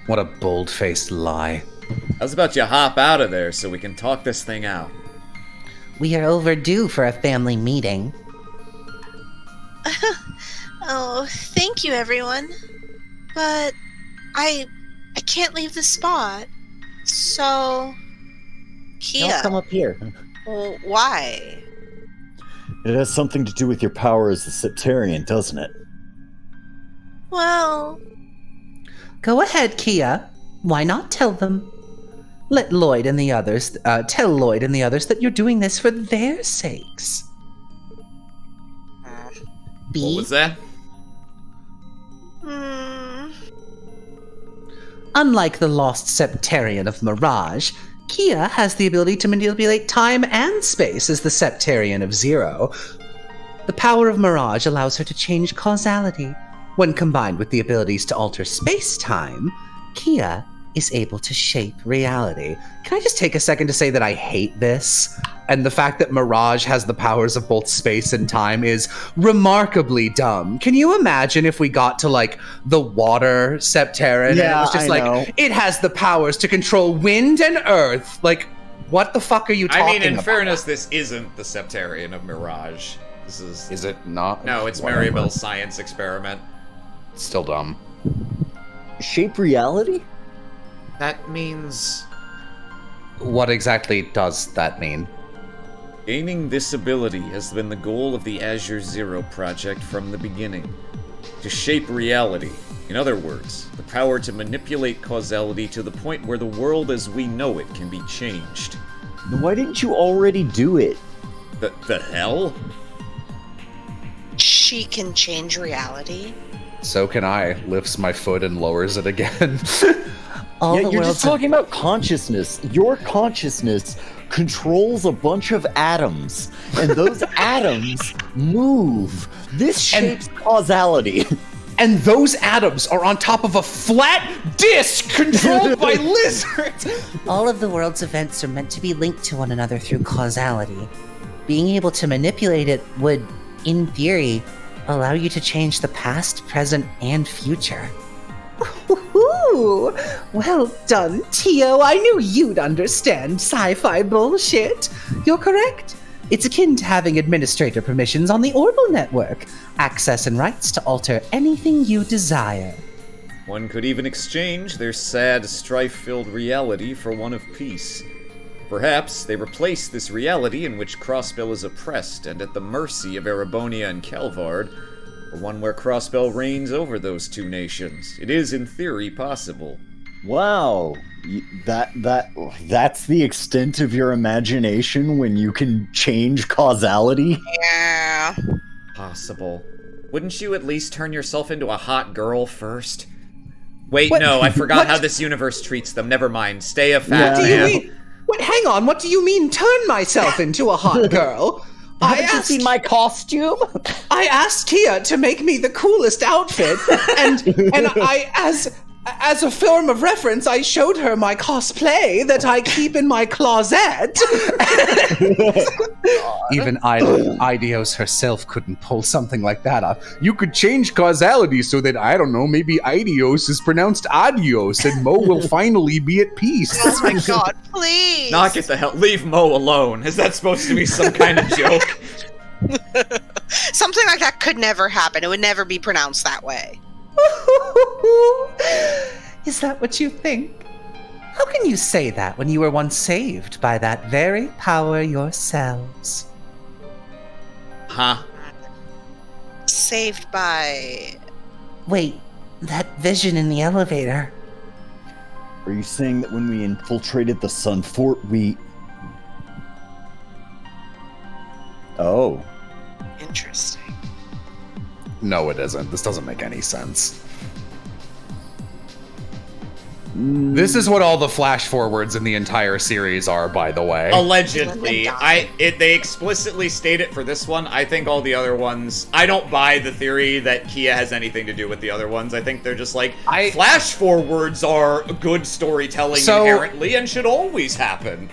What a bold-faced lie. How's about you hop out of there so we can talk this thing out? We are overdue for a family meeting. Oh, thank you, everyone. But I can't leave the spot. So, Kia. Don't come up here. Well, why? It has something to do with your power as the Septarian, doesn't it? Well, Go ahead, Kia. Why not tell them? Let Lloyd and the others, tell Lloyd and the others that you're doing this for their sakes. B? What was that? Unlike the lost Septarian of Mirage, Kia has the ability to manipulate time and space as the Septarian of Zero. The power of Mirage allows her to change causality. When combined with the abilities to alter space-time, Kia is able to shape reality. Can I just take a second to say that I hate this? And the fact that Mirage has the powers of both space and time is remarkably dumb. Can you imagine if we got to, like, the water Septarian? And it was just it has the powers to control wind and earth. Like, what the fuck are you talking about? I mean, in fairness, this isn't the Septarian of Mirage. This is... Is it not? No, it's Whatever. Maribel's science experiment. It's still dumb. Shape reality? That means... What exactly does that mean? Gaining this ability has been the goal of the Azure Zero project from the beginning. To shape reality. In other words, the power to manipulate causality to the point where the world as we know it can be changed. Why didn't you already do it? The hell? she can change reality. So can I. Lifts my foot and lowers it again. You're just talking about consciousness. Your consciousness controls a bunch of atoms, and those atoms move. This shapes causality. And those atoms are on top of a flat disc controlled by lizards! All of the world's events are meant to be linked to one another through causality. Being able to manipulate it would, in theory, allow you to change the past, present, and future. Ooh, well done, Tio. I knew you'd understand sci-fi bullshit. You're correct. It's akin to having administrator permissions on the Orbital network. Access and rights to alter anything you desire. One could even exchange their sad, strife-filled reality for one of peace. Perhaps they replace this reality in which Crossbell is oppressed and at the mercy of Erebonia and Kelvard, for one where Crossbell reigns over those two nations. It is, in theory, possible. Wow. That's the extent of your imagination when you can change causality? Yeah. Possible. Wouldn't you at least turn yourself into a hot girl first? Wait, What? no, I forgot What? how this universe treats them. Never mind. Stay a fat What do you man. mean? Wait, hang on. What do you mean turn myself into a hot girl? Haven't you seen my costume? I asked Kia to make me the coolest outfit, and I, as a form of reference, I showed her my cosplay that I keep in my closet. Even Idios herself couldn't pull something like that off. You could change causality so that, I don't know, maybe Idios is pronounced adios and Mo will finally be at peace. Oh my god, please! Knock it the hell. Leave Mo alone. Is that supposed to be some kind of joke? Something like that could never happen. It would never be pronounced that way. Is that what you think? How can you say that when you were once saved by that very power yourselves? Huh? Saved by... Wait, that vision in the elevator. Are you saying that when we infiltrated the Sun Fort, we... Oh. Interesting. No, it isn't. This doesn't make any sense. This is what all the flash forwards in the entire series are, by the way. Allegedly. They explicitly state it for this one. I think all the other ones... I don't buy the theory that Kia has anything to do with the other ones. I think they're just like, flash forwards are good storytelling inherently and should always happen.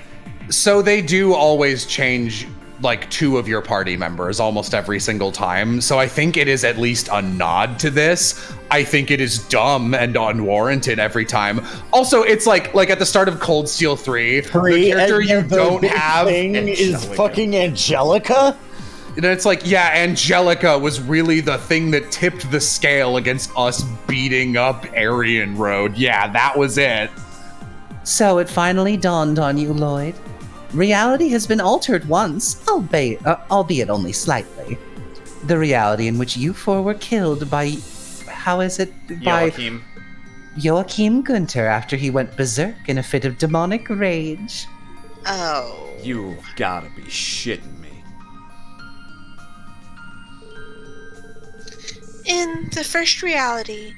So they do always change like 2 of your party members almost every single time. So I think it is at least a nod to this. I think it is dumb and unwarranted every time. Also, it's like at the start of Cold Steel 3, the character you don't have is fucking Angelica. And it's like, yeah, Angelica was really the thing that tipped the scale against us beating up Aryan Road. Yeah, that was it. So it finally dawned on you, Lloyd. Reality has been altered once, albeit only slightly. The reality in which you 4 were killed by... How is it? Joachim. Joachim Gunter after he went berserk in a fit of demonic rage. Oh. You gotta be shitting me. In the first reality,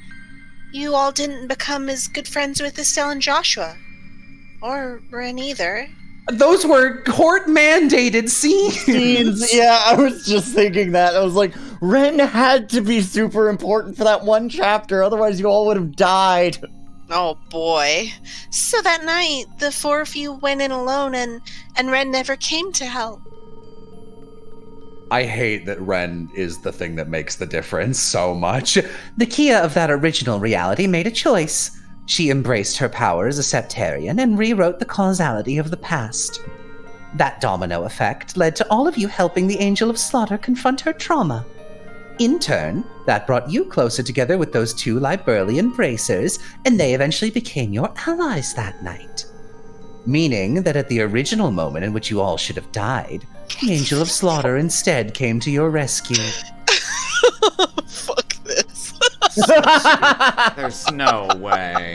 you all didn't become as good friends with Estelle and Joshua. Or Ren either. Those were court-mandated scenes. Yeah, I was just thinking that. I was like, Ren had to be super important for that one chapter, otherwise you all would have died. Oh boy. So that night, the 4 of you went in alone and Ren never came to help. I hate that Ren is the thing that makes the difference so much. The Kia of that original reality made a choice. She embraced her power as a septarian and rewrote the causality of the past. That domino effect led to all of you helping the Angel of Slaughter confront her trauma. In turn, that brought you closer together with those 2 Liberlian bracers, and they eventually became your allies that night. Meaning that at the original moment in which you all should have died, the Angel of Slaughter instead came to your rescue. Fuck this. There's no way.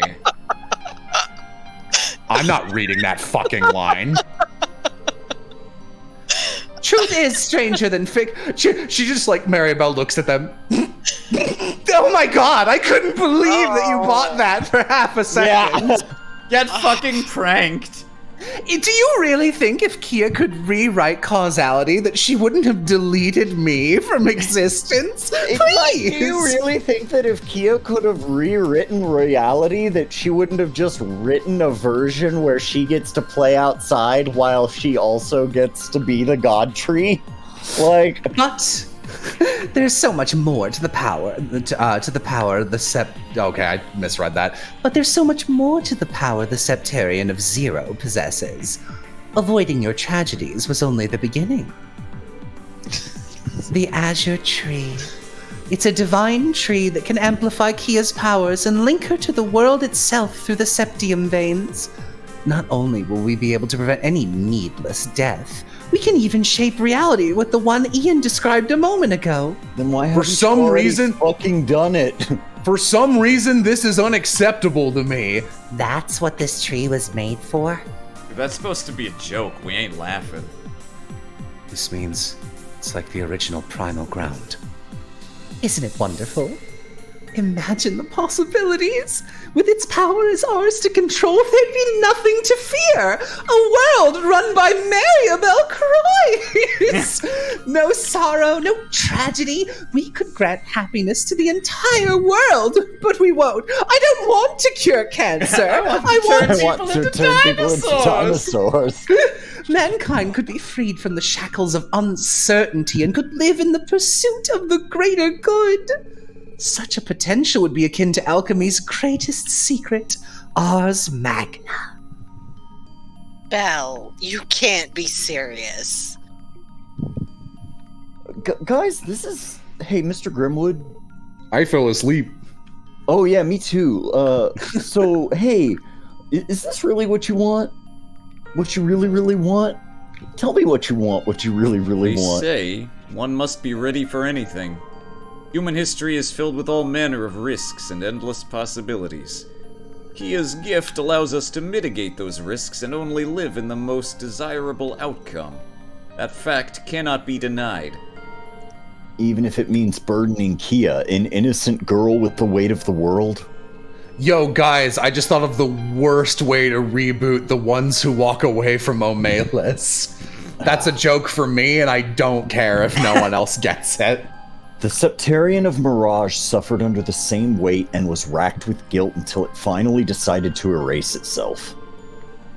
I'm not reading that fucking line. Truth is stranger than fic. She just like, Maribel looks at them. Oh my god, I couldn't believe that you bought that for half a second. Yeah. Get fucking pranked. Do you really think if Kia could rewrite causality that she wouldn't have deleted me from existence? Please! Do you really think that if Kia could have rewritten reality that she wouldn't have just written a version where she gets to play outside while she also gets to be the god tree? Like... But there's so much more to the power, Okay, I misread that. But there's so much more to the power the Septarian of Zero possesses. Avoiding your tragedies was only the beginning. The Azure Tree. It's a divine tree that can amplify Kia's powers and link her to the world itself through the septium veins. Not only will we be able to prevent any needless death, we can even shape reality with the one Ian described a moment ago. Then why For haven't some you already reason- fucking done it? For some reason, this is unacceptable to me. That's what this tree was made for? If that's supposed to be a joke, we ain't laughing. This means it's like the original primal ground. Isn't it wonderful? Imagine the possibilities. With its power as ours to control, there'd be nothing to fear. A world run by Maribel Croix. No sorrow, no tragedy. We could grant happiness to the entire world, but we won't. I don't want to cure cancer. I want to turn people into dinosaurs. Mankind could be freed from the shackles of uncertainty and could live in the pursuit of the greater good. Such a potential would be akin to alchemy's greatest secret, Ars Magna. Belle, you can't be serious. Guys, this is... Hey, Mr. Grimwood. I fell asleep. Oh, yeah, me too. So, hey, is this really what you want? What you really, really want? Tell me what you want, what you really, really want. They say one must be ready for anything. Human history is filled with all manner of risks and endless possibilities. Kia's gift allows us to mitigate those risks and only live in the most desirable outcome. That fact cannot be denied. Even if it means burdening Kia, an innocent girl with the weight of the world? Yo, guys, I just thought of the worst way to reboot The Ones Who Walk Away from Omelis. That's a joke for me, and I don't care if no one else gets it. The Septarian of Mirage suffered under the same weight and was racked with guilt until it finally decided to erase itself.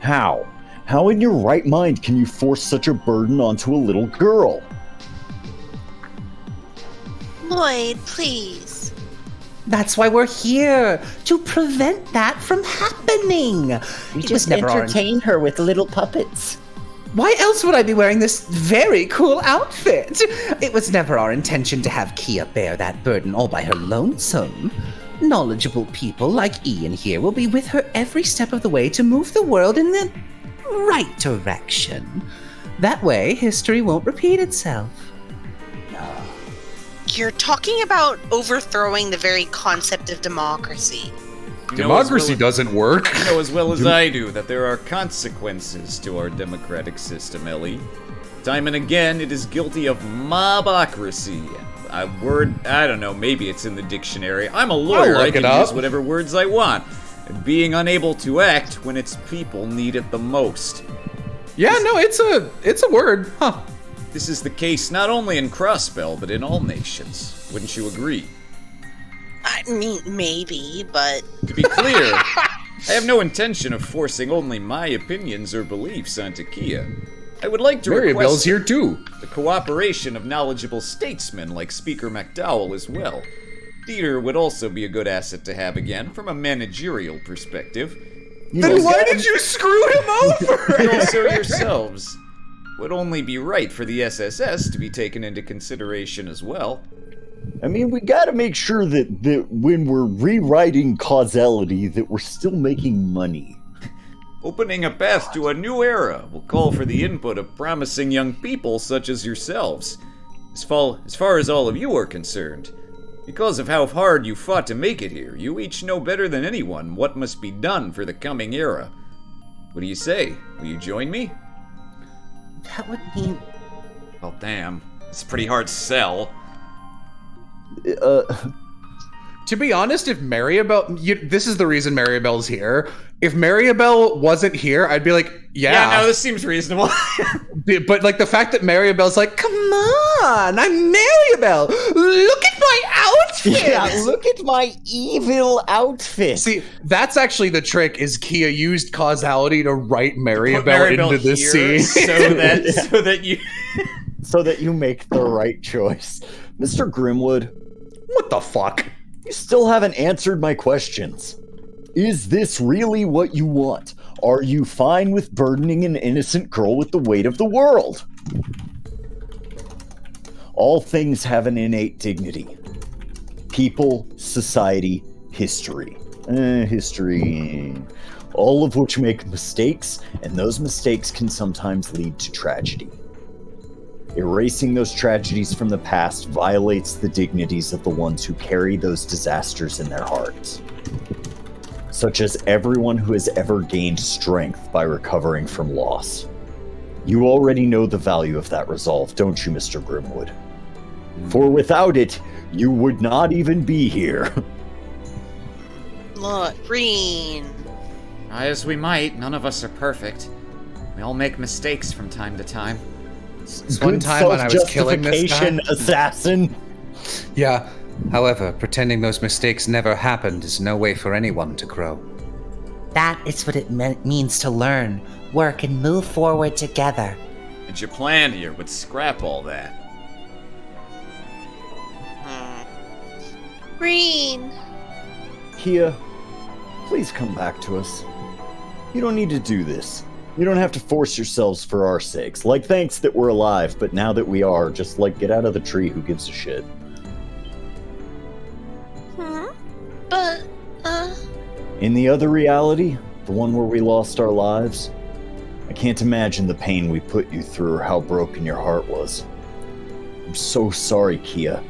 How? How in your right mind can you force such a burden onto a little girl? Lloyd, please. That's why we're here, to prevent that from happening. We just entertain her with little puppets. Why else would I be wearing this very cool outfit? It was never our intention to have Kia bear that burden all by her lonesome. Knowledgeable people like Ian here will be with her every step of the way to move the world in the right direction. That way, history won't repeat itself. You're talking about overthrowing the very concept of democracy. Democracy doesn't work. You know as well as I do that there are consequences to our democratic system, Ellie. Time and again, it is guilty of mobocracy. A word, I don't know, maybe it's in the dictionary. I'm a lawyer, I can use whatever words I want. Being unable to act when its people need it the most. Yeah, no, it's a word, huh? This is the case not only in Crossbell, but in all nations. Wouldn't you agree? I mean, maybe, but... To be clear, I have no intention of forcing only my opinions or beliefs onto Kia. I would like to Maribel's here too. The cooperation of knowledgeable statesmen like Speaker McDowell as well. Dieter would also be a good asset to have again from a managerial perspective. Then why did you screw him over? And also yourselves. Would only be right for the SSS to be taken into consideration as well. I mean, we gotta make sure that when we're rewriting causality, that we're still making money. Opening a path to a new era will call for the input of promising young people such as yourselves. As far as all of you are concerned, because of how hard you fought to make it here, you each know better than anyone what must be done for the coming era. What do you say? Will you join me? That would mean... Well, damn. It's a pretty hard sell. To be honest, if Maribel... this is the reason Maribel's here. If Maribel wasn't here, I'd be like, yeah. Yeah, no, this seems reasonable. But, like, the fact that Maribel's like, come on, I'm Maribel. Look at my outfit. Yeah, look at my evil outfit. See, that's actually the trick, is Kia used causality to write Maribel into this scene. So that you make the right choice. Mr. Grimwood. What the fuck? You still haven't answered my questions. Is this really what you want? Are you fine with burdening an innocent girl with the weight of the world? All things have an innate dignity. People, society, history. History. All of which make mistakes, and those mistakes can sometimes lead to tragedy. Erasing those tragedies from the past violates the dignities of the ones who carry those disasters in their hearts. Such as everyone who has ever gained strength by recovering from loss. You already know the value of that resolve, don't you, Mr. Grimwood? For without it, you would not even be here. Look, Reen. Try as we might, none of us are perfect. We all make mistakes from time to time. One time when I was killing this guy. Assassin. Yeah. However, pretending those mistakes never happened is no way for anyone to grow. That is what it means to learn, work, and move forward together. And your plan here would scrap all that. Reen. Kia, please come back to us. You don't need to do this. You don't have to force yourselves for our sakes. Like, thanks that we're alive, but now that we are, just, like, get out of the tree. Who gives a shit? But, In the other reality, the one where we lost our lives, I can't imagine the pain we put you through or how broken your heart was. I'm so sorry, Kia.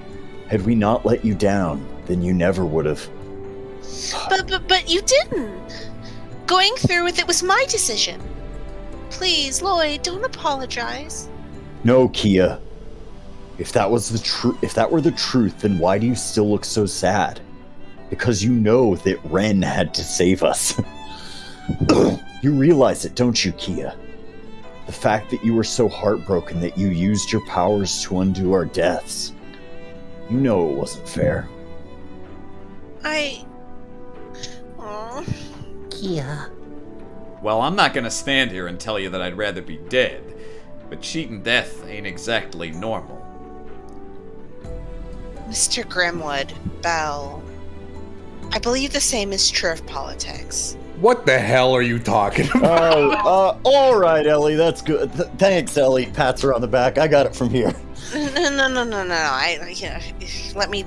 Had we not let you down, then you never would have. But you didn't. Going through with it was my decision. Please, Lloyd, don't apologize. No, Kia. If that were the truth, then why do you still look so sad? Because you know that Ren had to save us. You realize it, don't you, Kia? The fact that you were so heartbroken that you used your powers to undo our deaths. You know it wasn't fair. Kia. Well, I'm not gonna stand here and tell you that I'd rather be dead, but cheating death ain't exactly normal. Mr. Grimwood, Bell, I believe the same is true of politics. What the hell are you talking about? All right, Ellie, that's good. Thanks, Ellie. Pats her on the back. I got it from here. No.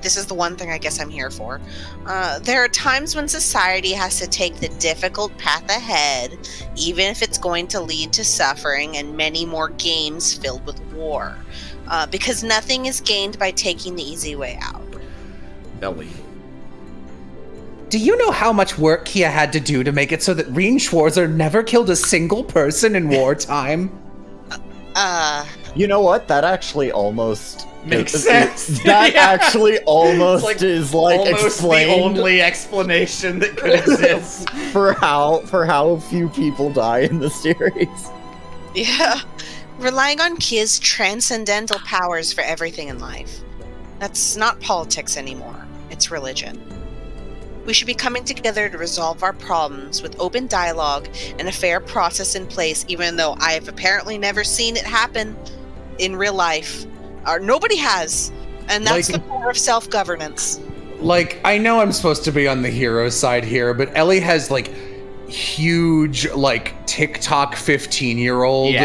This is the one thing I guess I'm here for. There are times when society has to take the difficult path ahead, even if it's going to lead to suffering and many more games filled with war. Because nothing is gained by taking the easy way out. Ellie. Do you know how much work Kia had to do to make it so that Reen Schwarzer never killed a single person in wartime? You know what? That actually almost makes sense. That actually almost is like almost explained. The only explanation that could exist for how few people die in the series. Yeah, relying on Kia's transcendental powers for everything in life. That's not politics anymore. It's religion. We should be coming together to resolve our problems with open dialogue and a fair process in place, even though I have apparently never seen it happen in real life. Or nobody has. And that's the power of self-governance. Like, I know I'm supposed to be on the hero side here, but Ellie has, like, huge, like, TikTok 15-year-old,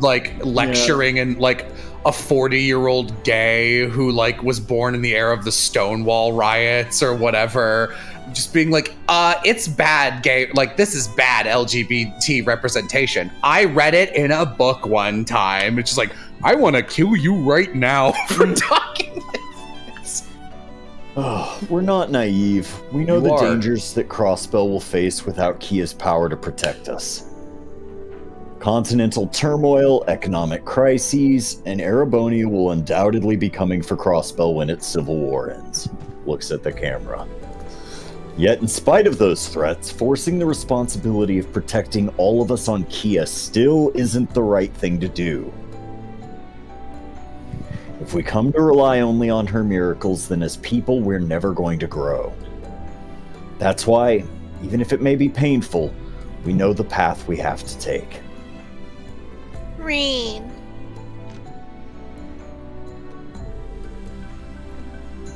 lecturing and, like, a 40-year-old gay who, like, was born in the era of the Stonewall riots or whatever, just being like, it's bad gay, like, this is bad LGBT representation. I read it in a book one time. It's just like, I want to kill you right now for talking like this. Oh, we're not naive. We know the dangers that Crossbell will face without Kia's power to protect us. Continental turmoil, economic crises, and Erebonia will undoubtedly be coming for Crossbell when its civil war ends. Looks at the camera. Yet, in spite of those threats, forcing the responsibility of protecting all of us on Kia still isn't the right thing to do. If we come to rely only on her miracles, then as people, we're never going to grow. That's why, even if it may be painful, we know the path we have to take. Reen.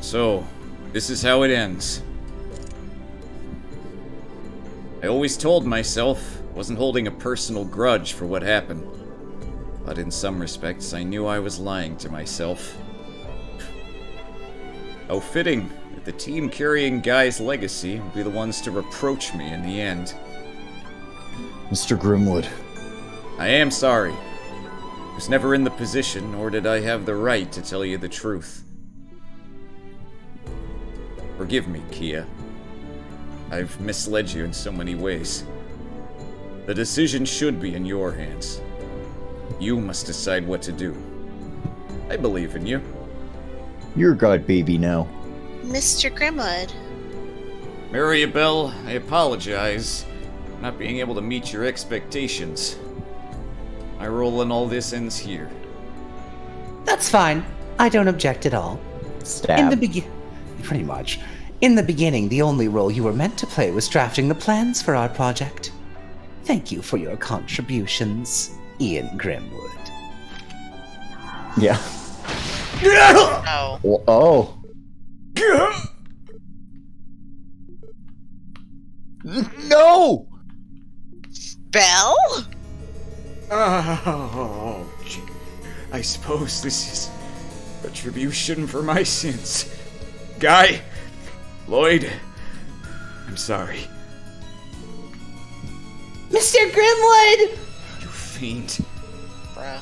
So, this is how it ends. I always told myself I wasn't holding a personal grudge for what happened. But in some respects, I knew I was lying to myself. How fitting that the team carrying Guy's legacy would be the ones to reproach me in the end. Mr. Grimwood. I am sorry. I was never in the position, nor did I have the right to tell you the truth. Forgive me, Kia. I've misled you in so many ways. The decision should be in your hands. You must decide what to do. I believe in you. You're God baby now. Mr. Grimwood. Maribel, I apologize for not being able to meet your expectations. My role in all this ends here. That's fine. I don't object at all. Stab. Pretty much. In the beginning, the only role you were meant to play was drafting the plans for our project. Thank you for your contributions, Ian Grimwood. Yeah. Oh. Oh. No! Belle? Oh, I suppose this is retribution for my sins. Guy, Lloyd, I'm sorry. Mr. Grimwood! You fiend. Bruh.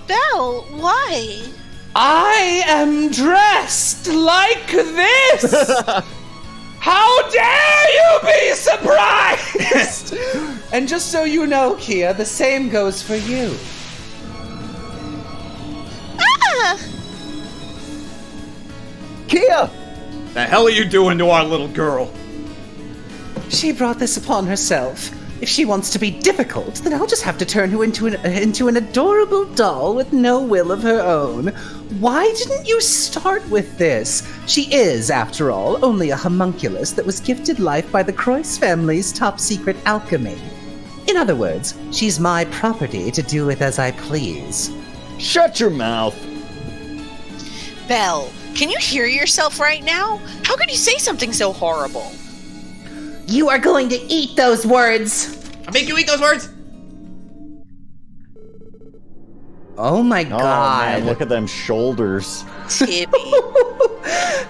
Belle, why? I am dressed like this! How dare you be surprised! And just so you know, Kia, the same goes for you. Ah! Kia! The hell are you doing to our little girl? She brought this upon herself. If she wants to be difficult, then I'll just have to turn her into an adorable doll with no will of her own. Why didn't you start with this? She is, after all, only a homunculus that was gifted life by the Croix family's top-secret alchemy. In other words, she's my property to do with as I please. Shut your mouth. Belle, can you hear yourself right now? How could you say something so horrible? You are going to eat those words! I'll make you eat those words! Oh my Oh god. man, look at them shoulders. Tibby.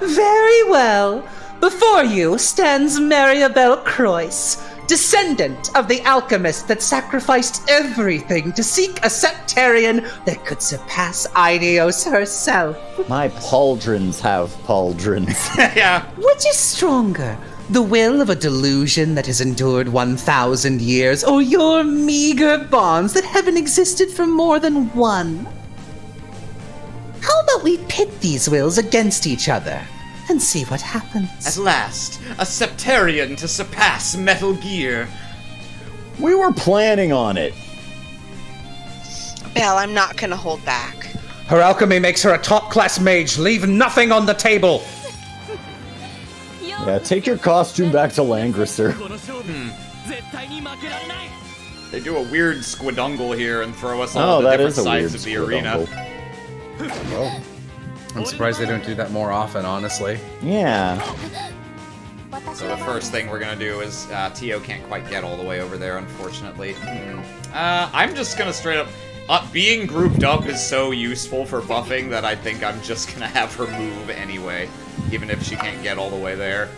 Very well. Before you stands Maribel Croix, descendant of the alchemist that sacrificed everything to seek a sectarian that could surpass Idios herself. My pauldrons have pauldrons. Yeah. Which is stronger? The will of a delusion that has endured 1,000 years, or your meager bonds that haven't existed for more than one? How about we pit these wills against each other and see what happens? At last, a septarian to surpass Metal Gear. We were planning on it. Belle, I'm not gonna hold back. Her alchemy makes her a top-class mage. Leave nothing on the table. Yeah, take your costume back to Langrisser. They do a weird squidungle here and throw us all Oh, to that different is a weird sides of the arena. squidungle. I'm surprised they don't do that more often, honestly. Yeah. So the first thing we're gonna do is Tio can't quite get all the way over there, unfortunately. I'm just gonna straight up. Being grouped up is so useful for buffing that I think I'm just gonna have her move anyway, even if she can't get all the way there.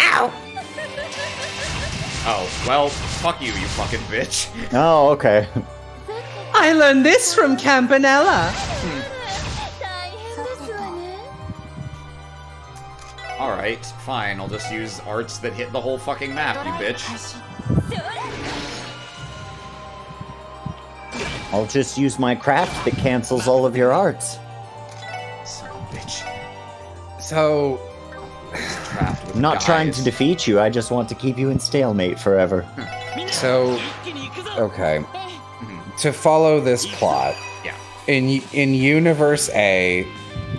Ow! Oh, well, fuck you, you fucking bitch. Oh, okay. I learned this from Campanella. Alright, fine, I'll just use arts that hit the whole fucking map, you bitch. I'll just use my craft that cancels all of your arts. Son of a bitch. So, Trapped with I'm not trying to guys. defeat you, I just want to keep you in stalemate forever. okay. To follow this plot, Yeah. in Universe A,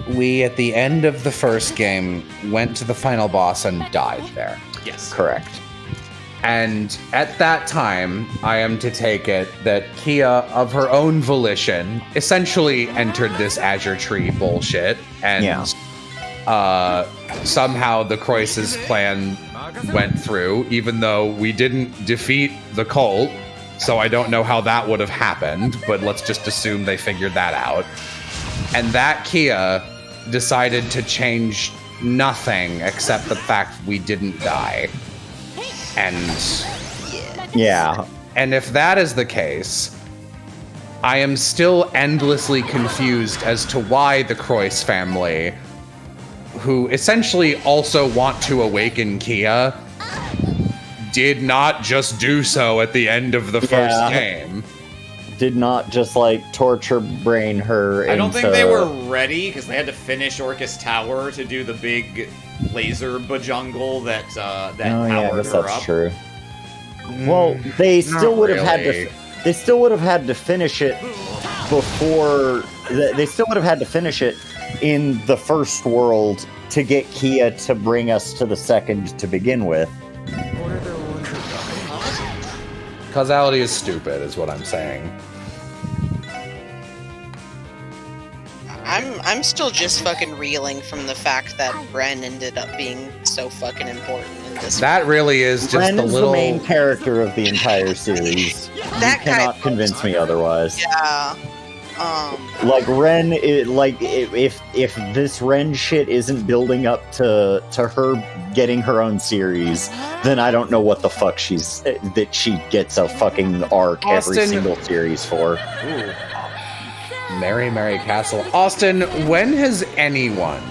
we at the end of the first game went to the final boss and died there. Yes. Correct. And at that time, I am to take it that Kia, of her own volition, essentially entered this Azure Tree bullshit, and somehow the Croix's plan went through, even though we didn't defeat the cult, so I don't know how that would have happened, but let's just assume they figured that out. And that Kia decided to change nothing except the fact we didn't die. And Yeah. and if that is the case, I am still endlessly confused as to why the Croix family, who essentially also want to awaken Kia, did not just do so at the end of the first game. did not just like torture brain her. I don't think they were ready because they had to finish Orcus Tower to do the big laser bajungle that powered her up. True. Well, they still would have had to. They still would have had to finish it before. They still would have had to finish it in the first world to get Kia to bring us to the second to begin with. Causality is stupid, is what I'm saying. I'm still just fucking reeling from the fact that Bren ended up being so fucking important in this. That really is just Bren the is little the main character of the entire series. That you cannot convince me otherwise. Yeah. Like Ren, if this Ren shit isn't building up to her getting her own series, then I don't know what the fuck she gets a fucking arc every single series for. Ooh. Merry Castle. Austin, when has anyone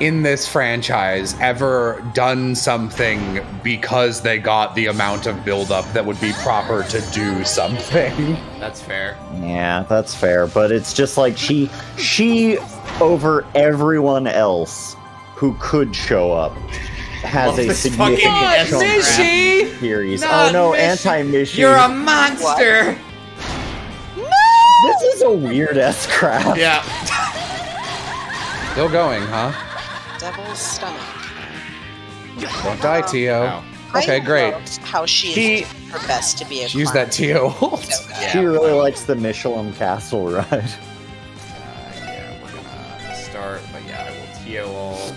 in this franchise ever done something because they got the amount of buildup that would be proper to do something? That's fair. Yeah, that's fair. But it's just like she over everyone else who could show up has a significant series. Not oh no, Mishi. anti-Mishi. You're a monster! This is a weird-ass crap. Yeah. Still going, huh? Devil's stomach. Don't die, Tio. Wow. Okay, great. How she is doing her best to be a Use that Tio ult. She really likes the Michelin Castle ride. Yeah, we're gonna start, but yeah, I will Tio ult.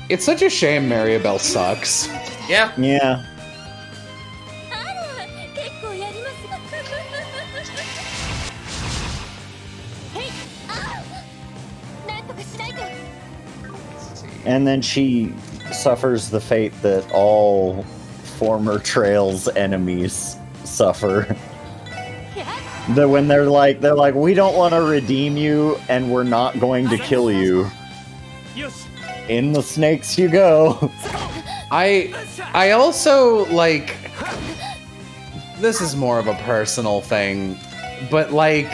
It's such a shame Maribel sucks. Yeah. Yeah. And then she suffers the fate that all former Trails enemies suffer. That when they're like, we don't want to redeem you, and we're not going to kill you. In the snakes you go. I also, like, this is more of a personal thing, but like,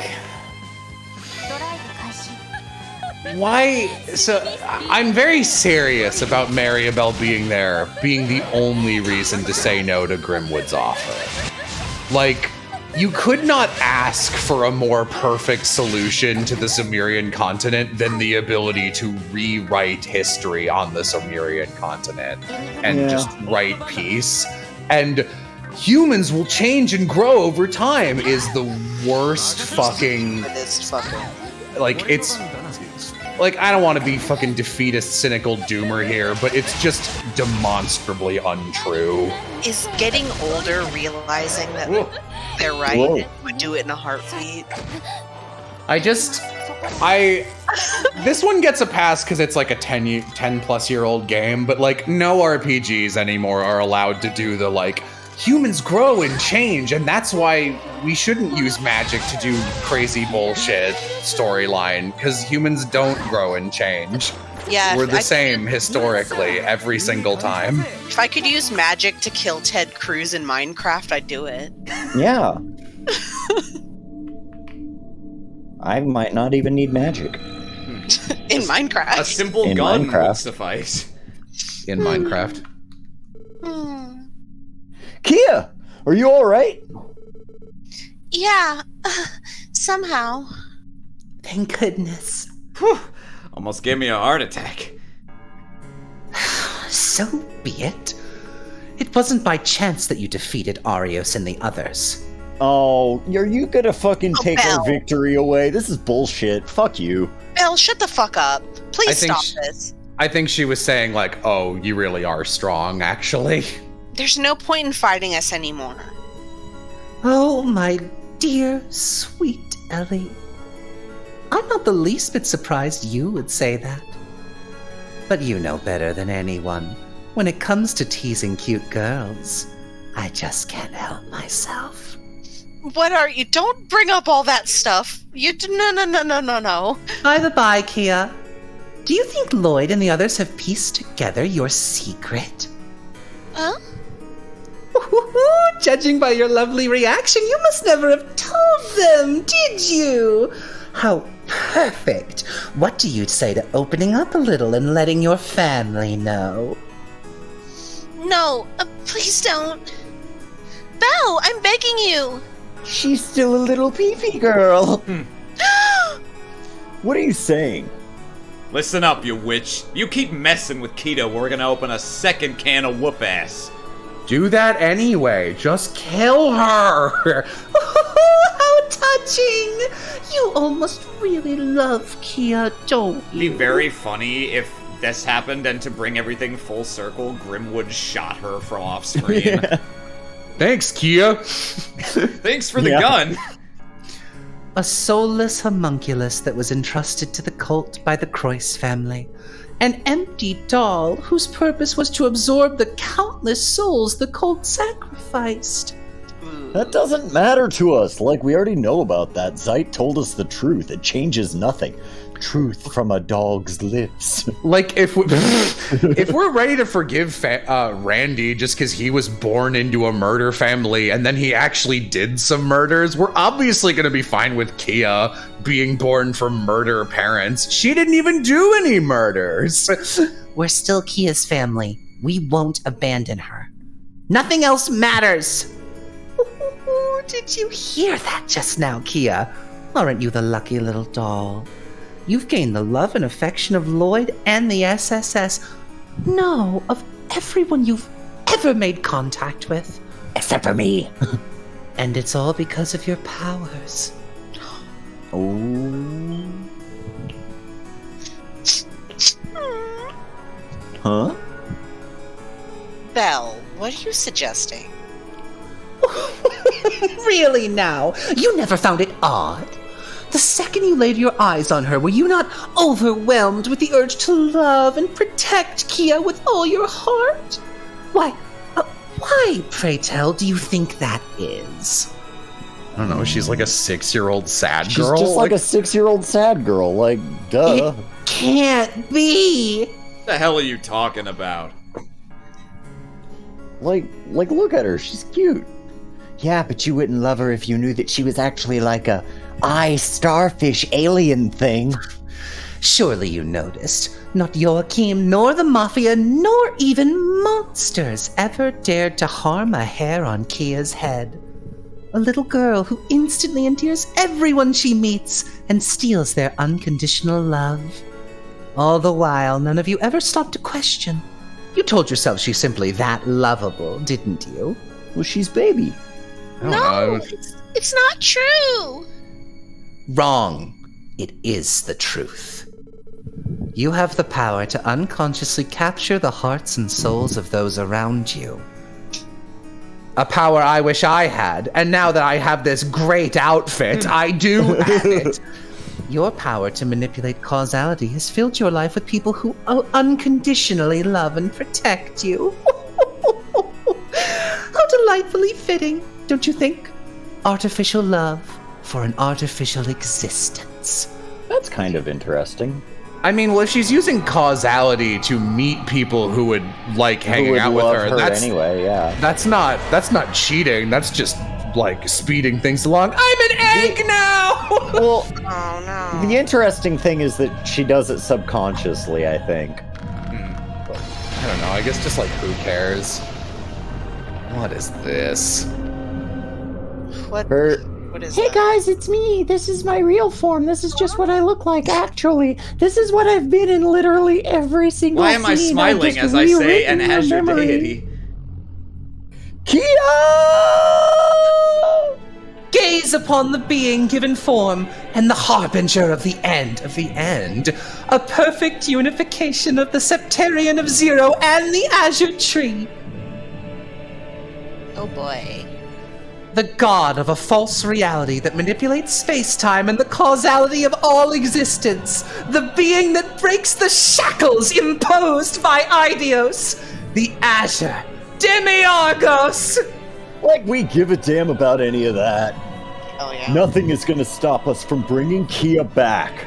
why? So I'm very serious about Maribel being there, being the only reason to say no to Grimwood's offer. Like, you could not ask for a more perfect solution to the Sumerian continent than the ability to rewrite history on the Sumerian continent and just write peace. And humans will change and grow over time is the worst fucking... Like, it's... Like, I don't want to be fucking defeatist, cynical doomer here, but it's just demonstrably untrue. Is getting older realizing that they're right would do it in a heartbeat? This one gets a pass because it's like a 10 plus year old game, but like no RPGs anymore are allowed to do the like, humans grow and change, and that's why we shouldn't use magic to do crazy bullshit storyline, because humans don't grow and change. Yeah, we're the same historically every single time. If I could use magic to kill Ted Cruz in Minecraft, I'd do it. Yeah. I might not even need magic. In Minecraft. A simple gun would suffice. In Minecraft. Kia, are you all right? Yeah, somehow. Thank goodness. Whew, almost gave me a heart attack. So be it. It wasn't by chance that you defeated Arios and the others. Oh, are you gonna fucking take our victory away? This is bullshit. Fuck you. Bill, shut the fuck up. Please stop this. I think she was saying like, oh, you really are strong, actually. There's no point in fighting us anymore. Oh, my dear, sweet Ellie. I'm not the least bit surprised you would say that. But you know better than anyone. When it comes to teasing cute girls, I just can't help myself. What are you? Don't bring up all that stuff. No. By the by, Kia, do you think Lloyd and the others have pieced together your secret? Huh? Judging by your lovely reaction, you must never have told them, did you? How perfect. What do you say to opening up a little and letting your family know? No, please don't. Belle, I'm begging you. She's still a little peepee girl. What are you saying? Listen up, you witch. You keep messing with Keto, we're gonna open a second can of whoop ass. Do that anyway. Just kill her. How touching! You almost really love Kia, don't It'd be you? very funny if this happened, and to bring everything full circle, Grimwood shot her from off screen. Thanks, Kia. Thanks for the gun. A soulless homunculus that was entrusted to the cult by the Croyce family. An empty doll whose purpose was to absorb the countless souls the cult sacrificed. That doesn't matter to us. Like, we already know about that. Zeit told us the truth. It changes nothing. Truth from a dog's lips. Like, if we're ready to forgive Randy just because he was born into a murder family and then he actually did some murders, we're obviously going to be fine with Kia being born from murder parents. She didn't even do any murders. We're still Kia's family. We won't abandon her. Nothing else matters. Ooh, did you hear that just now, Kia? Aren't you the lucky little doll? You've gained the love and affection of Lloyd and the SSS. No, of everyone you've ever made contact with. Except for me. And it's all because of your powers. Oh. Huh? Belle, what are you suggesting? Really now? You never found it odd? The second you laid your eyes on her, were you not overwhelmed with the urge to love and protect Kia with all your heart? Why, pray tell, do you think that is? I don't know. She's like a 6-year-old sad She's girl. just like a 6-year-old sad girl. Like, duh. It can't be. What the hell are you talking about? Like, look at her. She's cute. Yeah, but you wouldn't love her if you knew that she was actually like a starfish alien thing. Surely you noticed. Not Joachim, nor the Mafia, nor even monsters ever dared to harm a hair on Kia's head. A little girl who instantly endears everyone she meets and steals their unconditional love. All the while, none of you ever stopped to question. You told yourself she's simply that lovable, didn't you? Well, she's baby. No, it's not true. Wrong. It is the truth. You have the power to unconsciously capture the hearts and souls of those around you. A power I wish I had, and now that I have this great outfit, I do have it. Your power to manipulate causality has filled your life with people who unconditionally love and protect you. How delightfully fitting, don't you think? Artificial love for an artificial existence. That's kind of interesting. I mean, well, if she's using causality to meet people who would like hanging out with her, that's anyway. Yeah, that's not cheating. That's just like speeding things along. I'm an egg now. Well, Oh no. the interesting thing is that she does it subconsciously, I think. I don't know. I guess just like who cares? What is this? What is Hey that? guys, it's me. This is my real form. This is just what I look like, actually. This is what I've been in literally every single Why am I scene. smiling just as I say rewritten an your Azure memory. deity? Kia! Gaze upon the being given form and the harbinger of the end of the end. A perfect unification of the Septarian of Zero and the Azure Tree. Oh boy. The god of a false reality that manipulates space-time and the causality of all existence. The being that breaks the shackles imposed by Eidos. The Azure Demiurgos. Like we give a damn about any of that. Oh yeah. Nothing is gonna stop us from bringing Kia back.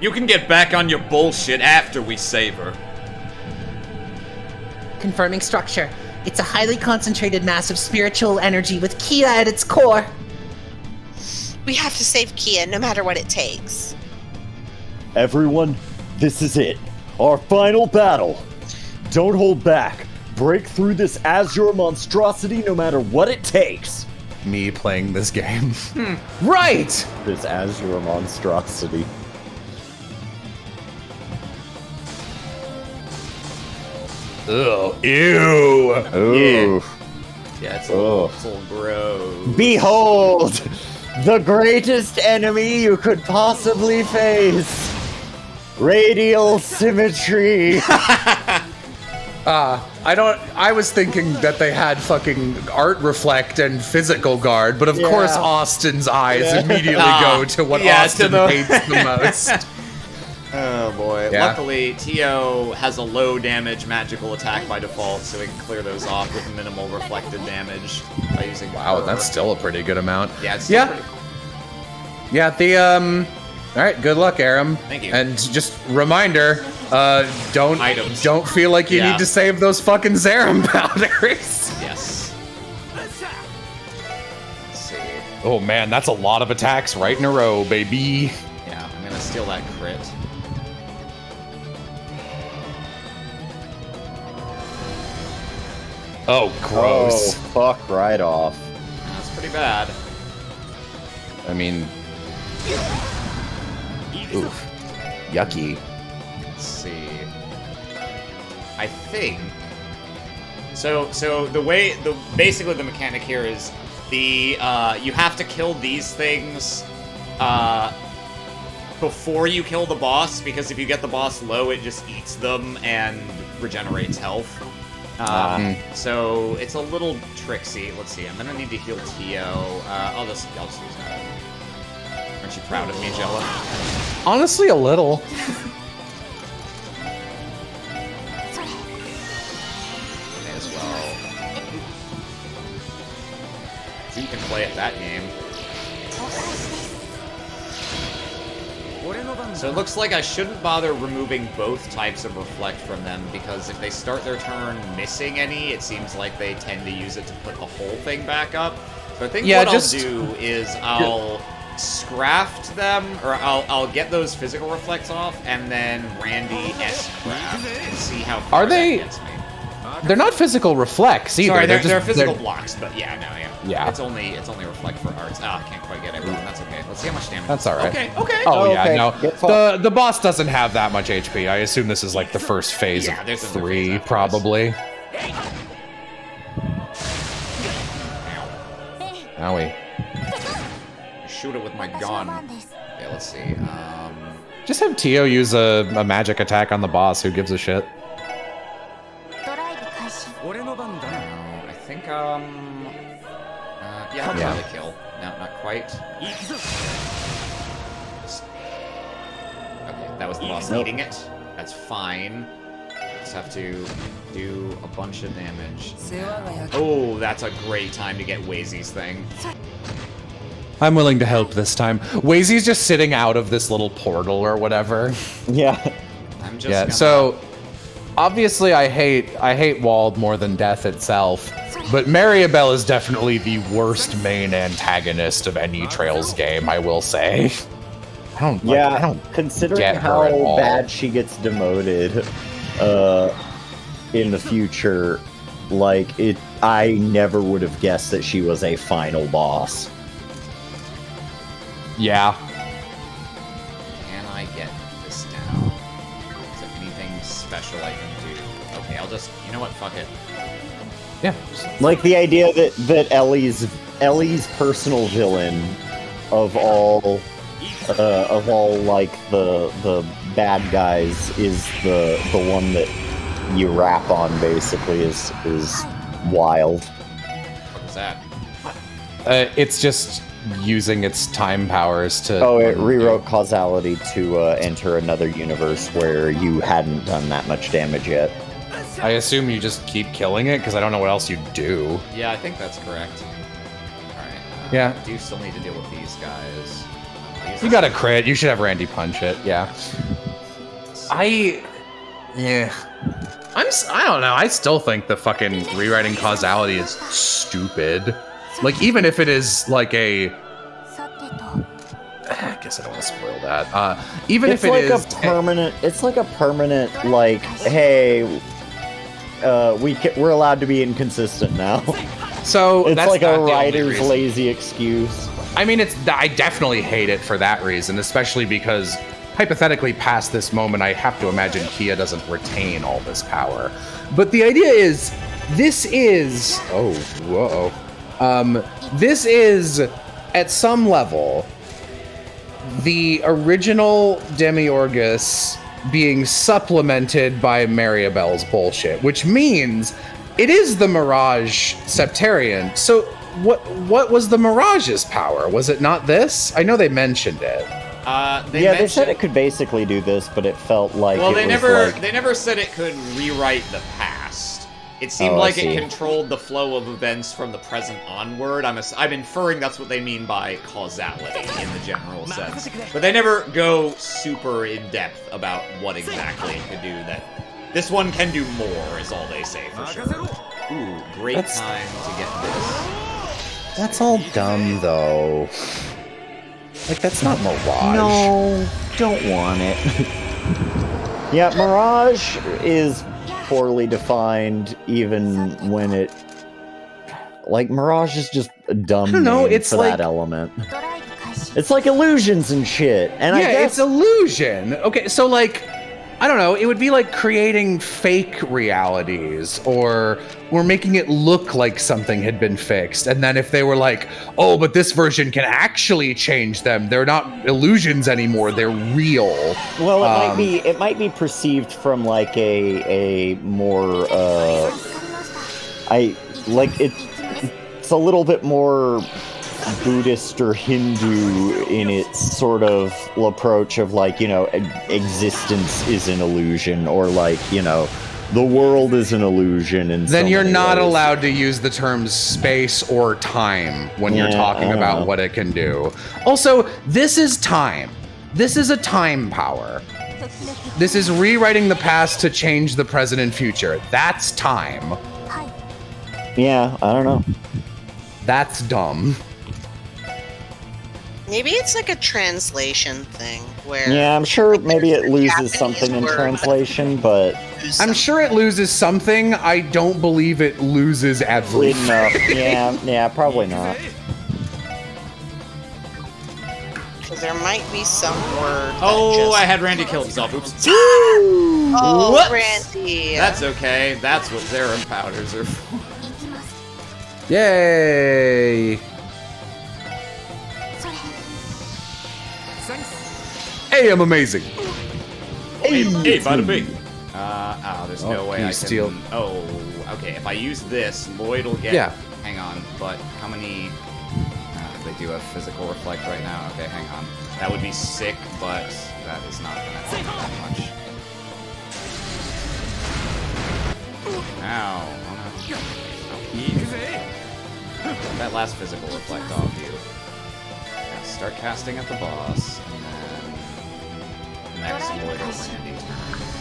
You can get back on your bullshit after we save her. Confirming structure. It's a highly concentrated mass of spiritual energy with Kia at its core. We have to save Kia no matter what it takes. Everyone, this is it. Our final battle. Don't hold back. Break through this Azure monstrosity no matter what it takes. Me playing this game. Right! This Azure monstrosity. Ugh. Ew. Ooh. Yeah, it's a little gross. Behold! The greatest enemy you could possibly face. Radial symmetry. I was thinking that they had fucking art reflect and physical guard, but of course Austin's eyes immediately go to what Austin hates the most. Oh boy. Yeah. Luckily, Tio has a low damage magical attack by default, so we can clear those off with minimal reflected damage by using Wow, Burr. that's still a pretty good amount. Yeah, it's still pretty Yeah, the alright, good luck, Aram. Thank you. And just reminder, don't feel like you need to save those fucking Zerum powders. Yes. Let's see. Oh man, that's a lot of attacks right in a row, baby. Yeah, I'm gonna steal that crit. Oh, gross. Oh, fuck right off. That's pretty bad. I mean, oof. Yucky. Let's see. I think. So basically the mechanic here is you have to kill these things before you kill the boss, because if you get the boss low, it just eats them and regenerates health. So it's a little tricksy. Let's see. I'm gonna need to heal Tio. I'll just use that. Aren't you proud of me, Jella? Honestly, a little. May as well. So you can play at that game. So it looks like I shouldn't bother removing both types of reflect from them, because if they start their turn missing any, it seems like they tend to use it to put the whole thing back up. So I think what I'll do is I'll scraft them, or I'll get those physical reflects off, and then Randy S-craft and see how far that gets me. They're not physical reflects either. Sorry, they're physical blocks, but yeah. Yeah. It's only reflect for arts. I can't quite get everyone. That's okay. Let's see how much damage. That's all right. Okay. Oh yeah, no. The boss doesn't have that much HP. I assume this is like the first phase of 3, probably. Owie. Shoot it with my gun. Okay, let's see. Just have Tio use a magic attack on the boss. Who gives a shit? I think yeah, I'll try to kill. No, not quite. Okay, that was the boss eating it. That's fine. Just have to do a bunch of damage. Oh, that's a great time to get Wazy's thing. I'm willing to help this time. Wazy's just sitting out of this little portal or whatever. Yeah. I'm just so obviously I hate Wald more than death itself, but Mariabelle is definitely the worst main antagonist of any Trails game, I will say. I don't considering get how her at all. bad she gets demoted in the future, I never would have guessed that she was a final boss. Yeah. Can I get this down? Is there anything special I can do? Okay, I'll just, you know what, fuck it. Yeah. Like the idea that Ellie's personal villain of all like the bad guys is the one that you rap on, basically, is wild. What was that? It's just using its time powers to... Oh, it rewrote causality to enter another universe where you hadn't done that much damage yet. I assume you just keep killing it, because I don't know what else you do. Yeah, I think that's correct. Alright. Yeah. I do still need to deal with these guys. You got a crit. You should have Randy punch it. Yeah. I don't know. I still think the fucking rewriting causality is stupid. Like, even if it is like a... I guess I don't want to spoil that. Even it's if it like is... It's like a permanent, like, hey, we're allowed to be inconsistent now. So it's that's like not a the only writer's reason. lazy excuse. I mean, I definitely hate it for that reason, especially because hypothetically past this moment, I have to imagine Kia doesn't retain all this power. But the idea is, this is... Oh, whoa. This is, at some level, the original Demiurgus being supplemented by Mariabelle's bullshit, which means it is the Mirage Septarian. So what was the Mirage's power? Was it not this? I know they mentioned it. They said it could basically do this, but it felt like they never said it could rewrite the past. It seemed like it controlled the flow of events from the present onward. I'm inferring that's what they mean by causality in the general sense. But they never go super in depth about what exactly it could do. That this one can do more is all they say for sure. Ooh, great time to get this. That's all dumb though. Like, that's not Mirage. No, don't want it. Yeah, Mirage is poorly defined, even when it... Like, Mirage is just a dumb name it's for like... that element. It's like illusions and shit. And yeah, I guess... it's illusion. Okay, so, like, I don't know, it would be like creating fake realities, or we're making it look like something had been fixed. And then if they were like, oh, but this version can actually change them, they're not illusions anymore, they're real. Well, it might be perceived from like a more it's a little bit more Buddhist or Hindu in its sort of approach of like, you know, existence is an illusion, or like, you know, the world is an illusion. And then you're not allowed to use the terms space or time when you're talking about what it can do. Also, this is time. This is a time power. This is rewriting the past to change the present and future. That's time. Yeah, I don't know. That's dumb. Maybe it's like a translation thing where... Yeah, I'm sure maybe it loses something in translation, but... I'm sure it loses something. I don't believe it loses everything. Yeah, probably not. Because there might be some word... I had Randy kill himself. Oops. Oh, Whoops. Randy. That's okay. That's what Zerum powders are for. Yay! Hey, I'm amazing. Hey, bada bing. There's no way I can... steal. Oh, okay. If I use this, Lloyd will get... Yeah. Hang on, but how many... they do have physical reflect right now. Okay, hang on. That would be sick, but that is not going to help that much. Ow. Get that last physical reflect off you. Yeah, start casting at the boss, and then next Lloyd or Randy turn will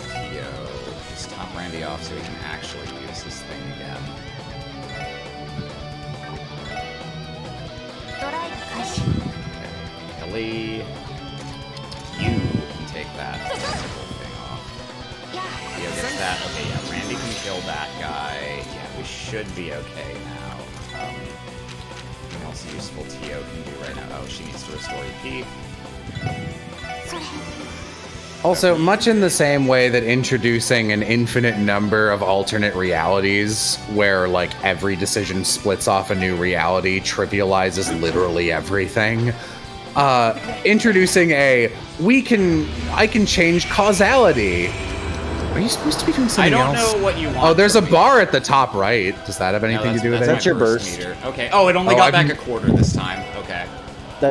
kill you. Just top Randy off so he can actually use this thing again. Ellie, you can take that physical thing off. Theo gets that. Okay, yeah, Randy can kill that guy. Yeah, we should be okay now. What else useful Theo can do right now? Oh, she needs to restore EP. Also, much in the same way that introducing an infinite number of alternate realities where, like, every decision splits off a new reality trivializes literally everything. Introducing I can change causality. Are you supposed to be doing something else? I don't know what you want. Oh, there's a bar at the top right. Does that have anything to do with it? That's your burst. Meter. Okay. Oh, it only got back a quarter this time. Okay.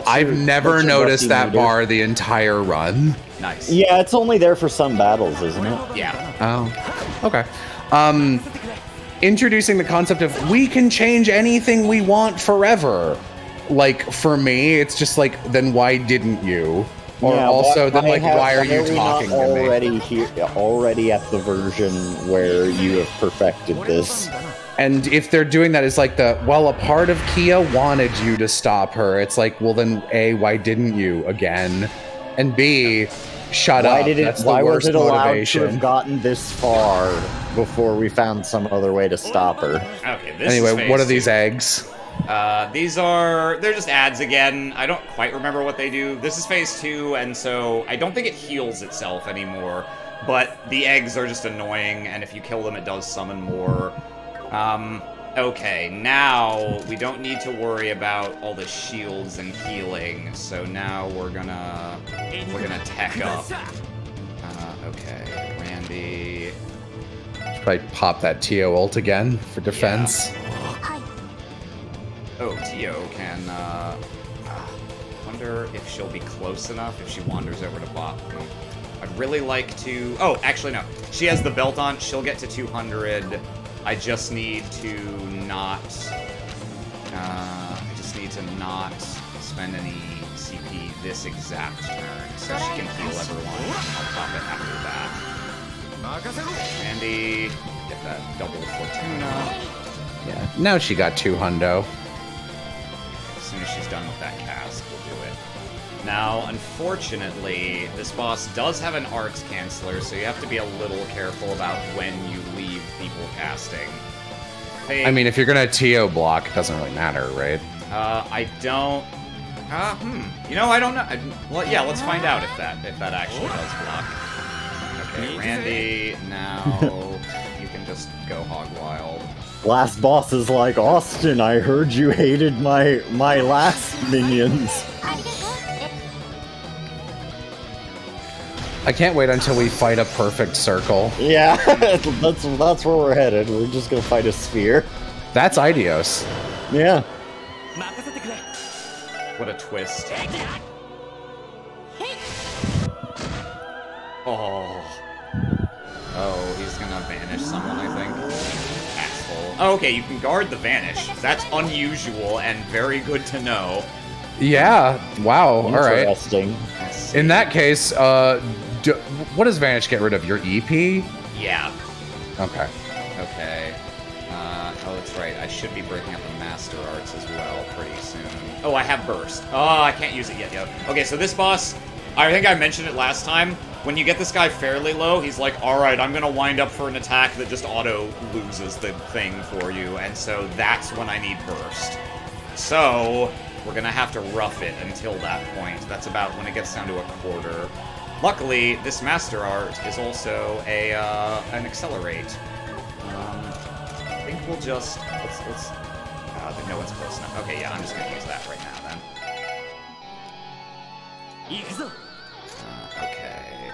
I've never noticed that bar the entire run. Nice. Yeah, it's only there for some battles, isn't it? Yeah. Oh, okay. Introducing the concept of we can change anything we want forever. like, for me, it's just like, then why didn't you? Or Yeah, also, then like, why are you we talking not to me? already at the version where you have perfected this? And if they're doing that, it's like well, a part of Kia wanted you to stop her. It's like, well, then A, why didn't you again? And B, shut up. Why was it allowed to have gotten this far before we found some other way to stop her? Okay, this anyway, is what are phase these 2. eggs? They're just ads again. I don't quite remember what they do. This is phase 2, and so I don't think it heals itself anymore, but the eggs are just annoying, and if you kill them, it does summon more. Okay, now we don't need to worry about all the shields and healing, so now we're gonna tech up. Okay, Randy. Should probably pop that Tio ult again for defense. Yeah. Oh, Tio can, wonder if she'll be close enough if she wanders over to bot. I'd really like to... Oh, actually, no. She has the belt on. She'll get to 200. I just need to not... spend any CP this exact turn, so she can heal everyone. I'll pop it after that. Randy, get that double Fortuna. Yeah, now she got 200. As soon as she's done with that cast, we'll do it. Now, unfortunately, this boss does have an arts canceller, so you have to be a little careful about when you leave people casting. I mean, if you're gonna TO block, it doesn't really matter, right? I don't... You know, I don't know. Well, yeah, let's find out if that actually does block. Okay, Randy, now you can just go hog wild. Last boss is like, Austin, I heard you hated my last minions. I can't wait until we fight a perfect circle. Yeah, that's where we're headed. We're just gonna fight a sphere. That's Idios. Yeah. What a twist. Oh, he's gonna vanish someone, I think. Asshole. Oh, okay, you can guard the vanish. That's unusual and very good to know. Yeah, wow, alright. Interesting. In that case, what does vanish get rid of? Your EP? Yeah. Okay. Okay. Oh, that's right. I should be breaking up the Master Arts as well pretty soon. Oh, I have Burst. Oh, I can't use it yet, yo. Okay, so this boss, I think I mentioned it last time. When you get this guy fairly low, he's like, alright, I'm gonna wind up for an attack that just auto-loses the thing for you, and so that's when I need Burst. So, we're gonna have to rough it until that point. That's about when it gets down to a quarter. Luckily, this Master Art is also an Accelerate. I think we'll just... Let's... no one's close enough. Okay, yeah, I'm just gonna use that right now, then. Okay.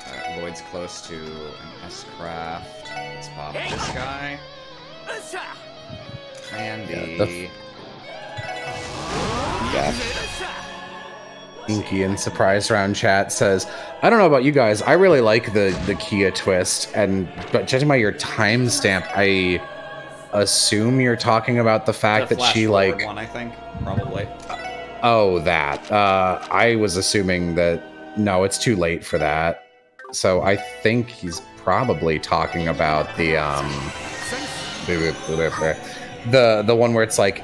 Alright, Lloyd's close to an S-Craft. Let's pop this guy. Randy. Yeah. Inky in Surprise Round chat says, I don't know about you guys, I really like the Kia twist, but judging by your timestamp, I assume you're talking about the fact that she, like... one, I think, probably. Oh, that. I was assuming that... No, it's too late for that. So I think he's probably talking about the one where it's like,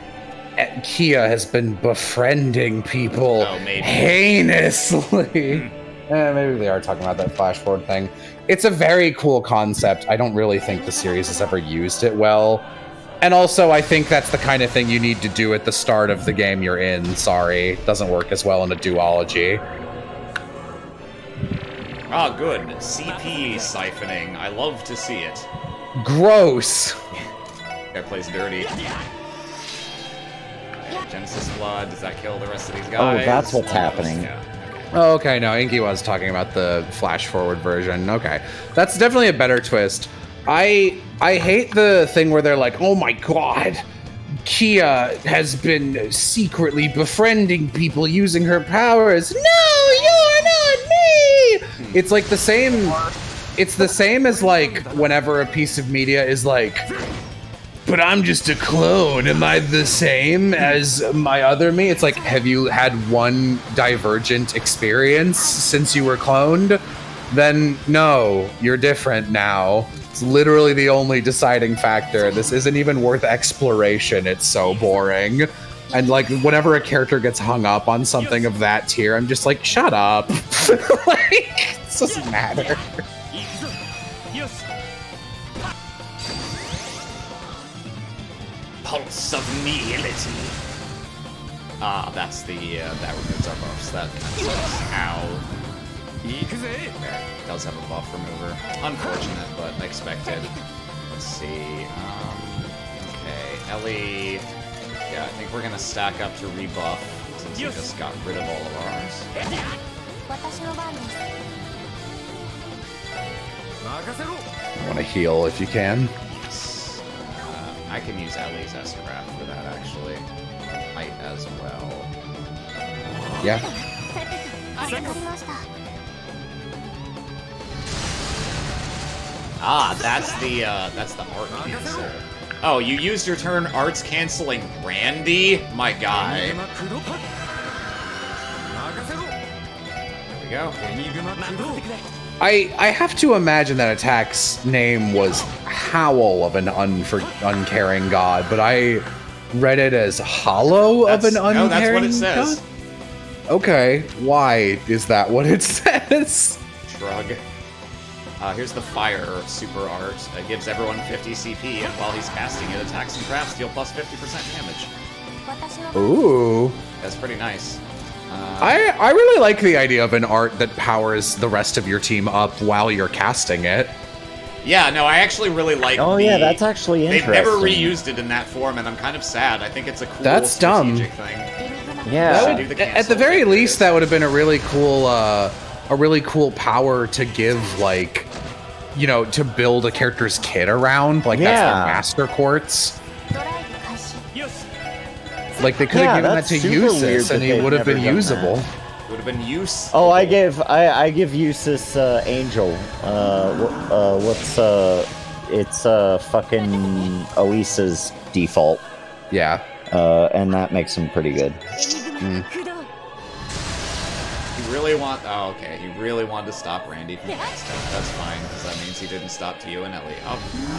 Kia has been befriending people heinously. Maybe they are talking about that flash forward thing. It's a very cool concept. I don't really think the series has ever used it well. And also, I think that's the kind of thing you need to do at the start of the game you're in. Sorry, it doesn't work as well in a duology. Ah, good. CP siphoning. I love to see it. Gross. Guy plays dirty. Okay, Genesis Flood. Does that kill the rest of these guys? Oh, that's what's happening. Yeah. Oh, okay, no, Inky was talking about the flash forward version. Okay. That's definitely a better twist. I hate the thing where they're like, oh my god, Kia has been secretly befriending people using her powers. No, you're not me! It's like the same, it's the same as like whenever a piece of media is like, but I'm just a clone. Am I the same as my other me? It's like, have you had one divergent experience since you were cloned? Then no, you're different now. It's literally the only deciding factor. This isn't even worth exploration. It's so boring. And like, whenever a character gets hung up on something of that tier, I'm just like, shut up. Like, it doesn't matter. Pulse of nihility. Ah, that's the, that removes our buffs. That kind of sucks. Ow. There, does have a buff remover. Unfortunate, but expected. Let's see. Okay, Ellie. Yeah, I think we're gonna stack up to rebuff since we just got rid of all of ours. I want to heal if you can. Yes. I can use Ellie's Escraft for that, actually. Might as well. Yeah. Ah, that's the art cancel. Oh, you used your turn arts canceling Randy? My guy. There we go. I have to imagine that attack's name was Howl of an uncaring god, but I read it as Hollow of an uncaring god? No, that's what it says. God? Okay, why is that what it says? Shrug. Here's the fire super art. It gives everyone 50 CP, and while he's casting it, attacks and crafts deal plus 50% damage. Ooh. That's pretty nice. I really like the idea of an art that powers the rest of your team up while you're casting it. Yeah, no, I actually really like yeah, that's actually interesting. They've never reused it in that form, and I'm kind of sad. I think it's a cool That's dumb. strategic thing. Yeah. At the very least, that would have been a really cool power to give, like, you know, to build a character's kit around. Like, that's their master quartz. Like, they could have given that to Eustace, and he would have been usable. Would have been use. Oh, I give Eustace Angel. It's fucking Elisa's default. Yeah. And that makes him pretty good. He really wanted to stop Randy from casting. That's fine, because that means he didn't stop Tio and Ellie.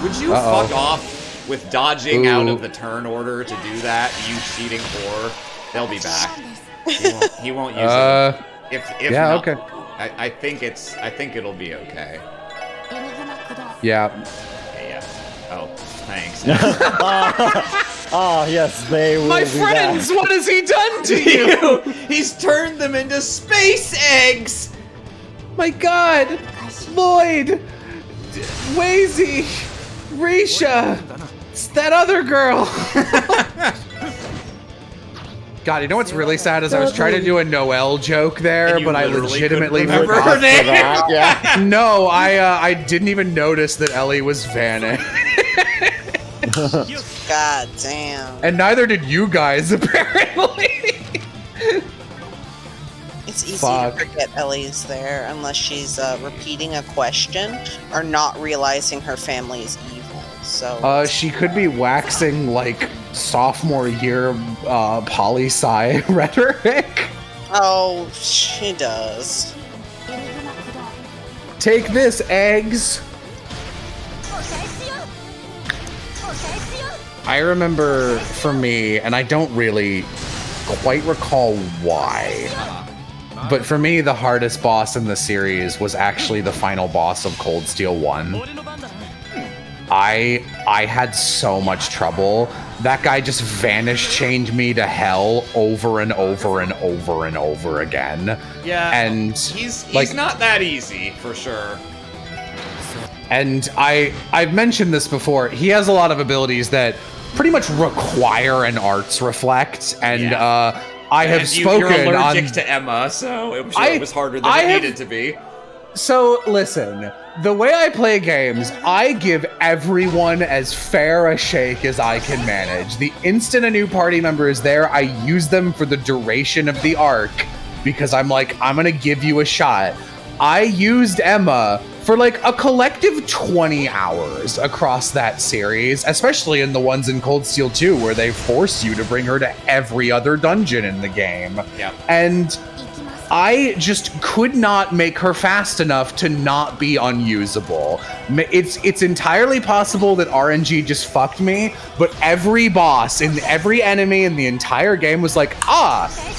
Would you fuck off with dodging out of the turn order to do that, you cheating whore? They'll be back. He won't use it. If yeah, not, okay. I think it'll be okay. Yeah. Yeah. Oh, thanks. Oh, yes, they will My be friends, back. what has he done to you? He's turned them into space eggs! My god! Lloyd! Wazy! Risha! It's that other girl! God, you know what's really sad is I was trying to do a Noelle joke there, but I legitimately remember forgot her name. That, yeah. No, I didn't even notice that Ellie was vanished. God damn. And neither did you guys, apparently. It's easy Fuck. to forget Ellie's there unless she's repeating a question or not realizing her family is evil. So She could be waxing, like, sophomore year poli-sci rhetoric. oh, she does. Take this, eggs. I remember, for me, and I don't really quite recall why, but for me, the hardest boss in the series was actually the final boss of Cold Steel 1. I had so much trouble. That guy just chained me to hell over and over and over and over again. Yeah, and he's like, not that easy, for sure. And I've mentioned this before. He has a lot of abilities that pretty much require an arts reflect, and I have spoken You're allergic on to Emma, so I'm sure it was harder than it needed to be. So listen, the way I play games, I give everyone as fair a shake as I can manage. The instant a new party member is there, I use them for the duration of the arc because I'm like, I'm gonna give you a shot. I used Emma for like a collective 20 hours across that series, especially in the ones in Cold Steel 2 where they force you to bring her to every other dungeon in the game. Yeah. And I just could not make her fast enough to not be unusable. It's entirely possible that RNG just fucked me, but every boss and every enemy in the entire game was like,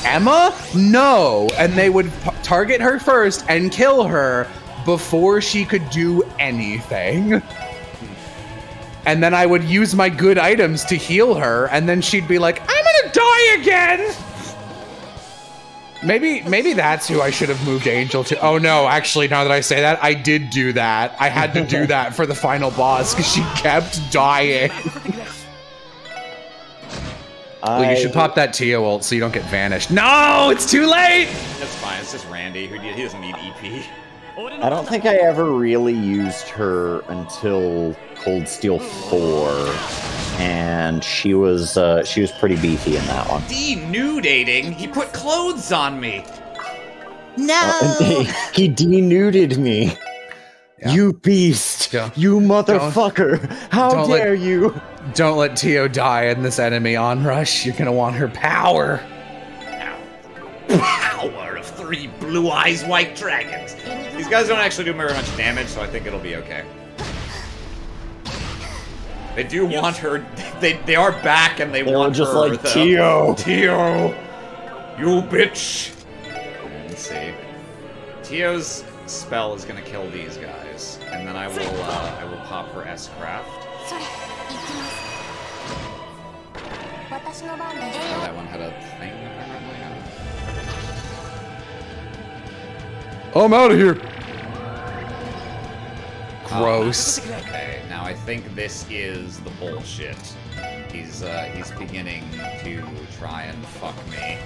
Emma? No. And they would target her first and kill her before she could do anything. And then I would use my good items to heal her, and then she'd be like, I'm gonna die again! Maybe that's who I should have moved Angel to. Oh no, actually, now that I say that, I did do that. I had to do that for the final boss because she kept dying. You should pop that Tio ult so you don't get vanished. No, it's too late! That's fine, it's just Randy. He doesn't need EP. I don't think I ever really used her until Cold Steel 4, and she was pretty beefy in that one. Denudating? He put clothes on me. No. He denuded me. Yeah. You beast! Don't- You motherfucker! How dare you! Don't let Tio die in this enemy onrush. You're gonna want her power. Power of 3 blue eyes white dragons. These guys don't actually do very much damage, so I think it'll be okay. They do want her. They are back and they want just her. like, Tio! Tio! You bitch! Let's see. Tio's spell is gonna kill these guys, and then I will pop her S-Craft. Oh, that one had a thing apparently. I'm out of here. Gross. Okay, now I think this is the bullshit. He's beginning to try and fuck me.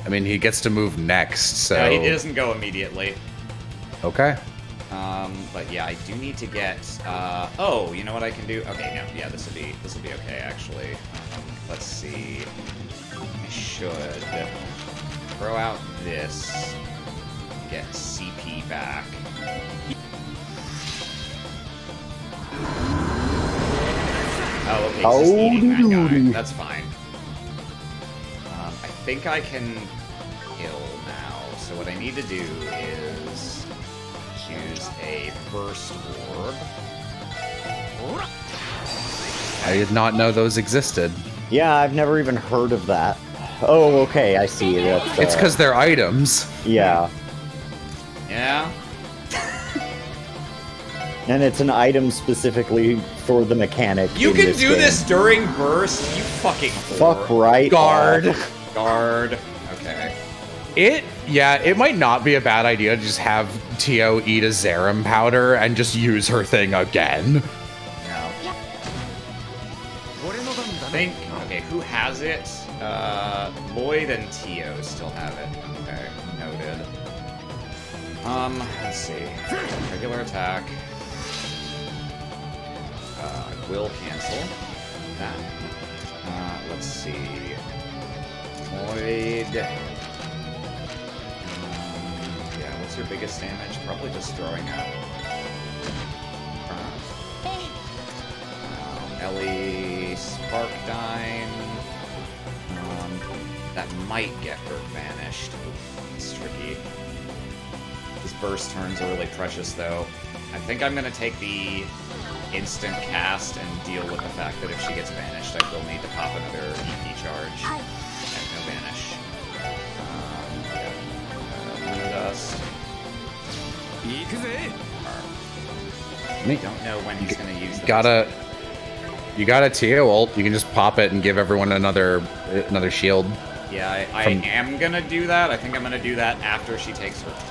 I mean, he gets to move next, so... No, he doesn't go immediately. Okay. But yeah, I do need to get, oh, you know what I can do? Okay, no, yeah, this will be okay, actually. Let's see. I should throw out this, get CP back. Oh, okay, he's just eating that guy. That's fine. I think I can kill now. So what I need to do is use a burst orb. I did not know those existed. Yeah, I've never even heard of that. Oh, okay, I see. That's, It's because they're items. Yeah. Yeah? And it's an item specifically for the mechanic. You in can this do game. this during burst, you fucking whore. Fuck right. Guard. off. Guard. Okay. It might not be a bad idea to just have Tio eat a Zerum powder and just use her thing again. No. I think, okay, who has it? Lloyd and Tio still have it. Okay, noted. Let's see. Regular attack. I will cancel that. Let's see. Lloyd. Yeah, what's your biggest damage? Probably just throwing out. Ellie, Sparkdine. That might get her vanished. It's tricky. These burst turns are really precious, though. I think I'm gonna take the instant cast and deal with the fact that if she gets vanished, I will need to pop another EP charge. And no vanish. Dust. I don't know when he's gonna use those. You got a Tio ult. You can just pop it and give everyone another shield. Yeah, I am gonna do that. I think I'm gonna do that after she takes her turn,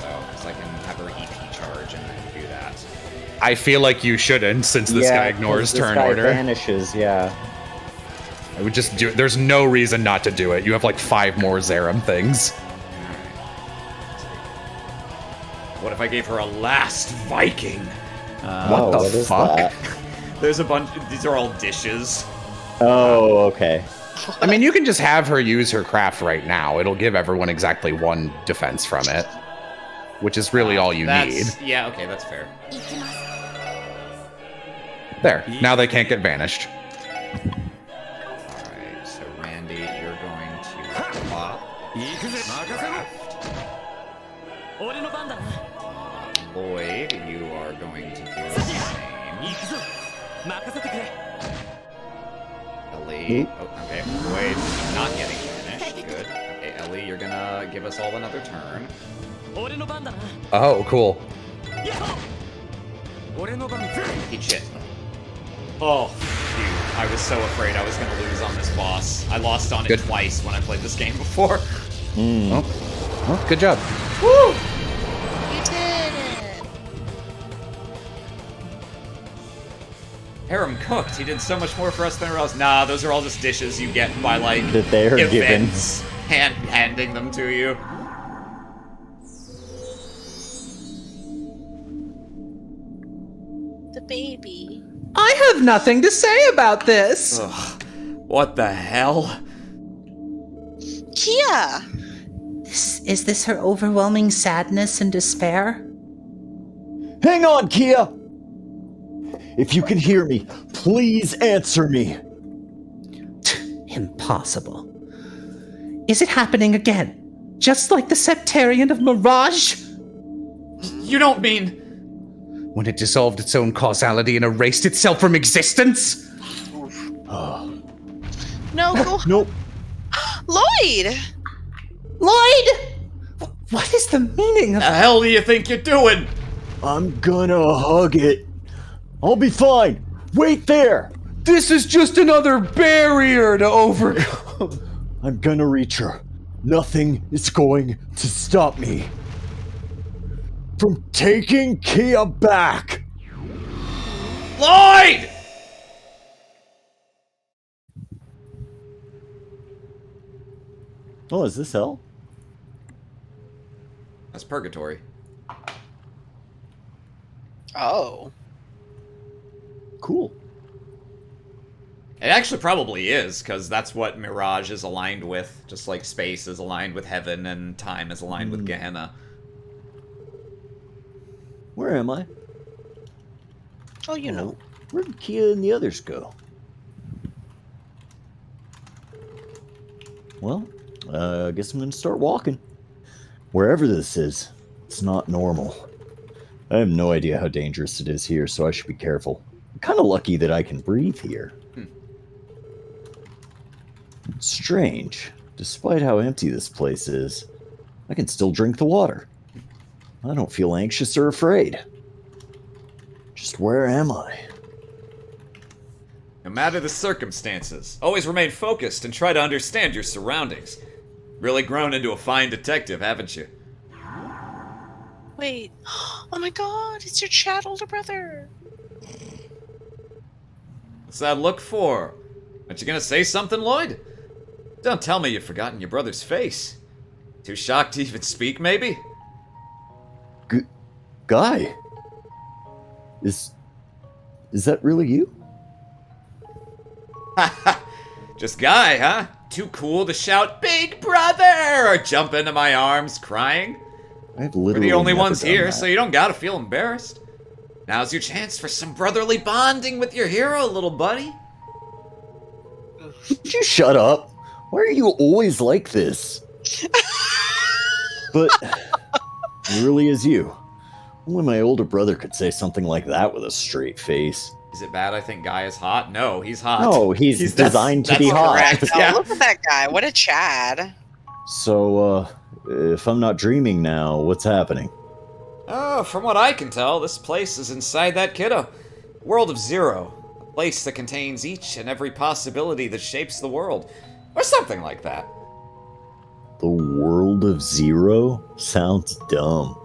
though, because I can have her EP charge and then do that. I feel like you shouldn't, since this guy ignores turn order. Vanishes, yeah. I would just do it. There's no reason not to do it. You have like 5 more Zerum things. What if I gave her a last Viking? What the fuck? That? There's a bunch. These are all dishes. Oh, okay. I mean, you can just have her use her craft right now. It'll give everyone exactly 1 defense from it. which is really all you need. Yeah, okay, that's fair. There. Now they can't get vanished. Alright, so Randy, you're going to pop. Lloyd, you are going to do the same. Ellie, oh, okay, Lloyd, not getting vanished. Good. Okay, Ellie, you're gonna give us all another turn. Oh, cool. Eat shit. Oh, dude, I was so afraid I was gonna lose on this boss. I lost on it twice when I played this game before. Well, good job. Woo! You did it. Harem cooked. He did so much more for us than I realized. Nah, those are all just dishes you get by, like, that they are events, handing them to you. The baby. I have nothing to say about this. Ugh, what the hell? Kia! Is this her overwhelming sadness and despair? Hang on, Kia! If you can hear me, please answer me. Impossible. Is it happening again? Just like the Septarian of Mirage? You don't mean... When it dissolved its own causality and erased itself from existence? No, go... Nope. Lloyd! Lloyd! What is the meaning of... The hell do you think you're doing? I'm gonna hug it. I'll be fine. Wait there. This is just another barrier to overcome. I'm gonna reach her. Nothing is going to stop me from taking Kia back. Lloyd! Oh, is this hell? That's purgatory. Oh. Cool. It actually probably is, because that's what Mirage is aligned with. Just like space is aligned with heaven and time is aligned with Gehenna. Where am I? Oh, you know. Where did Kia and the others go? Well, I guess I'm gonna start walking. Wherever this is, it's not normal. I have no idea how dangerous it is here, so I should be careful. I'm kind of lucky that I can breathe here. Strange. Despite how empty this place is, I can still drink the water. I don't feel anxious or afraid. Just where am I? No matter the circumstances, always remain focused and try to understand your surroundings. Really grown into a fine detective, haven't you? Wait. Oh my god, it's your Chad older brother. What's that look for? Aren't you gonna say something, Lloyd? Don't tell me you've forgotten your brother's face. Too shocked to even speak, maybe? Guy? Is that really you? Just Guy, huh? Too cool to shout, "Big brother!" or jump into my arms crying? I've We're literally the only never ones done here, that. so you don't gotta feel embarrassed. Now's your chance for some brotherly bonding with your hero, little buddy. Would you shut up? Why are you always like this? But it really is you. Only my older brother could say something like that with a straight face. Is it bad I think Guy is hot? No, he's hot. No, he's designed to be that's hot. correct, Oh, yeah. look at that guy. What a Chad. So, if I'm not dreaming now, what's happening? Oh, from what I can tell, this place is inside that kiddo. World of Zero. A place that contains each and every possibility that shapes the world. Or something like that. The world of Zero? Sounds dumb.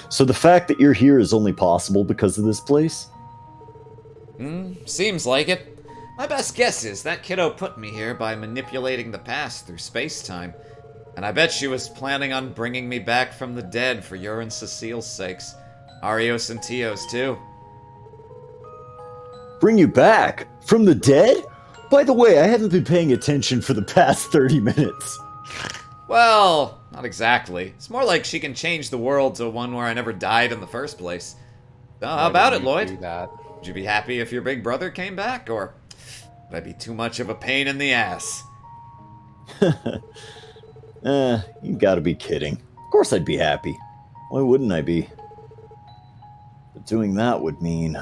So the fact that you're here is only possible because of this place? Seems like it. My best guess is that kiddo put me here by manipulating the past through space-time. And I bet she was planning on bringing me back from the dead for your and Cecile's sakes. Arios and Tio's, too. Bring you back? From the dead? By the way, I haven't been paying attention for the past 30 minutes. Well, not exactly. It's more like she can change the world to one where I never died in the first place. So how about it, Lloyd? Would you be happy if your big brother came back, or would I be too much of a pain in the ass? You gotta be kidding. Of course I'd be happy. Why wouldn't I be? But doing that would mean...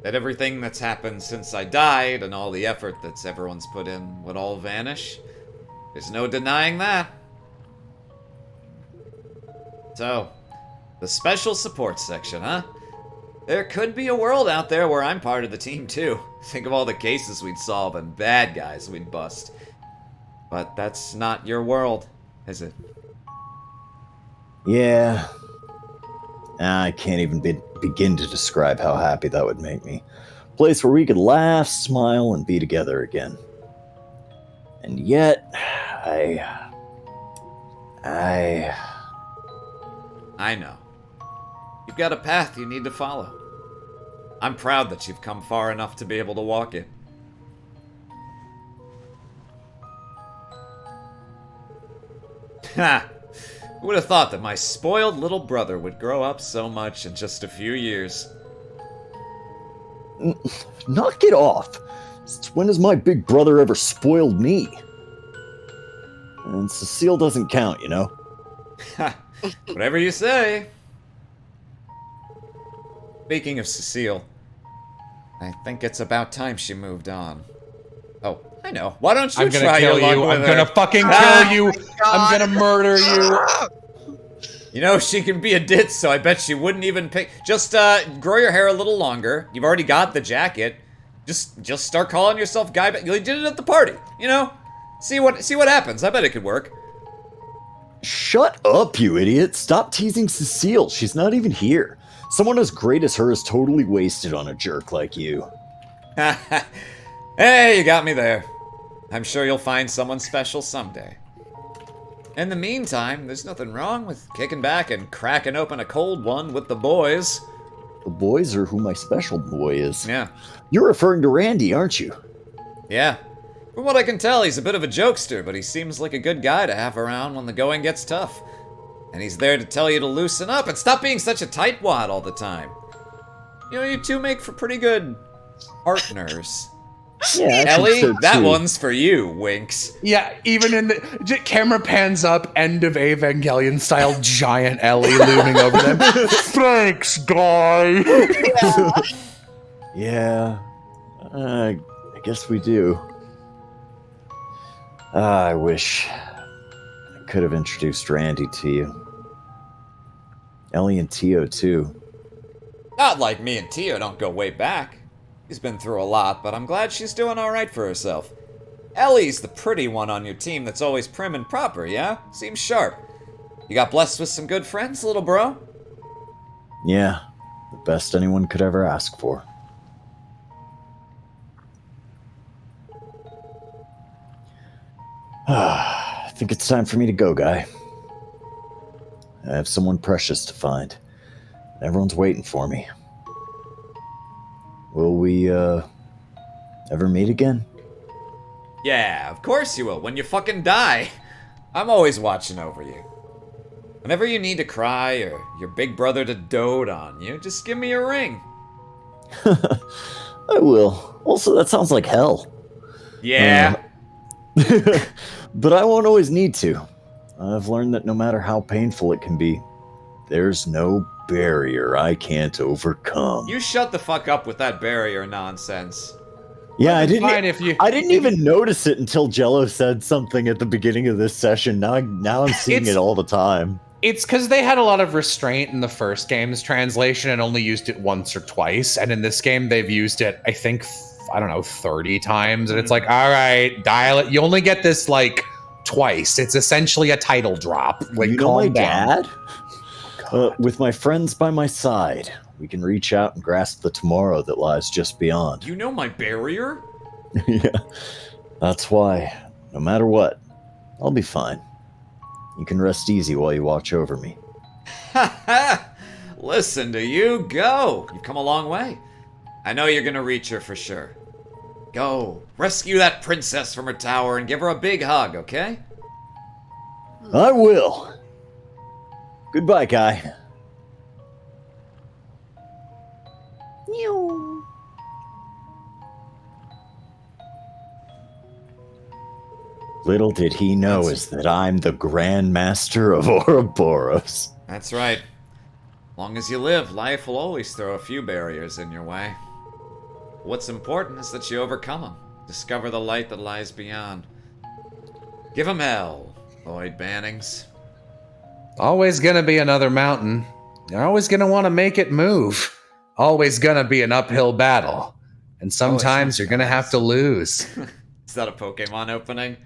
that everything that's happened since I died and all the effort that everyone's put in would all vanish. There's no denying that. So, the special support section, huh? There could be a world out there where I'm part of the team too. Think of all the cases we'd solve and bad guys we'd bust. But that's not your world, is it? Yeah. I can't even begin to describe how happy that would make me. A place where we could laugh, smile, and be together again. And yet, I know. You've got a path you need to follow. I'm proud that you've come far enough to be able to walk it. Ha! Who would have thought that my spoiled little brother would grow up so much in just a few years? Knock it off! Since when has my big brother ever spoiled me? And Cecile doesn't count, you know? Ha! Whatever you say. Speaking of Cecile, I think it's about time she moved on. Oh, I know. Why don't you try your luck with her? I'm gonna fucking kill you. I'm gonna murder you. You know, she can be a ditz, so I bet she wouldn't even pick. Just grow your hair a little longer. You've already got the jacket. Just start calling yourself Guy. You did it at the party. You know, see what happens. I bet it could work. Shut up, you idiot! Stop teasing Cecile. She's not even here. Someone as great as her is totally wasted on a jerk like you. Hey, you got me there. I'm sure you'll find someone special someday. In the meantime, there's nothing wrong with kicking back and cracking open a cold one with the boys. The boys are who my special boy is. Yeah. You're referring to Randy, aren't you? Yeah. From what I can tell, he's a bit of a jokester, but he seems like a good guy to have around when the going gets tough. And he's there to tell you to loosen up and stop being such a tightwad all the time. You know, you two make for pretty good partners. Yeah, Ellie, so that too. one's for you, Winks. Yeah, even in the camera pans up, end of Evangelion style, giant Ellie looming over them. Thanks, guy. Yeah, I guess we do. I wish I could have introduced Randy to you. Ellie and Tio, too. Not like me and Tio don't go way back. He's been through a lot, but I'm glad she's doing alright for herself. Ellie's the pretty one on your team that's always prim and proper, yeah? Seems sharp. You got blessed with some good friends, little bro? Yeah, the best anyone could ever ask for. I think it's time for me to go, Guy. I have someone precious to find. Everyone's waiting for me. Will we, ever meet again? Yeah, of course you will, when you fucking die. I'm always watching over you. Whenever you need to cry or your big brother to dote on you, just give me a ring. I will. Also, that sounds like hell. Yeah. But I won't always need to. I've learned that no matter how painful it can be, there's no barrier I can't overcome. You shut the fuck up with that barrier nonsense. Yeah, I Fine didn't even notice it until Jello said something at the beginning of this session. Now I'm seeing it all the time. It's because they had a lot of restraint in the first game's translation and only used it once or twice. And in this game, they've used it, I think, 30 times. And it's like, all right, dial it. You only get this, like, twice. It's essentially a title drop. Like, You know my calm down. dad? With my friends by my side, we can reach out and grasp the tomorrow that lies just beyond. You know my barrier? Yeah, that's why, no matter what, I'll be fine. You can rest easy while you watch over me. Ha ha! Listen to you go. You've come a long way. I know you're gonna reach her for sure. Go, rescue that princess from her tower and give her a big hug, okay? I will. Goodbye, Kai. Little did he know is that I'm the Grand Master of Ouroboros. That's right. Long as you live, life will always throw a few barriers in your way. What's important is that you overcome them. Discover the light that lies beyond. Give 'em hell, Lloyd Bannings. Always gonna be another mountain. You're always gonna want to make it move. Always gonna be an uphill battle. And sometimes you're gonna have to lose. Is that a Pokemon opening?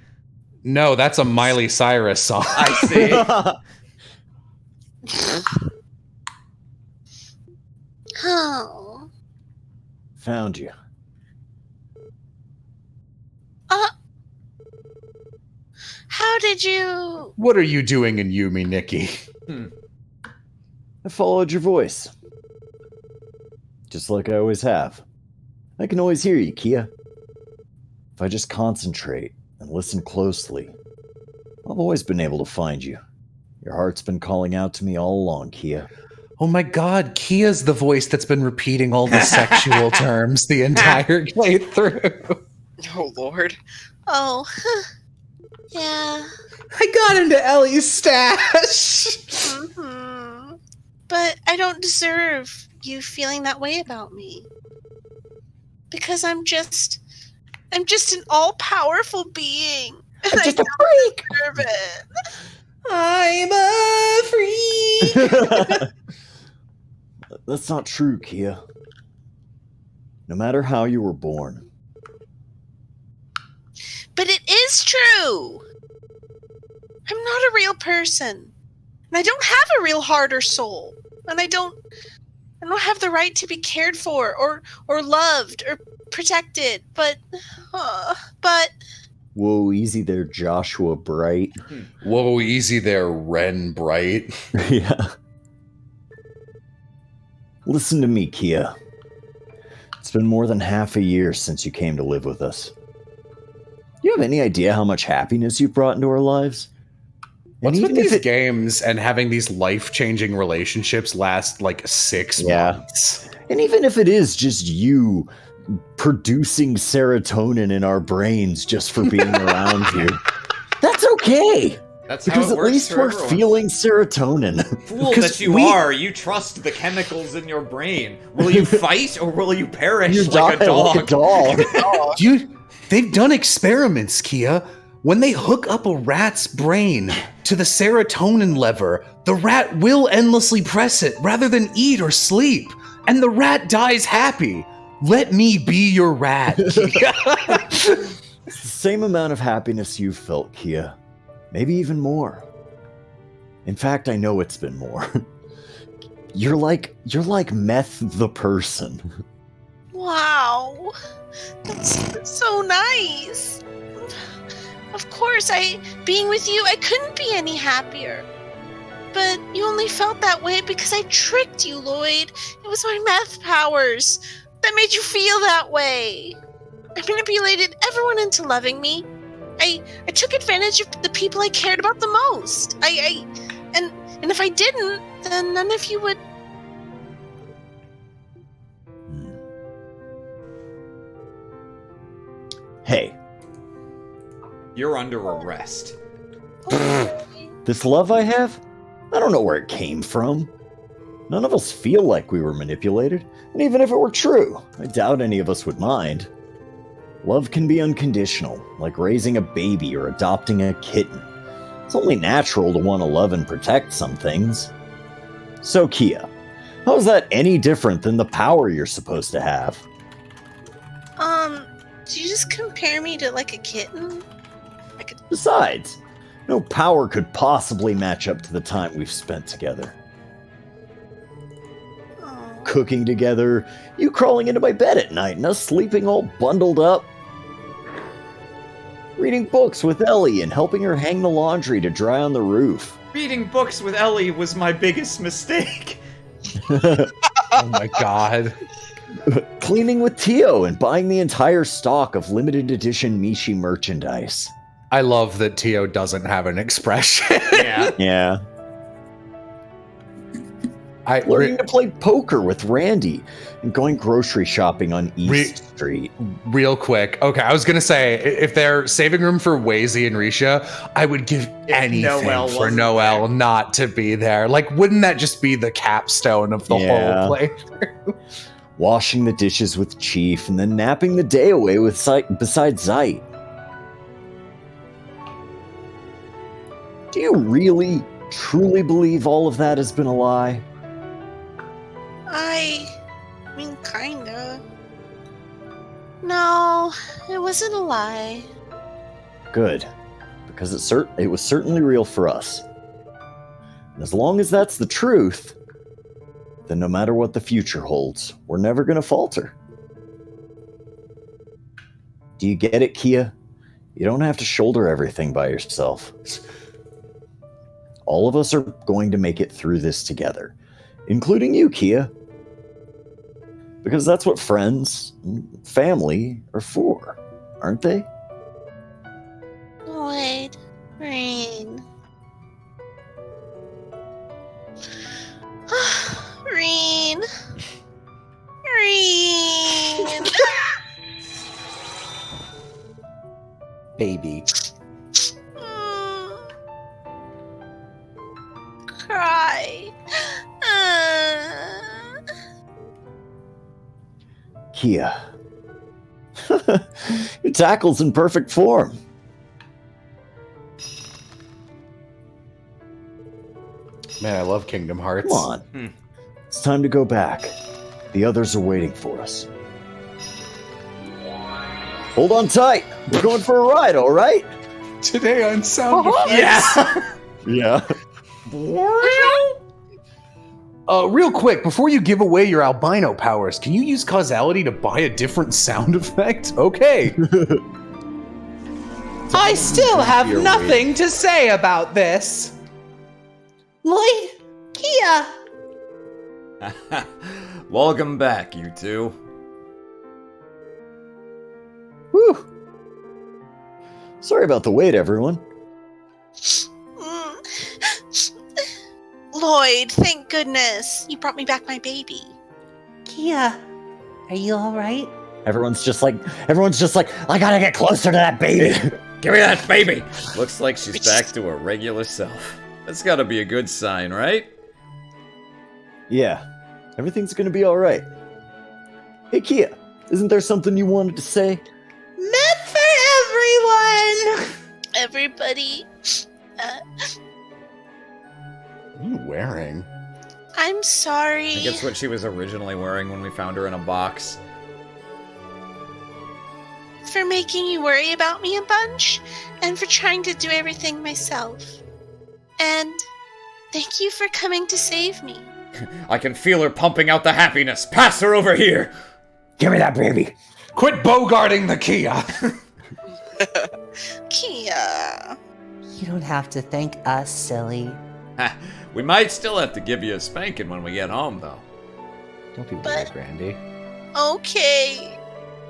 No, that's a Miley Cyrus song. I see. Oh. Found you. How did you... What are you doing in Yumi, Nikki? I followed your voice. Just like I always have. I can always hear you, Kia. If I just concentrate and listen closely, I've always been able to find you. Your heart's been calling out to me all along, Kia. Oh my god, Kia's the voice that's been repeating all the sexual terms the entire playthrough. Oh, Lord. Oh, yeah. I got into Ellie's stash. Mm-hmm. But I don't deserve you feeling that way about me. Because I'm just an all-powerful being. And I'm just I a freak. deserve it. I'm a freak. That's not true, Kia. No matter how you were born. But it is true. I'm not a real person. And I don't have a real heart or soul. And I don't have the right to be cared for or loved or protected. But Whoa, easy there, Joshua Bright. Whoa, easy there, Ren Bright. Yeah. Listen to me, Kia. It's been more than half a year since you came to live with us. Do you have any idea how much happiness you've brought into our lives? What's with these games and having these life-changing relationships last like 6 months? And even if it is just you producing serotonin in our brains just for being around you, that's okay. That's because how it at works least for we're everyone. feeling serotonin. Fool that you are. You trust the chemicals in your brain. Will you fight or will you perish like a dog? Like a dog. They've done experiments, Kia. When they hook up a rat's brain to the serotonin lever, the rat will endlessly press it rather than eat or sleep. And the rat dies happy. Let me be your rat, Kia. It's the same amount of happiness you've felt, Kia. Maybe even more. In fact, I know it's been more. You're like Meth the person. wow. That's so nice. Of course, being with you, I couldn't be any happier. But you only felt that way because I tricked you, Lloyd. It was my meth powers that made you feel that way. I manipulated everyone into loving me. I took advantage of the people I cared about the most. And if I didn't, then none of you would. Hey. You're under arrest. This love I have? I don't know where it came from. None of us feel like we were manipulated, and even if it were true, I doubt any of us would mind. Love can be unconditional, like raising a baby or adopting a kitten. It's only natural to want to love and protect some things. So, Kia, how is that any different than the power you're supposed to have? Do you just compare me to like a kitten? Besides, no power could possibly match up to the time we've spent together. Aww. Cooking together, you crawling into my bed at night and us sleeping all bundled up. Reading books with Ellie and helping her hang the laundry to dry on the roof. Reading books with Ellie was my biggest mistake. Oh my god. Cleaning with Tio and buying the entire stock of limited edition Mishi merchandise. I love that Tio doesn't have an expression. Yeah. Yeah. Learning to play poker with Randy and going grocery shopping on East Street. Real quick. Okay, I was going to say, if they're saving room for Wazy and Risha, I would give anything for Noelle not to be there. Like, wouldn't that just be the capstone of the whole playthrough? Washing the dishes with Chief and then napping the day away with beside Zeit. Do you really, truly believe all of that has been a lie? I mean, kinda. No, it wasn't a lie. Good, because it was certainly real for us. And as long as that's the truth, then no matter what the future holds, we're never going to falter. Do you get it, Kia? You don't have to shoulder everything by yourself. All of us are going to make it through this together, including you, Kia. Because that's what friends and family are for, aren't they? Lloyd, Rain. Rain. Rain. Baby. Cry. Kia. Your tackle's in perfect form. Man, I love Kingdom Hearts. Come on. It's time to go back. The others are waiting for us. Hold on tight. We're going for a ride, all right? Today on Sound Effects. Yeah. Real quick, before you give away your albino powers, can you use causality to buy a different sound effect? Okay. I still have nothing to say about this. Lloyd, Kia. Welcome back, you two. Whew. Sorry about the wait, everyone. Lloyd, thank goodness. You brought me back my baby. Kia, are you all right? Everyone's just like, I gotta get closer to that baby. Give me that baby! Looks like she's back to her regular self. That's gotta be a good sign, right? Yeah, everything's gonna be alright. Hey, Kia, isn't there something you wanted to say? Meant for everyone. Everybody. What are you wearing? I'm sorry. I think it's what she was originally wearing when we found her in a box. For making you worry about me a bunch, and for trying to do everything myself. And thank you for coming to save me. I can feel her pumping out the happiness. Pass her over here! Give me that baby. Quit bogarting the Kia. Kia. You don't have to thank us, silly. We might still have to give you a spanking when we get home, though. Don't be weird, Randy. Okay.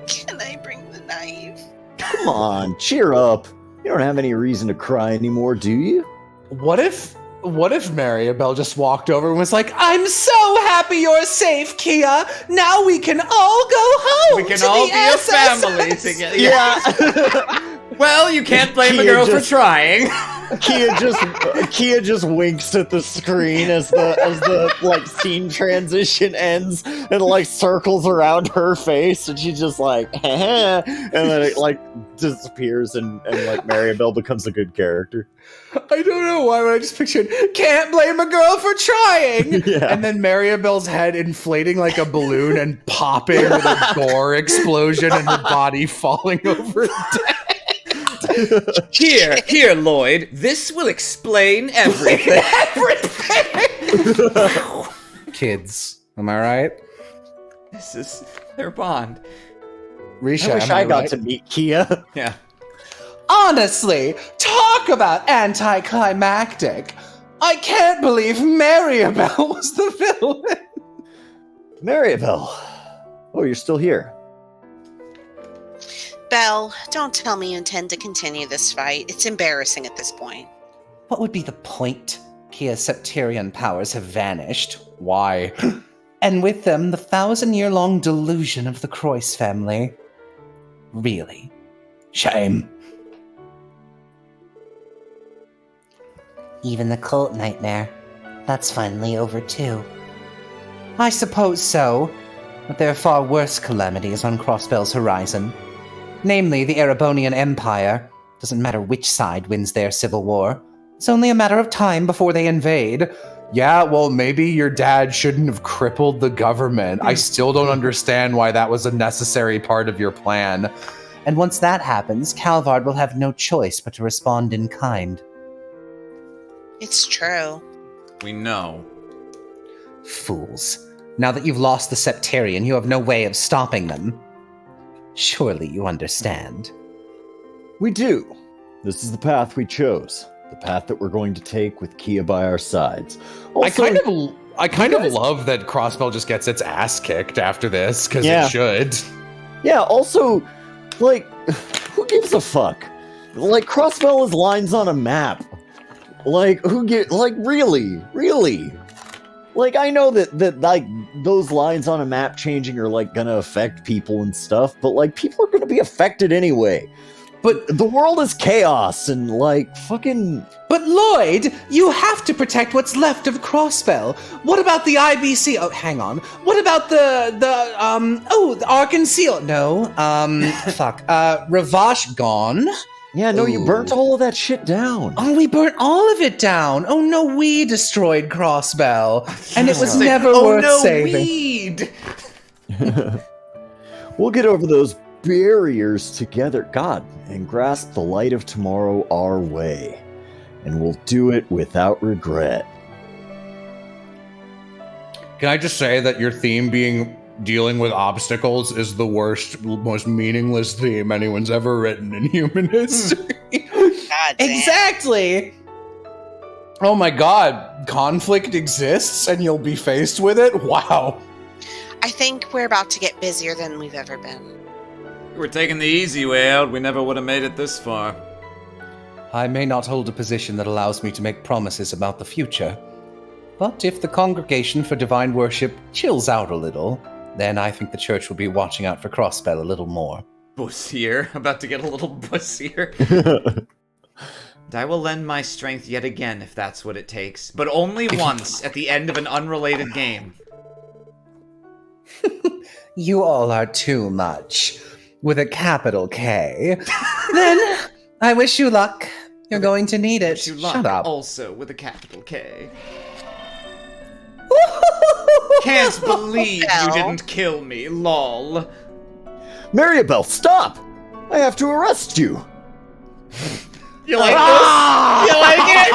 Can I bring the knife? Come on, cheer up. You don't have any reason to cry anymore, do you? What if Maribel just walked over and was like, "I'm so happy you're safe, Kia. Now we can all go home. We can to all the be a SSS." family together. Yeah. Well, you can't blame a girl for trying. Kia just winks at the screen as the like scene transition ends and like circles around her face, and she's just like, and then it like disappears, and like Maribel becomes a good character. I don't know why, but I just pictured, can't blame a girl for trying. Yeah. And then Maribel's head inflating like a balloon and popping with a gore explosion and her body falling over dead. Here, Lloyd. This will explain everything. Kids, am I right? This is their bond. Risha, I wish I got to meet Kia. Yeah. Honestly, talk about anticlimactic. I can't believe Maribel was the villain. Maribel. Oh, you're still here. Belle, don't tell me you intend to continue this fight. It's embarrassing at this point. What would be the point? Kia's Septarian powers have vanished. Why? And with them, the 1,000-year-long delusion of the Croyce family. Really? Shame. Even the cult nightmare. That's finally over too. I suppose so, but there are far worse calamities on Crossbell's horizon. Namely, the Erebonian Empire. Doesn't matter which side wins their civil war. It's only a matter of time before they invade. Yeah, well, maybe your dad shouldn't have crippled the government. I still don't understand why that was a necessary part of your plan. And once that happens, Calvard will have no choice but to respond in kind. It's true. We know. Fools. Now that you've lost the Septarian, you have no way of stopping them. Surely you understand. We do. This is the path we chose. The path that we're going to take with Kia by our sides. Also, I kind of love that Crossbell just gets its ass kicked after this, because it should. Yeah, also, like, who gives a fuck? Like, Crossbell is lines on a map. Like, really? Like, I know that like, those lines on a map changing are, like, gonna affect people and stuff, but, like, people are gonna be affected anyway. But the world is chaos and, like, fucking... But Lloyd, you have to protect what's left of Crossbell. What about the IBC? Oh, hang on. What about the Ark and Seal? No, fuck. Ravash gone. Yeah, no, you burnt all of that shit down. Oh, we burnt all of it down. Oh no, we destroyed Crossbell. And it was never worth saving. Weed! We'll get over those barriers together, God, and grasp the light of tomorrow our way. And we'll do it without regret. Can I just say that your theme being dealing with obstacles is the worst, most meaningless theme anyone's ever written in human history? God damn. Exactly. Oh my god, conflict exists and you'll be faced with it? Wow. I think we're about to get busier than we've ever been. We were taking the easy way out, we never would have made it this far. I may not hold a position that allows me to make promises about the future, but if the Congregation for Divine Worship chills out a little, then I think the church will be watching out for Crossbell a little more. Bussier. About to get a little bussier. And I will lend my strength yet again if that's what it takes. But only once at the end of an unrelated game. You all are too much. With a capital K. Then, I wish you luck. You're going to need it. Shut up. Also with a capital K. Can't believe you didn't kill me, lol. Maribel, stop! I have to arrest you! You like this? You like it?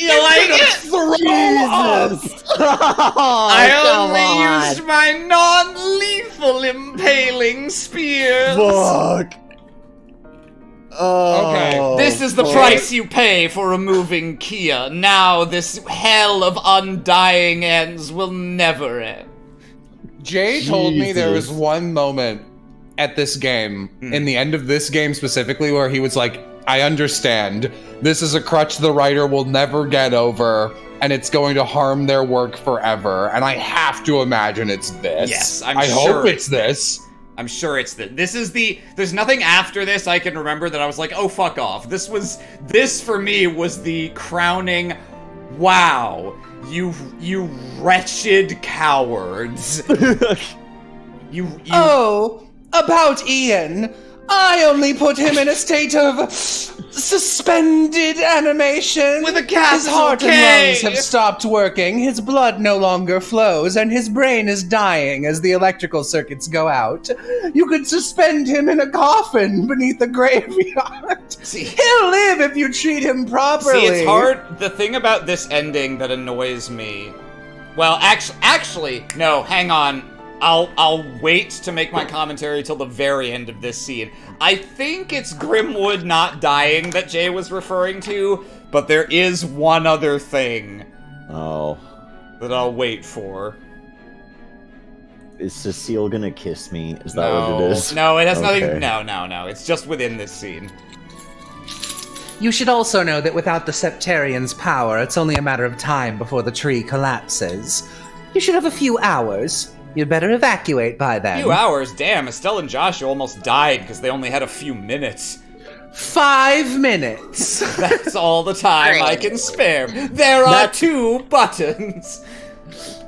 You like it? Jesus! I only used my non-lethal impaling spears. Fuck! Okay, this is the price you pay for removing Kia. Now this hell of undying ends will never end. Jay told me there was one moment at this game, in the end of this game specifically, where he was like, I understand. This is a crutch the writer will never get over, and it's going to harm their work forever. And I have to imagine it's this. Yes, I hope it's this. I'm sure it's this is the, there's nothing after this I can remember that I was like, oh, fuck off. This for me was the crowning, wow, you wretched cowards. you Oh, about Ian. I only put him in a state of suspended animation. With a capital His heart K. and lungs have stopped working, his blood no longer flows, and his brain is dying as the electrical circuits go out. You could suspend him in a coffin beneath the graveyard. He'll live if you treat him properly. See, it's hard. The thing about this ending that annoys me... Well, actually, no, hang on. I'll wait to make my commentary till the very end of this scene. I think it's Grimwood not dying that Jay was referring to, but there is one other thing. Oh. That I'll wait for. Is Cecile gonna kiss me? Is that what it is? No, it has Okay. nothing. No. It's just within this scene. You should also know that without the Septarian's power, it's only a matter of time before the tree collapses. You should have a few hours. You'd better evacuate by then. Few hours? Damn, Estelle and Joshua almost died because they only had a few minutes. 5 minutes. That's all the time I can spare. There are 2 buttons.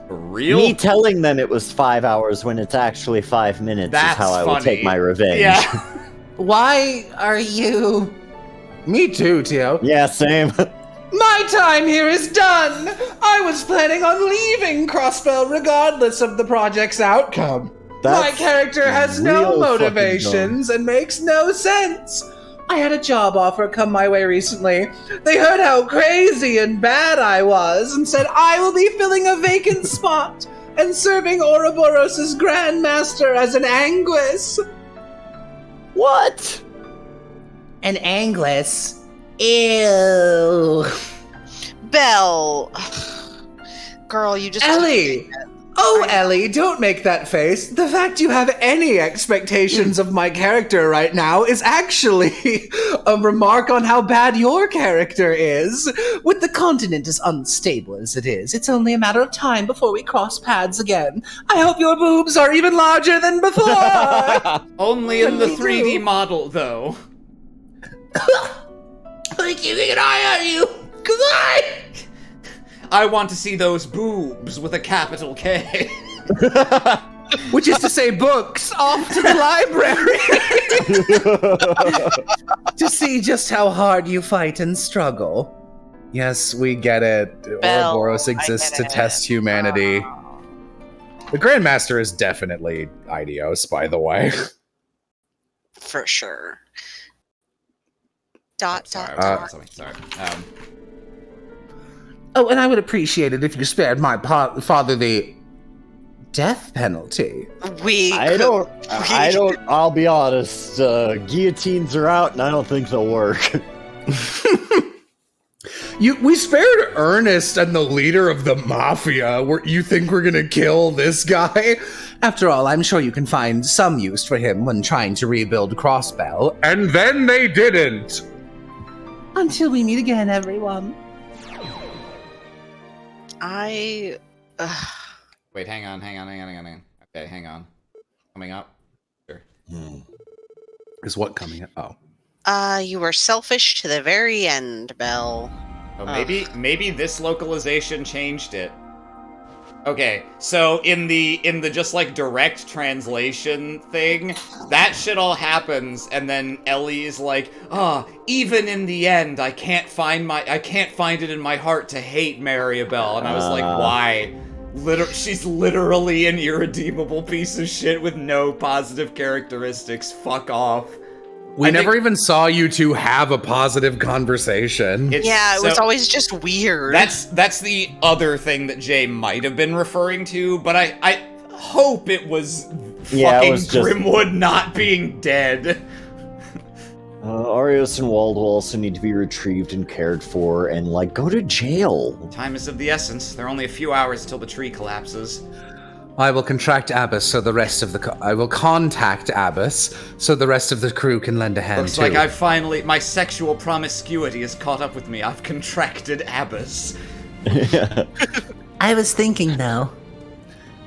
Real? Me telling them it was 5 hours when it's actually 5 minutes That's is how I will funny. take my revenge. Yeah. Why are you... Me too, Tio. Yeah, same. My time here is done! I was planning on leaving Crossbell regardless of the project's outcome. My That's character has no real fucking motivations and makes no sense. I had a job offer come my way recently. They heard how crazy and bad I was and said I will be filling a vacant spot and serving Ouroboros' Grandmaster as an Anguis. What? An Anguis? Ew. Belle. Girl, you just... Ellie! Oh, Ellie, don't make that face. The fact you have any expectations of my character right now is actually a remark on how bad your character is. With the continent as unstable as it is, it's only a matter of time before we cross paths again. I hope your boobs are even larger than before! Only in the Me 3D too. model, though. I'm keeping an eye on you, because I want to see those boobs with a capital K. Which is to say books, off to the library to see just how hard you fight and struggle. Yes, we get it. Belle, Ouroboros I exists get to test humanity. The Grandmaster is definitely Idios, by the way. For sure. Dot. Sorry. Oh, and I would appreciate it if you spared my father the death penalty. I'll be honest, guillotines are out and I don't think they'll work. We spared Ernest and the leader of the mafia. You think we're gonna kill this guy? After all, I'm sure you can find some use for him when trying to rebuild Crossbell. And then they didn't. Until we meet again, everyone. Wait, hang on. Okay, hang on. Coming up. Sure. Is what coming up? Oh. You were selfish to the very end, Belle. Oh, maybe this localization changed it. Okay, so in the just like direct translation thing, that shit all happens, and then Ellie's like, even in the end, I can't find it in my heart to hate Maribel, and I was like, why? She's literally an irredeemable piece of shit with no positive characteristics. Fuck off. We never even saw you two have a positive conversation. It was always just weird. That's the other thing that Jay might have been referring to, but I hope it was fucking Grimwood not being dead. Arios and Waldo also need to be retrieved and cared for and, go to jail. Time is of the essence. There are only a few hours till the tree collapses. I will contact Abbas so the rest of the crew can lend a hand. Looks like my sexual promiscuity has caught up with me. I've contracted Abbas. I was thinking, though,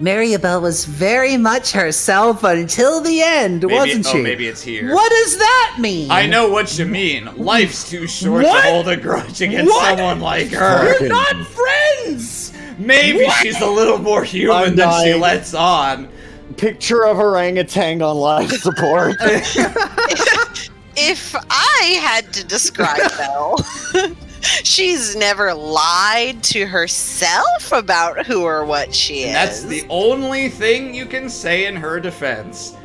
Maribel was very much herself until the end, wasn't she? Oh, maybe it's here. What does that mean? I know what you mean. Life's too short to hold a grudge against someone like her. We're not friends! Maybe she's a little more human than she lets on. Picture of orangutan on life support. If I had to describe Belle, she's never lied to herself about who or what she is. That's the only thing you can say in her defense.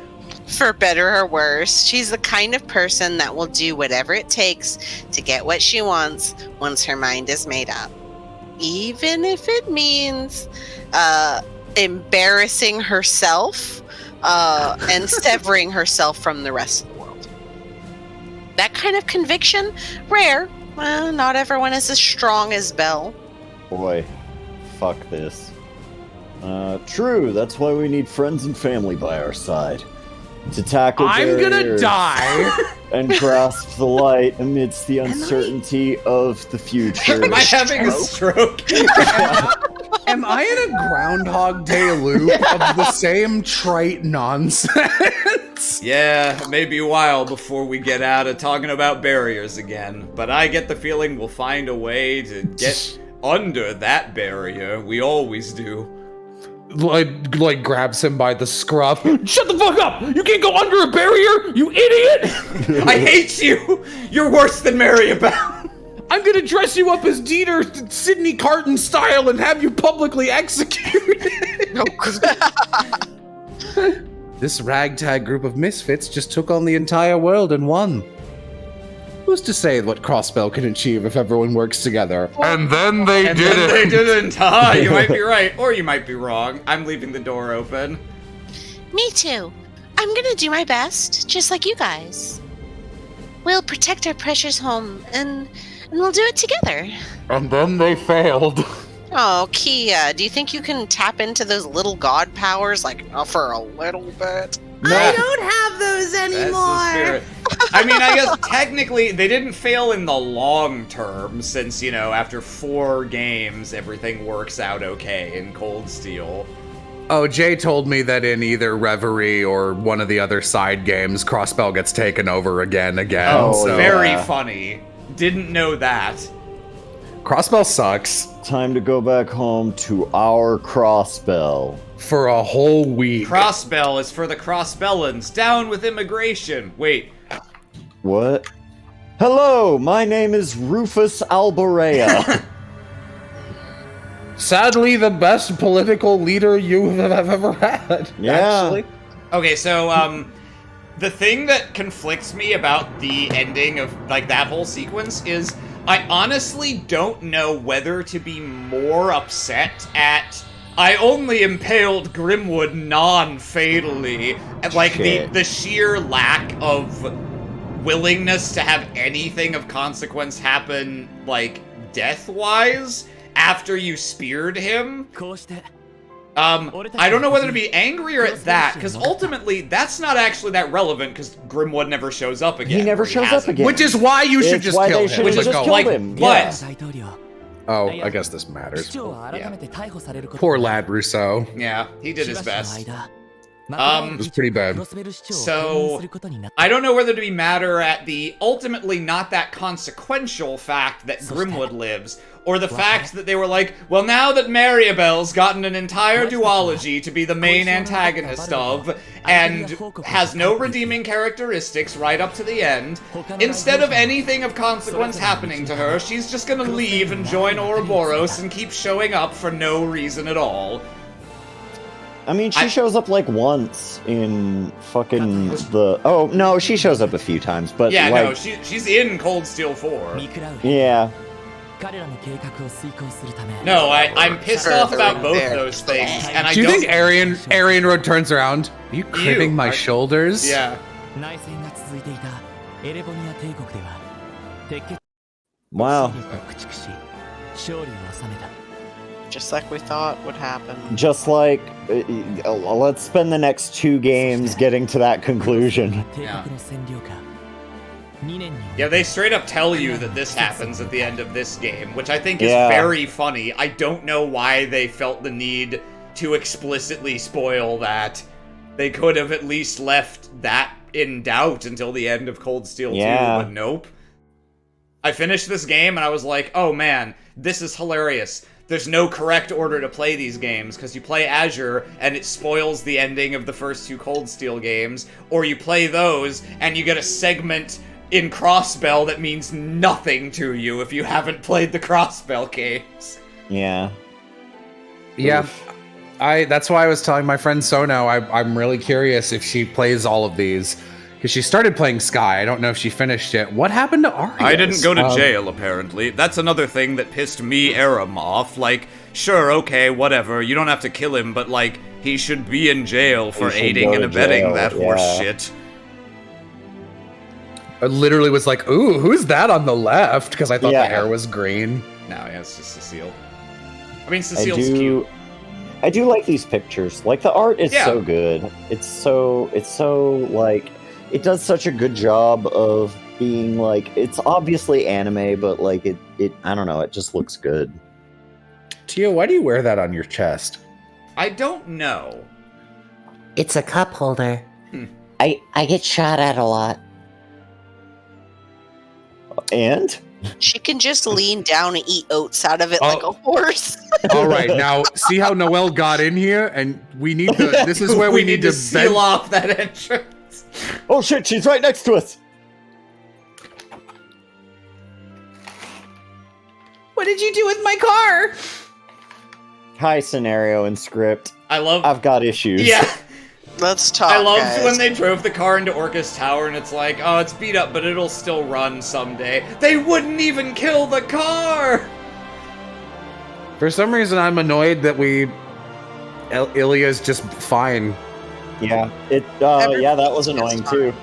For better or worse, she's the kind of person that will do whatever it takes to get what she wants once her mind is made up. Even if it means embarrassing herself and severing herself from the rest of the world. That kind of conviction, rare. Well, not everyone is as strong as Belle. Boy, fuck this. True, that's why we need friends and family by our side. To tackle I'm gonna barriers die. and grasp the light amidst the uncertainty of the future. Am I having a stroke? Am I in a Groundhog Day loop of the same trite nonsense? Yeah, it may be a while before we get out of talking about barriers again, but I get the feeling we'll find a way to get under that barrier. We always do. Like grabs him by the scruff. Shut the fuck up! You can't go under a barrier, you idiot! I hate you! You're worse than Maribel! I'm gonna dress you up as Dieter Sidney Carton style and have you publicly executed. This ragtag group of misfits just took on the entire world and won. Who's to say what Crossbell can achieve if everyone works together? And then they They didn't. You might be right, or you might be wrong. I'm leaving the door open. Me too. I'm gonna do my best, just like you guys. We'll protect our precious home, and we'll do it together. And then they failed. Oh, Kia, do you think you can tap into those little god powers, for a little bit? I don't have those That's the anymore. spirit. I mean, I guess technically they didn't fail in the long term, since, after 4 games, everything works out okay in Cold Steel. Oh, Jay told me that in either Reverie or one of the other side games, Crossbell gets taken over again. Oh, so. very funny. Didn't know that. Crossbell sucks. Time to go back home to our Crossbell. For a whole week. Crossbell is for the Crossbellans. Down with immigration. Wait. What? Hello, my name is Rufus Alborea. Sadly, the best political leader you have ever had. Yeah. Actually. Okay, so, the thing that conflicts me about the ending of, that whole sequence is I honestly don't know whether to be more upset at I only impaled Grimwood non-fatally. The sheer lack of willingness to have anything of consequence happen, death-wise, after you speared him. I don't know whether to be angrier at that, because ultimately, that's not actually that relevant, because Grimwood never shows up again. He never shows up again. Which is why you should just kill him. Which is just killed him. But Oh, I guess this matters. Poor lad Rousseau. yeah, he did his best. It was pretty bad. So, I don't know whether to be madder at the ultimately not that consequential fact that Grimwood lives, or the fact that they were like, well, now that Maribel's gotten an entire duology to be the main antagonist of, and has no redeeming characteristics right up to the end, instead of anything of consequence happening to her, she's just gonna leave and join Ouroboros and keep showing up for no reason at all. I mean, she shows up once in fucking the... Oh, no, she shows up a few times, but yeah, no, she's in Cold Steel 4. Yeah. No, I'm pissed off about both those things, and I Do don't... you think Arian Road turns around? Are you cribbing my shoulders? Yeah. Wow. Just like we thought would happen. Just like, let's spend the next 2 games getting to that conclusion. Yeah, they straight up tell you that this happens at the end of this game, which I think is Yeah. very funny. I don't know why they felt the need to explicitly spoil that. They could have at least left that in doubt until the end of Cold Steel 2, but nope. I finished this game and I was like, oh man, this is hilarious. There's no correct order to play these games, because you play Azure and it spoils the ending of the first 2 Cold Steel games, or you play those and you get a segment in Crossbell that means nothing to you if you haven't played the Crossbell games. Yeah. Yeah. That's why I was telling my friend Sono, I'm really curious if she plays all of these. Because she started playing Sky. I don't know if she finished it. What happened to Arias? I didn't go to jail, apparently. That's another thing that pissed me, Aram, off. Sure, okay, whatever. You don't have to kill him, but, he should be in jail for aiding and abetting that horse shit. I literally was like, ooh, who's that on the left? Because I thought the hair was green. No, yeah, it's just Cecile. I mean, Cecile's cute. I do like these pictures. Like the art is so good. It's so like it does such a good job of being like it's obviously anime, but like it I don't know, it just looks good. Tio, why do you wear that on your chest? I don't know. It's a cup holder. I get shot at a lot. And She can just lean down and eat oats out of it like a horse. All right, now see how Noelle got in here, and we need to. This is where we need to seal off that entrance. Oh shit, she's right next to us. What did you do with my car? Hi, scenario and script. I've got issues. Yeah. Let's talk. I loved guys. when they drove the car into Orcus Tower and it's like, oh, it's beat up, but it'll still run someday. They wouldn't even kill the car! For some reason, I'm annoyed that Ilya's just fine. Yeah, yeah, that was annoying too.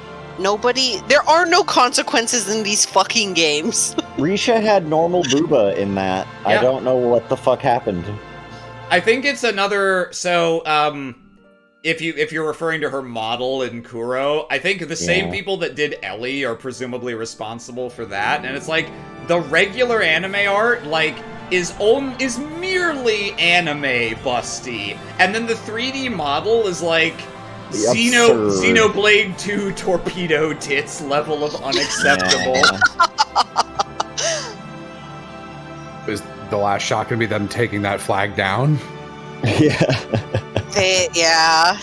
There are no consequences in these fucking games. Risha had normal booba in that. Yeah. I don't know what the fuck happened. I think it's another, if you're referring to her model in Kuro, I think the same people that did Ellie are presumably responsible for that, and it's like, the regular anime art, like, is merely anime busty, and then the 3D model is like, Xenoblade 2 torpedo tits level of unacceptable. Is the last shot gonna be them taking that flag down? Yeah.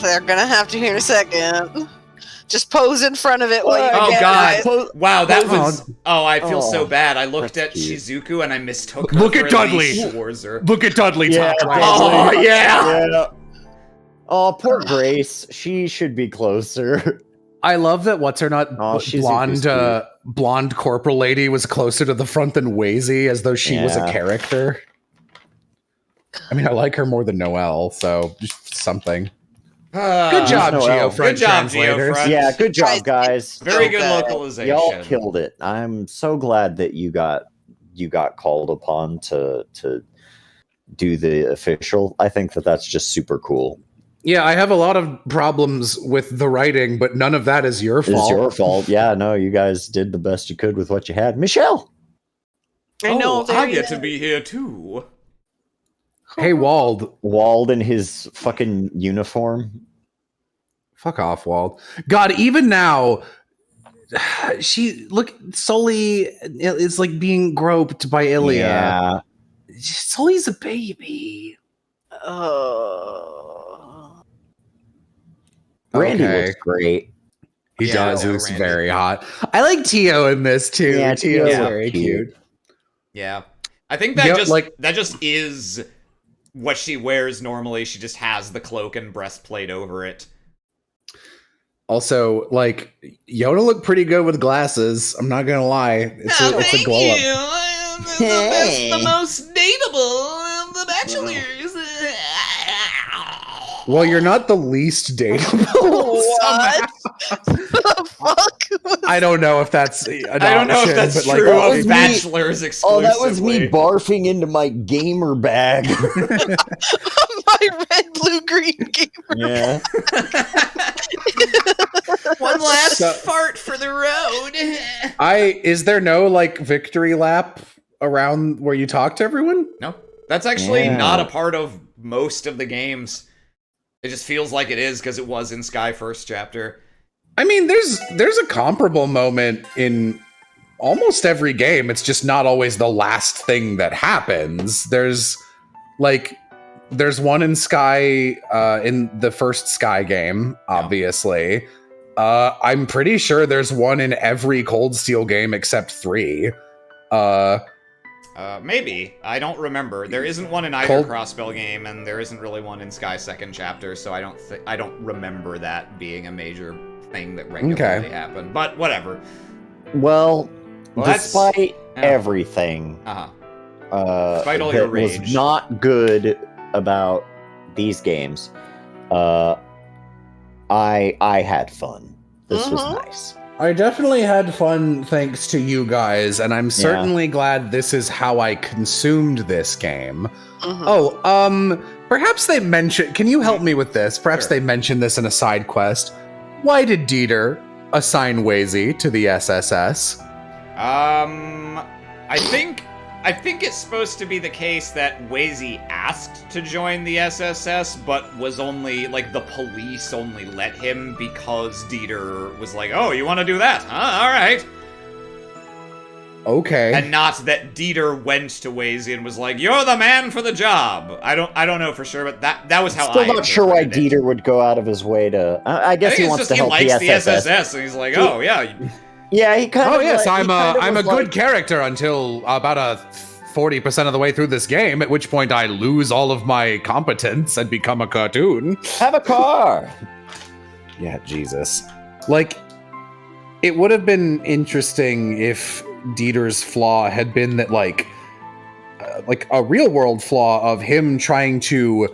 They're gonna have to here in a second. Just pose in front of it while you Oh get god. it. Wow, that was... Oh, I feel so bad. I looked at Shizuku and I mistook her Look for at Dudley! Elise Schwarzer. Look at Dudley, Yeah, top right. Oh, yeah! Oh, poor Grace. She should be closer. I love that she's blonde corporal lady was closer to the front than Wazy, as though she was a character. I mean, I like her more than Noelle, so just something. Good job, Geofront. Good job, translators. Geofront. Yeah, good job, guys. Very good localization. Y'all killed it. I'm so glad that you got called upon to do the official. I think that's just super cool. Yeah, I have a lot of problems with the writing, but none of that is your fault. It's your fault. Yeah, no, you guys did the best you could with what you had. Michelle! I know. I get to be here too. Hey, Wald. Wald in his fucking uniform. Fuck off, Wald. God, even now, Sully is like being groped by Ilya. Yeah. Sully's a baby. Randy looks great. He does. He looks very hot. I like Tio in this too. Yeah, Tio's very cute. Yeah. I think that just is what she wears normally. She just has the cloak and breastplate over it. Also, like, Yona looked pretty good with glasses. I'm not gonna lie. It's a glow up. The most dateable of the bachelors. Well, you're not the least dateable. What the fuck? I don't know if that's an I don't know if that's but true like, of bachelors exclusively. Oh, that was me barfing into my gamer bag. My red, blue, green gamer. Yeah. One last fart for the road. Is there no like victory lap around where you talk to everyone? No. That's actually not a part of most of the games. It just feels like it is because it was in Sky First Chapter. I mean, there's a comparable moment in almost every game. It's just not always the last thing that happens. There's one in Sky, in the first Sky game, obviously. I'm pretty sure there's one in every Cold Steel game except 3. Maybe. I don't remember. There isn't one in either Crossbell game, and there isn't really one in Sky Second Chapter, so I don't remember that being a major thing that regularly happened. But whatever. Well despite everything, despite all your rage, was not good about these games. I had fun. This was nice. I definitely had fun thanks to you guys, and I'm certainly glad this is how I consumed this game. Perhaps they mentioned, can you help me with this? Perhaps they mentioned this in a side quest. Why did Dieter assign Wazy to the SSS? I think it's supposed to be the case that Wazy asked to join the SSS, but was only, like, the police only let him because Dieter was like, oh, you want to do that? Huh? All right. Okay. And not that Dieter went to Wazy and was like, you're the man for the job. I don't know for sure, but that was how Still not sure why Dieter would go out of his way to... I guess he wants to help the SSS. And he's like, oh, yeah. Yeah, he kind of... Oh, yes, I'm a good character until about a 40% of the way through this game, at which point I lose all of my competence and become a cartoon. Have a car! Yeah, Jesus. Like, it would have been interesting if Dieter's flaw had been that, like a real-world flaw of him trying to...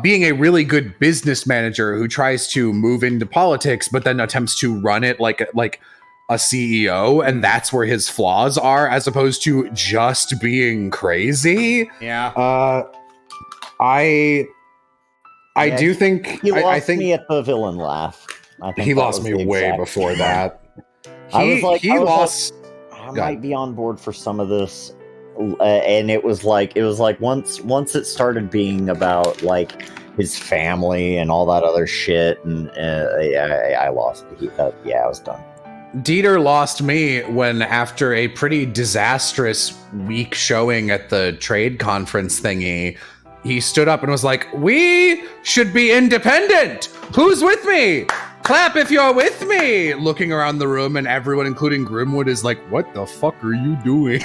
being a really good business manager who tries to move into politics, but then attempts to run it like a CEO, and that's where his flaws are, as opposed to just being crazy. Yeah. I do think he lost I think me at the villain laugh. I think he lost me way before that. I might be on board for some of this, and it was like once it started being about like his family and all that other shit, and I lost. I was done. Dieter lost me when, after a pretty disastrous week showing at the trade conference thingy, he stood up and was like, we should be independent! Who's with me? Clap if you're with me! Looking around the room, and everyone, including Grimwood, is like, what the fuck are you doing?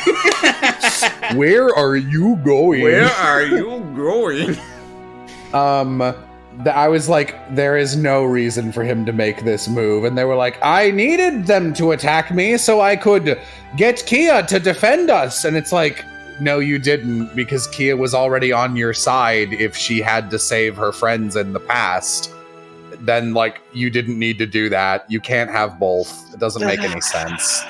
Where are you going? Where are you going? I was like, there is no reason for him to make this move. And they were like, I needed them to attack me so I could get Kia to defend us. And it's like, no, you didn't, because Kia was already on your side if she had to save her friends in the past. Then, like, you didn't need to do that. You can't have both. It doesn't make any sense.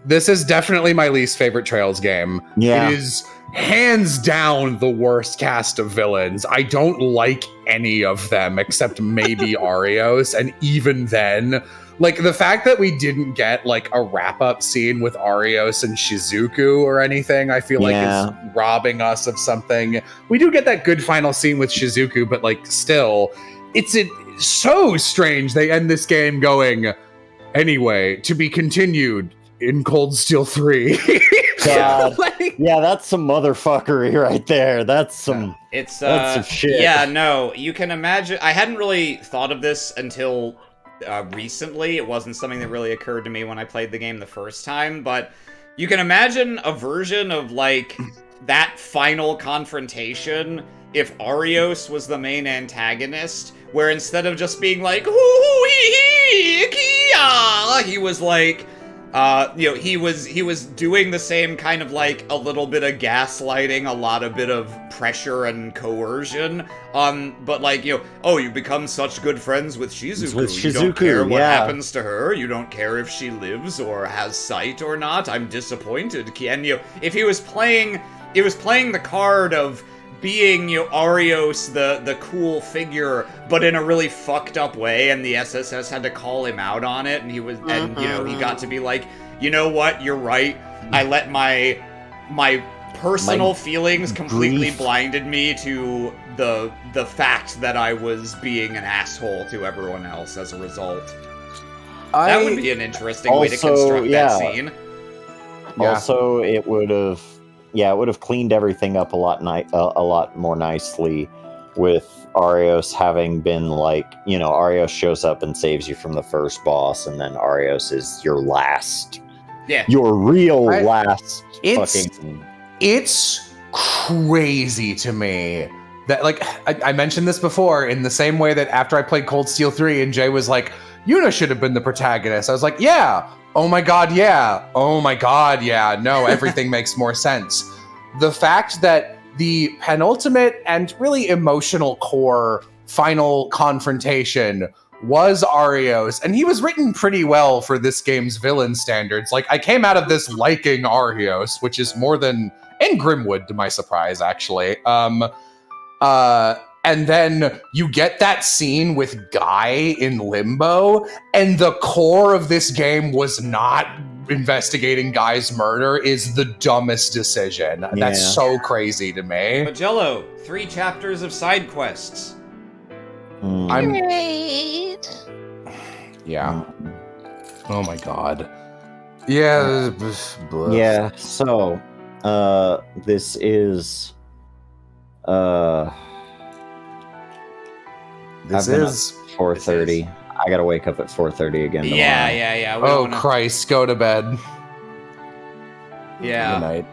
This is definitely my least favorite Trails game. Yeah. It is hands down the worst cast of villains. I don't like any of them except maybe Arios, and even then, like, the fact that we didn't get like a wrap-up scene with Arios and Shizuku or anything, I feel like is robbing us of something. We do get that good final scene with Shizuku, but like still, it's so strange they end this game going, anyway, to be continued in Cold Steel 3. God. Yeah, that's some motherfuckery right there. That's some shit. Yeah, no, you can imagine. I hadn't really thought of this until recently. It wasn't something that really occurred to me when I played the game the first time, but you can imagine a version of like that final confrontation if Arios was the main antagonist, where instead of just being like hoo hee Kia, he was like he was doing the same kind of like a little bit of gaslighting, a bit of pressure and coercion. But like, you become such good friends with Shizuku. You don't care what happens to her. You don't care if she lives or has sight or not. I'm disappointed. And if he was playing the card of being Arios, the cool figure, but in a really fucked up way, and the SSS had to call him out on it, and he got to be like, you know what, you're right. I let my personal feelings completely blinded me to the fact that I was being an asshole to everyone else as a result. That would be an interesting way to construct that scene. Also, it would have cleaned everything up a lot more nicely with Arios having been like, Arios shows up and saves you from the first boss, and then Arios is your last, your real last fucking... It's crazy to me that, like, I mentioned this before, in the same way that after I played Cold Steel 3 and Jay was like, Yuna should have been the protagonist. I was like, yeah. Oh my god, yeah. Oh my god, yeah. No, everything makes more sense. The fact that the penultimate and really emotional core final confrontation was Arios, and he was written pretty well for this game's villain standards. Like, I came out of this liking Arios, which is more than... and Grimwood, to my surprise, actually. And then you get that scene with Guy in Limbo, and the core of this game was not investigating Guy's murder is the dumbest decision. Yeah. That's so crazy to me. But Jello, 3 chapters of side quests. Great. Yeah. Oh my god. Yeah. Yeah, so, this is, This I've been is... up 4:30. I gotta wake up at 4:30 again tomorrow. Yeah. We Oh, don't wanna... Christ, go to bed. Yeah. Good night.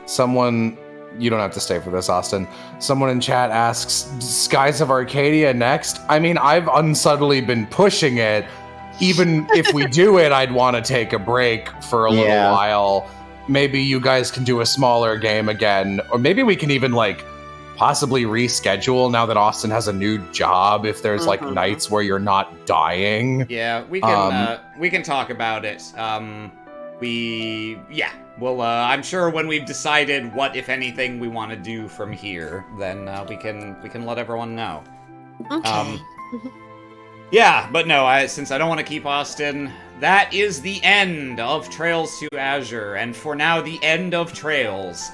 Someone... You don't have to stay for this, Austin. Someone in chat asks, Skies of Arcadia next? I mean, I've unsubtly been pushing it. Even if we do it, I'd want to take a break for a little while. Maybe you guys can do a smaller game again. Or maybe we can even, like, possibly reschedule now that Austin has a new job if there's, like, nights where you're not dying. Yeah, we can talk about it. Well, I'm sure when we've decided what, if anything, we want to do from here, then we can let everyone know. Okay. Yeah, but no, since I don't want to keep Austin, that is the end of Trails to Azure, and for now, the end of Trails.